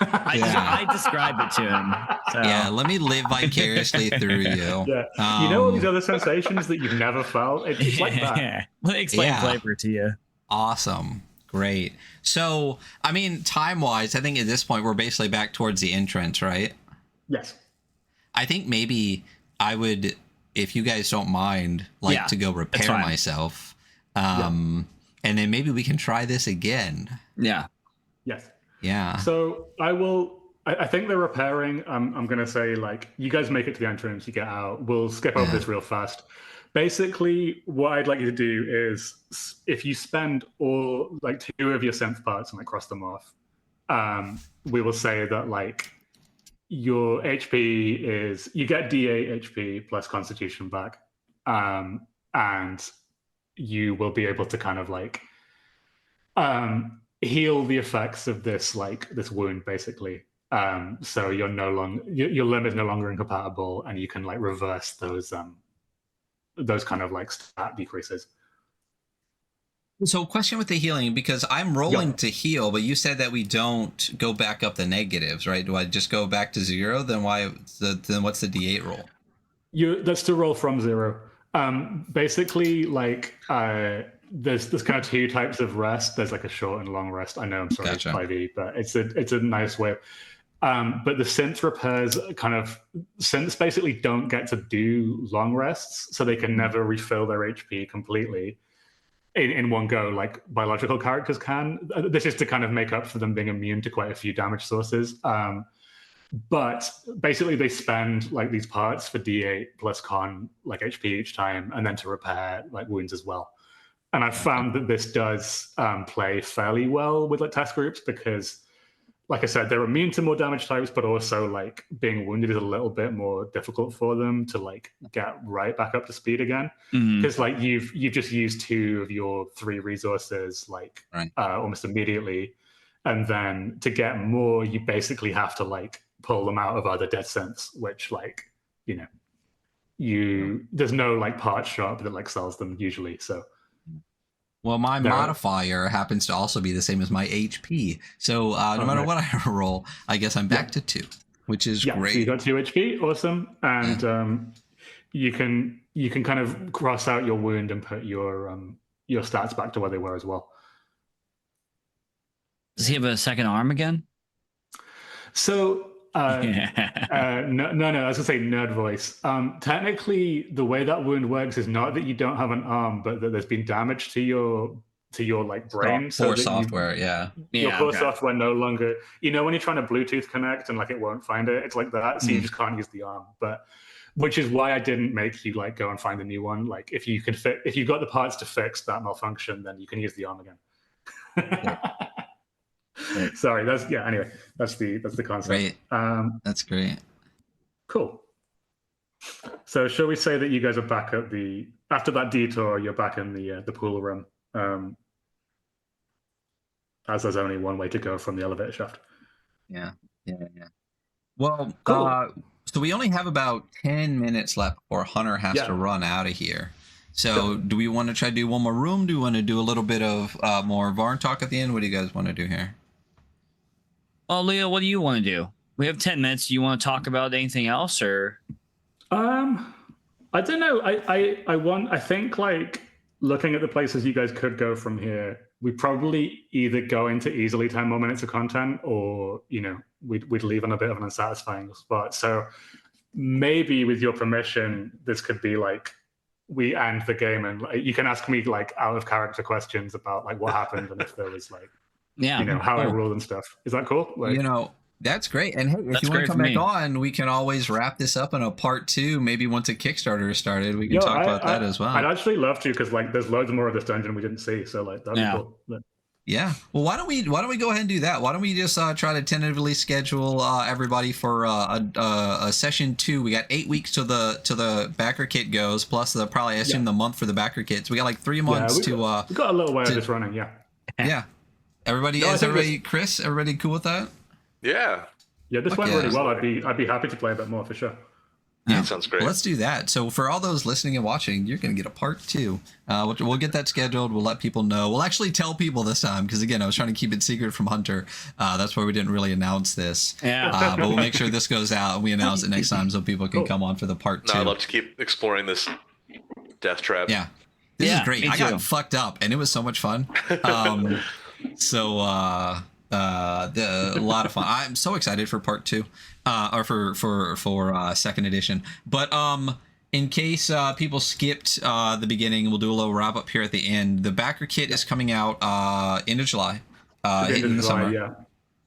I describe it to him. So. Yeah, let me live vicariously through you. Yeah. You know all these other sensations that you've never felt? It's like that. Yeah. Let me explain flavor to you. Awesome. Great. So, I mean, time-wise, I think at this point we're basically back towards the entrance, right? Yes. I think maybe I would, if you guys don't mind, to go repair myself. And then maybe we can try this again. Yeah. Yes. Yeah. So I think they're repairing. I'm going to say, like, you guys make it to the entrance, you get out. We'll skip over this real fast. Basically, what I'd like you to do is, if you spend all, like, 2 of your synth parts and, like, cross them off, we will say that, like, your HP is, you get D8 HP plus Constitution back, and you will be able to kind of, like, heal the effects of this wound, basically. So you're no longer, your limb is no longer incompatible, and you can like reverse those kind of like stat decreases. So question with the healing, because I'm rolling to heal, but you said that we don't go back up the negatives, right? Do I just go back to 0? Then what's the D8 roll? That's to roll from 0. Basically, like there's kind of 2 types of rest. There's like a short and long rest. I know, I'm sorry, it's 5e, but it's a nice way. But the synth repairs synths basically don't get to do long rests, so they can never refill their HP completely in one go, like biological characters can. This is to kind of make up for them being immune to quite a few damage sources. But basically they spend like these parts for D8 plus con like HP each time, and then to repair like wounds as well. And I've found that this does play fairly well with like task groups, because like I said, they're immune to more damage types, but also like being wounded is a little bit more difficult for them to like get right back up to speed again. Because like you've just used 2 of your 3 resources like almost immediately. And then to get more, you basically have to like pull them out of other dead synths, which like, you know, there's no like part shop that like sells them usually. So well, my modifier happens to also be the same as my HP. So no matter what I roll, I guess I'm back to 2, which is great. So you got 2 HP, awesome. And you can kind of cross out your wound and put your stats back to where they were as well. Does he have a second arm again? So no, I was gonna say nerd voice. Technically, the way that wound works is not that you don't have an arm, but that there's been damage to your like brain. Core software, your core software no longer. You know when you're trying to Bluetooth connect and like it won't find it, it's like that. So you just can't use the arm. But which is why I didn't make you like go and find a new one. Like if you've got the parts to fix that malfunction, then you can use the arm again. Sorry, anyway, that's the concept. Great. That's great. Cool. So shall we say that you guys are back at after that detour, you're back in the pool room, as there's only one way to go from the elevator shaft. Yeah. Well, cool. So we only have about 10 minutes left before Hunter has to run out of here. So do we want to try to do one more room? Do we want to do a little bit of more Vaarn talk at the end? What do you guys want to do here? Well, Leo, what do you want to do? We have 10 minutes. Do you want to talk about anything else, or? I don't know. I think like looking at the places you guys could go from here, we probably either go into easily 10 more minutes of content, or we'd leave on a bit of an unsatisfying spot. So maybe with your permission, this could be like we end the game and you can ask me like out of character questions about like what happened and if there was like how I ruled and stuff. Is that cool? Like, that's great. And hey, if you want to come back on, we can always wrap this up in a part 2. Maybe once a Kickstarter is started, we can talk about that as well. I'd actually love to, because like there's loads more of this dungeon we didn't see. So like that'd be cool. Yeah. Well, why don't we go ahead and do that? Why don't we just try to tentatively schedule everybody for a session 2? We got 8 weeks till the backer kit goes, plus I assume the month for the backer kits. We got like 3 months we got a little way of this running. Yeah. Everybody, Chris, everybody cool with that? Yeah. Yeah, this went really well. I'd be happy to play a bit more for sure. Yeah, that sounds great. Well, let's do that. So for all those listening and watching, you're going to get a part 2. We'll get that scheduled. We'll let people know. We'll actually tell people this time, because again, I was trying to keep it secret from Hunter. That's why we didn't really announce this. Yeah. But we'll make sure this goes out and we announce it next time so people can come on for the part 2. No, I'd love to keep exploring this death trap. Yeah. This is great. I got fucked up and it was so much fun. A lot of fun. I'm so excited for part 2, or for second edition. But in case people skipped the beginning, we'll do a little wrap up here at the end. The backer kit is coming out end of July, in the summer.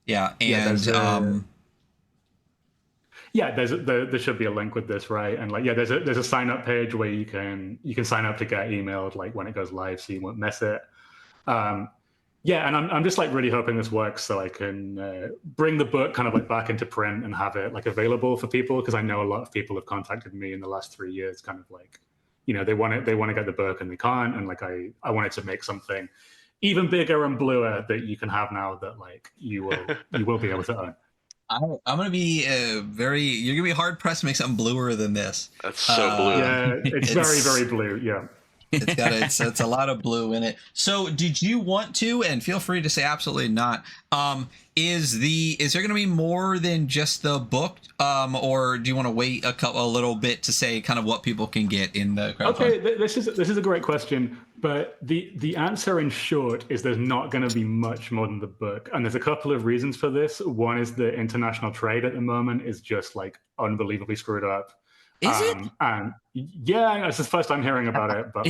Yeah, and there should be a link with this, right? And like there's a sign up page where you can sign up to get emailed like when it goes live, so you won't miss it. And I'm just like really hoping this works, so I can bring the book kind of like back into print and have it like available for people, because I know a lot of people have contacted me in the last 3 years, kind of like, they want to get the book and they can't, and like I wanted to make something even bigger and bluer that you can have now, that like you will be able to own. I'm gonna be you're gonna be hard pressed to make something bluer than this. That's so blue. Yeah, it's very, very blue. Yeah. It's a lot of blue in it. So did you want to, and feel free to say absolutely not, is there going to be more than just the book, or do you want to wait a little bit to say kind of what people can get in the crowdfunding? Okay, this is a great question, but the answer in short is there's not going to be much more than the book, and there's a couple of reasons for this. One is the international trade at the moment is just like unbelievably screwed up. Is it? And yeah, it's the first time hearing about it. But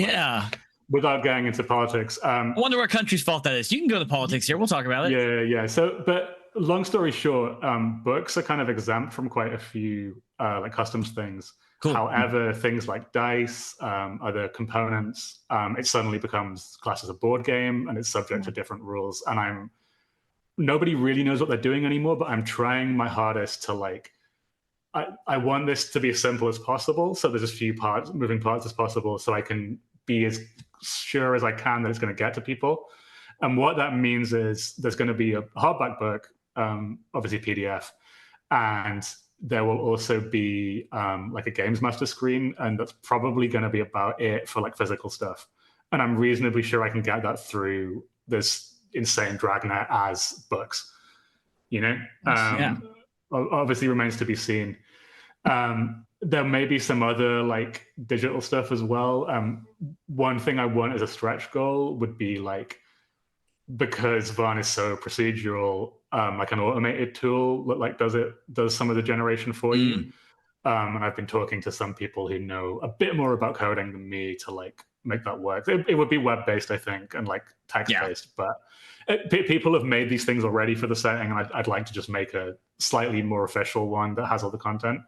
without getting into politics, I wonder what country's fault that is. You can go to politics here. We'll talk about it. Yeah. So, but long story short, books are kind of exempt from quite a few like customs things. Cool. However, things like dice, other components, it suddenly becomes classed as a board game, and it's subject to different rules. And nobody really knows what they're doing anymore. But I'm trying my hardest to like. I want this to be as simple as possible, so there's as few moving parts as possible, so I can be as sure as I can that it's going to get to people. And what that means is there's going to be a hardback book, obviously PDF, and there will also be like a Games Master screen, and that's probably going to be about it for like physical stuff. And I'm reasonably sure I can get that through this insane dragnet as books. Obviously remains to be seen. There may be some other like digital stuff as well. One thing I want as a stretch goal would be like, because Vaarn is so procedural, like an automated tool that like does some of the generation for you. And I've been talking to some people who know a bit more about coding than me to like make that work. It would be web-based, I think, and like text-based, but people have made these things already for the setting, and I'd like to just make a slightly more official one that has all the content.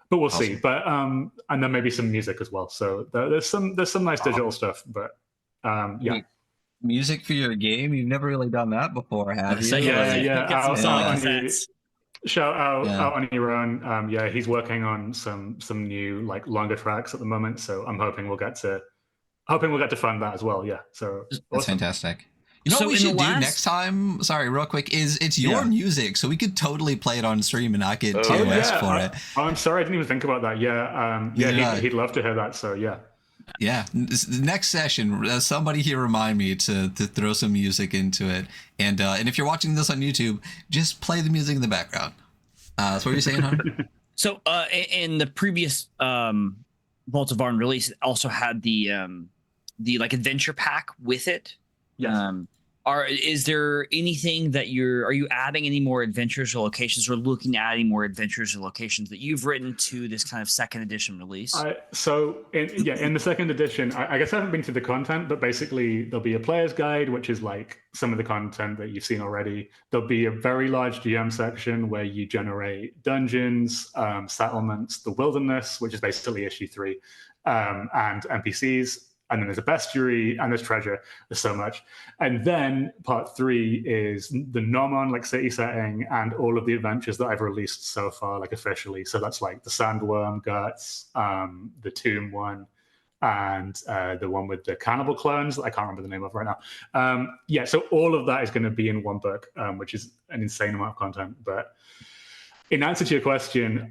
But we'll see. But and then maybe some music as well. So there's some nice digital stuff. But music for your game? You've never really done that before, have you? Yeah. Shout out on your own. He's working on some new like longer tracks at the moment. So I'm hoping we'll get to fund that as well. Yeah. So that's awesome. Fantastic. You know what we should do next time? Sorry, real quick. It's your music, so we could totally play it on stream and not get TMS for it. I'm sorry, I didn't even think about that. He'd love to hear that. So yeah. Yeah, next session, somebody here remind me to throw some music into it, and if you're watching this on YouTube, just play the music in the background. That's what you're saying, Hunter. So in the previous Vaults of Vaarn release, it also had the like adventure pack with it. Yes. Is there anything that are you adding any more adventures or locations, or looking at any more adventures or locations that you've written to this kind of second edition release? So in the second edition, I guess I haven't been to the content, but basically there'll be a player's guide, which is like some of the content that you've seen already. There'll be a very large GM section where you generate dungeons, settlements, the wilderness, which is basically issue 3, and NPCs. And then there's a bestiary and there's treasure. There's so much. And then part 3 is the Nomon, like city setting, and all of the adventures that I've released so far, like officially. So that's like the Sandworm Guts, the Tomb one, and the one with the cannibal clones that I can't remember the name of right now. So all of that is going to be in one book, which is an insane amount of content. But in answer to your question,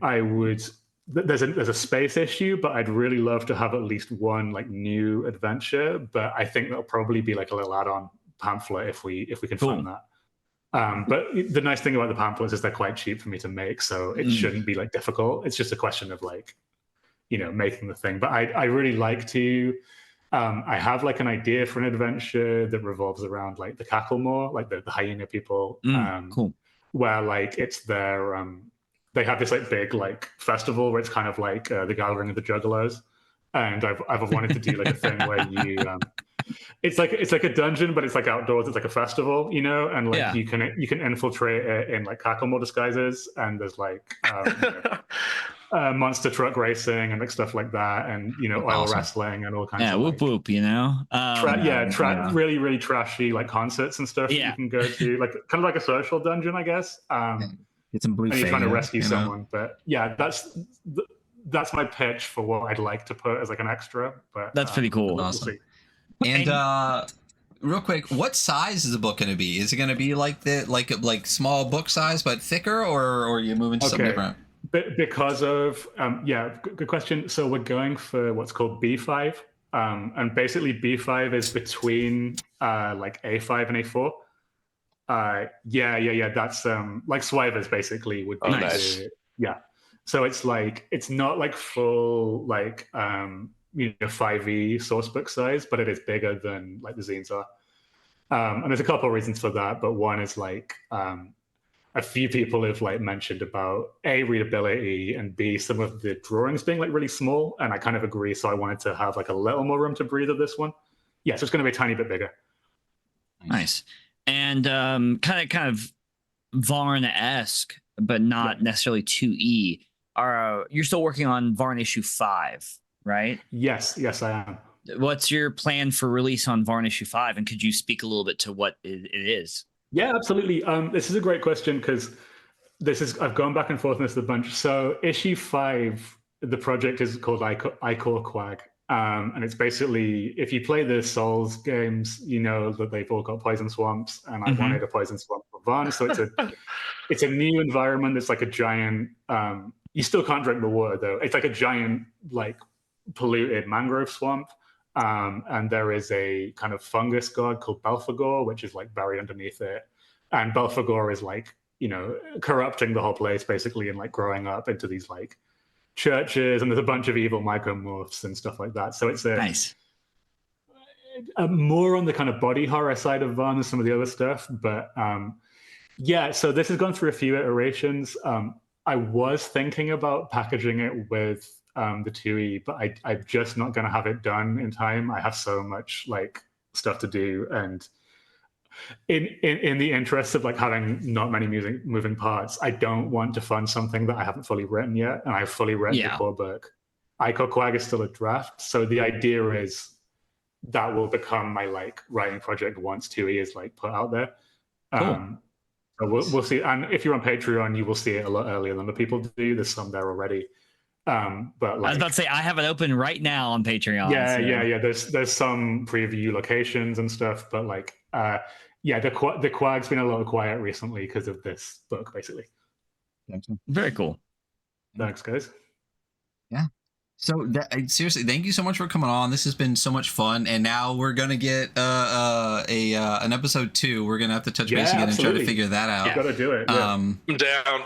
there's a space issue, but I'd really love to have at least one like new adventure. But I think that'll probably be like a little add-on pamphlet if we can find that. But the nice thing about the pamphlets is they're quite cheap for me to make, so it shouldn't be like difficult. It's just a question of like, making the thing. But I really like to. I have like an idea for an adventure that revolves around like the Cacklemore, like the hyena people. Cool. Where like it's their they have this like big like festival where it's kind of like the gathering of the juggalos, and I've wanted to do like a thing where you it's like a dungeon, but it's like outdoors. It's like a festival, and like you can infiltrate it in like Cacklemore disguises, and there's like monster truck racing and like stuff like that, and oil wrestling and all kinds of whoop whoop, really really trashy like concerts and stuff that you can go to, like kind of like a social dungeon, I guess. Get some blue. And you're trying to rescue someone, but yeah, that's my pitch for what I'd like to put as like an extra. But that's pretty cool. Awesome. And real quick, what size is the book going to be? Is it going to be like like small book size but thicker, or are you moving to something different? Because of good question. So we're going for what's called B5, and basically B5 is between like A5 and A4. That's like Swivers basically would be. Nice. So it's like, it's not like full like 5e source book size, but it is bigger than like the zines are. And there's a couple of reasons for that, but one is like a few people have like mentioned about A, readability, and B, some of the drawings being like really small, and I kind of agree. So I wanted to have like a little more room to breathe of this one. So it's going to be a tiny bit bigger. Nice. And kind of Vaarn-esque, but not necessarily 2E. You're still working on Vaarn issue 5, right? Yes, I am. What's your plan for release on Vaarn issue 5? And could you speak a little bit to what it is? Yeah, absolutely. This is a great question because I've gone back and forth on this a bunch. So issue 5, the project is called Icor Quag. And it's basically, if you play the Souls games, you know that they've all got poison swamps, and I wanted a poison swamp for Vaarn. So it's a new environment. It's like a giant. You still can't drink the water though. It's like a giant, like polluted mangrove swamp. And there is a kind of fungus god called Belphegor, which is like buried underneath it. And Belphegor is like, corrupting the whole place basically, and like growing up into these like churches, and there's a bunch of evil mycomorphs and stuff like that. So it's nice. More on the kind of body horror side of Vaarn than some of the other stuff. But so this has gone through a few iterations. I was thinking about packaging it with the 2E, but I'm just not going to have it done in time. I have so much like stuff to do, and in the interest of like having not many moving parts, I don't want to fund something that I haven't fully written yet, and I've fully written the core book. Icor Quag is still a draft, so the idea is that will become my like writing project once 2E is like put out there. Cool. So we'll see. And if you're on Patreon, you will see it a lot earlier than the people do. There's some there already. But like, I was about to say, I have it open right now on Patreon. Yeah. There's some preview locations and stuff, but like, the Quag's been a little quiet recently because of this book, basically. Very cool. Thanks, guys. Yeah. So seriously, thank you so much for coming on. This has been so much fun, and now we're gonna get an episode 2. We're gonna have to touch base again and try to figure that out. You gotta do it. Yeah. I'm down.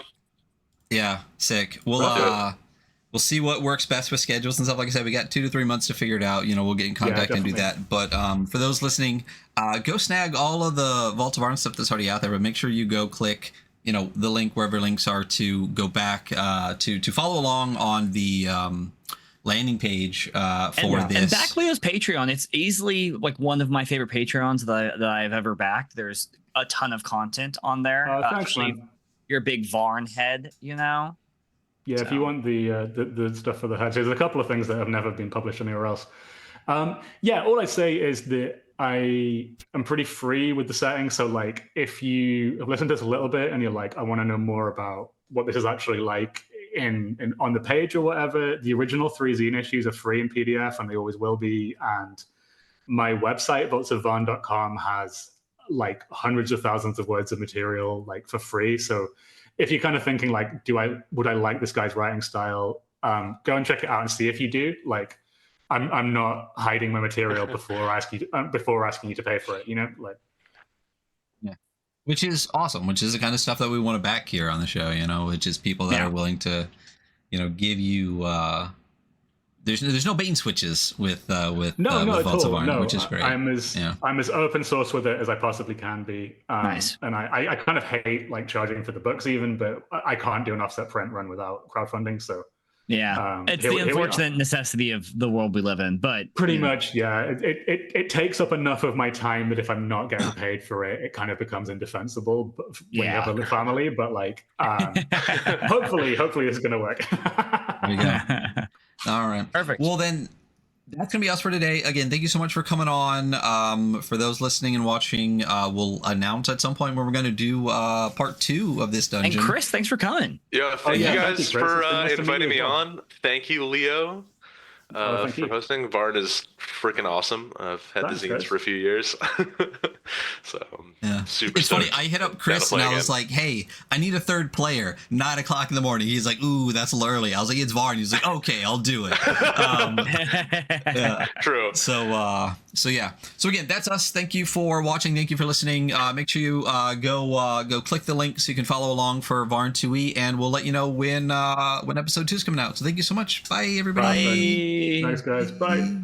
Yeah, sick. We'll see what works best with schedules and stuff. Like I said, we got 2 to 3 months to figure it out. We'll get in contact and do that. But for those listening, go snag all of the Vaults of Vaarn stuff that's already out there. But make sure you go click, the link wherever links are to go back to follow along on the landing page for this. And back Leo's Patreon. It's easily like one of my favorite Patreons that I've ever backed. There's a ton of content on there. Thanks, man. You're a big Vaarn head, Yeah, so. If you want the stuff for the hatch, there's a couple of things that have never been published anywhere else. All I say is that I am pretty free with the settings. So like, if you have listened to this a little bit and you're like, I want to know more about what this is actually like in on the page or whatever, the original 3 zine issues are free in PDF, and they always will be. And my website, vaultsofvaarn.com, has like hundreds of thousands of words of material like for free. So if you're kind of thinking like, would I like this guy's writing style, go and check it out and see if you do. Like, I'm not hiding my material before asking you to pay for it. Which is awesome. Which is the kind of stuff that we want to back here on the show. Which is people that are willing to, give you. There's no bait and switches with Vaults of Vaarn, which is great. I'm as open source with it as I possibly can be. Nice. And I kind of hate like charging for the books even, but I can't do an offset print run without crowdfunding. So it's the unfortunate necessity of the world we live in. But pretty much, yeah, it takes up enough of my time that if I'm not getting paid for it, it kind of becomes indefensible when you have a family. But like, hopefully it's gonna work. There you go. All right. Perfect. Well, then that's going to be us for today. Again, thank you so much for coming on. For those listening and watching, we'll announce at some point when we're going to do part 2 of this dungeon. And Chris, thanks for coming. Yeah, thank you guys for inviting me on. Thank you, Leo, for hosting. Vaarn is freaking awesome. I've had the zines for a few years. So super. It's funny. I hit up Chris and I was like, "Hey, I need a 3rd player. 9 o'clock in the morning." He's like, "Ooh, that's a little early." I was like, "It's Vaarn." He's like, "Okay, I'll do it." True. So yeah. So again, that's us. Thank you for watching. Thank you for listening. Make sure you go click the link so you can follow along for Vaarn 2e, and we'll let you know when episode 2 is coming out. So thank you so much. Bye, everybody. Bye. Thanks, guys. Bye.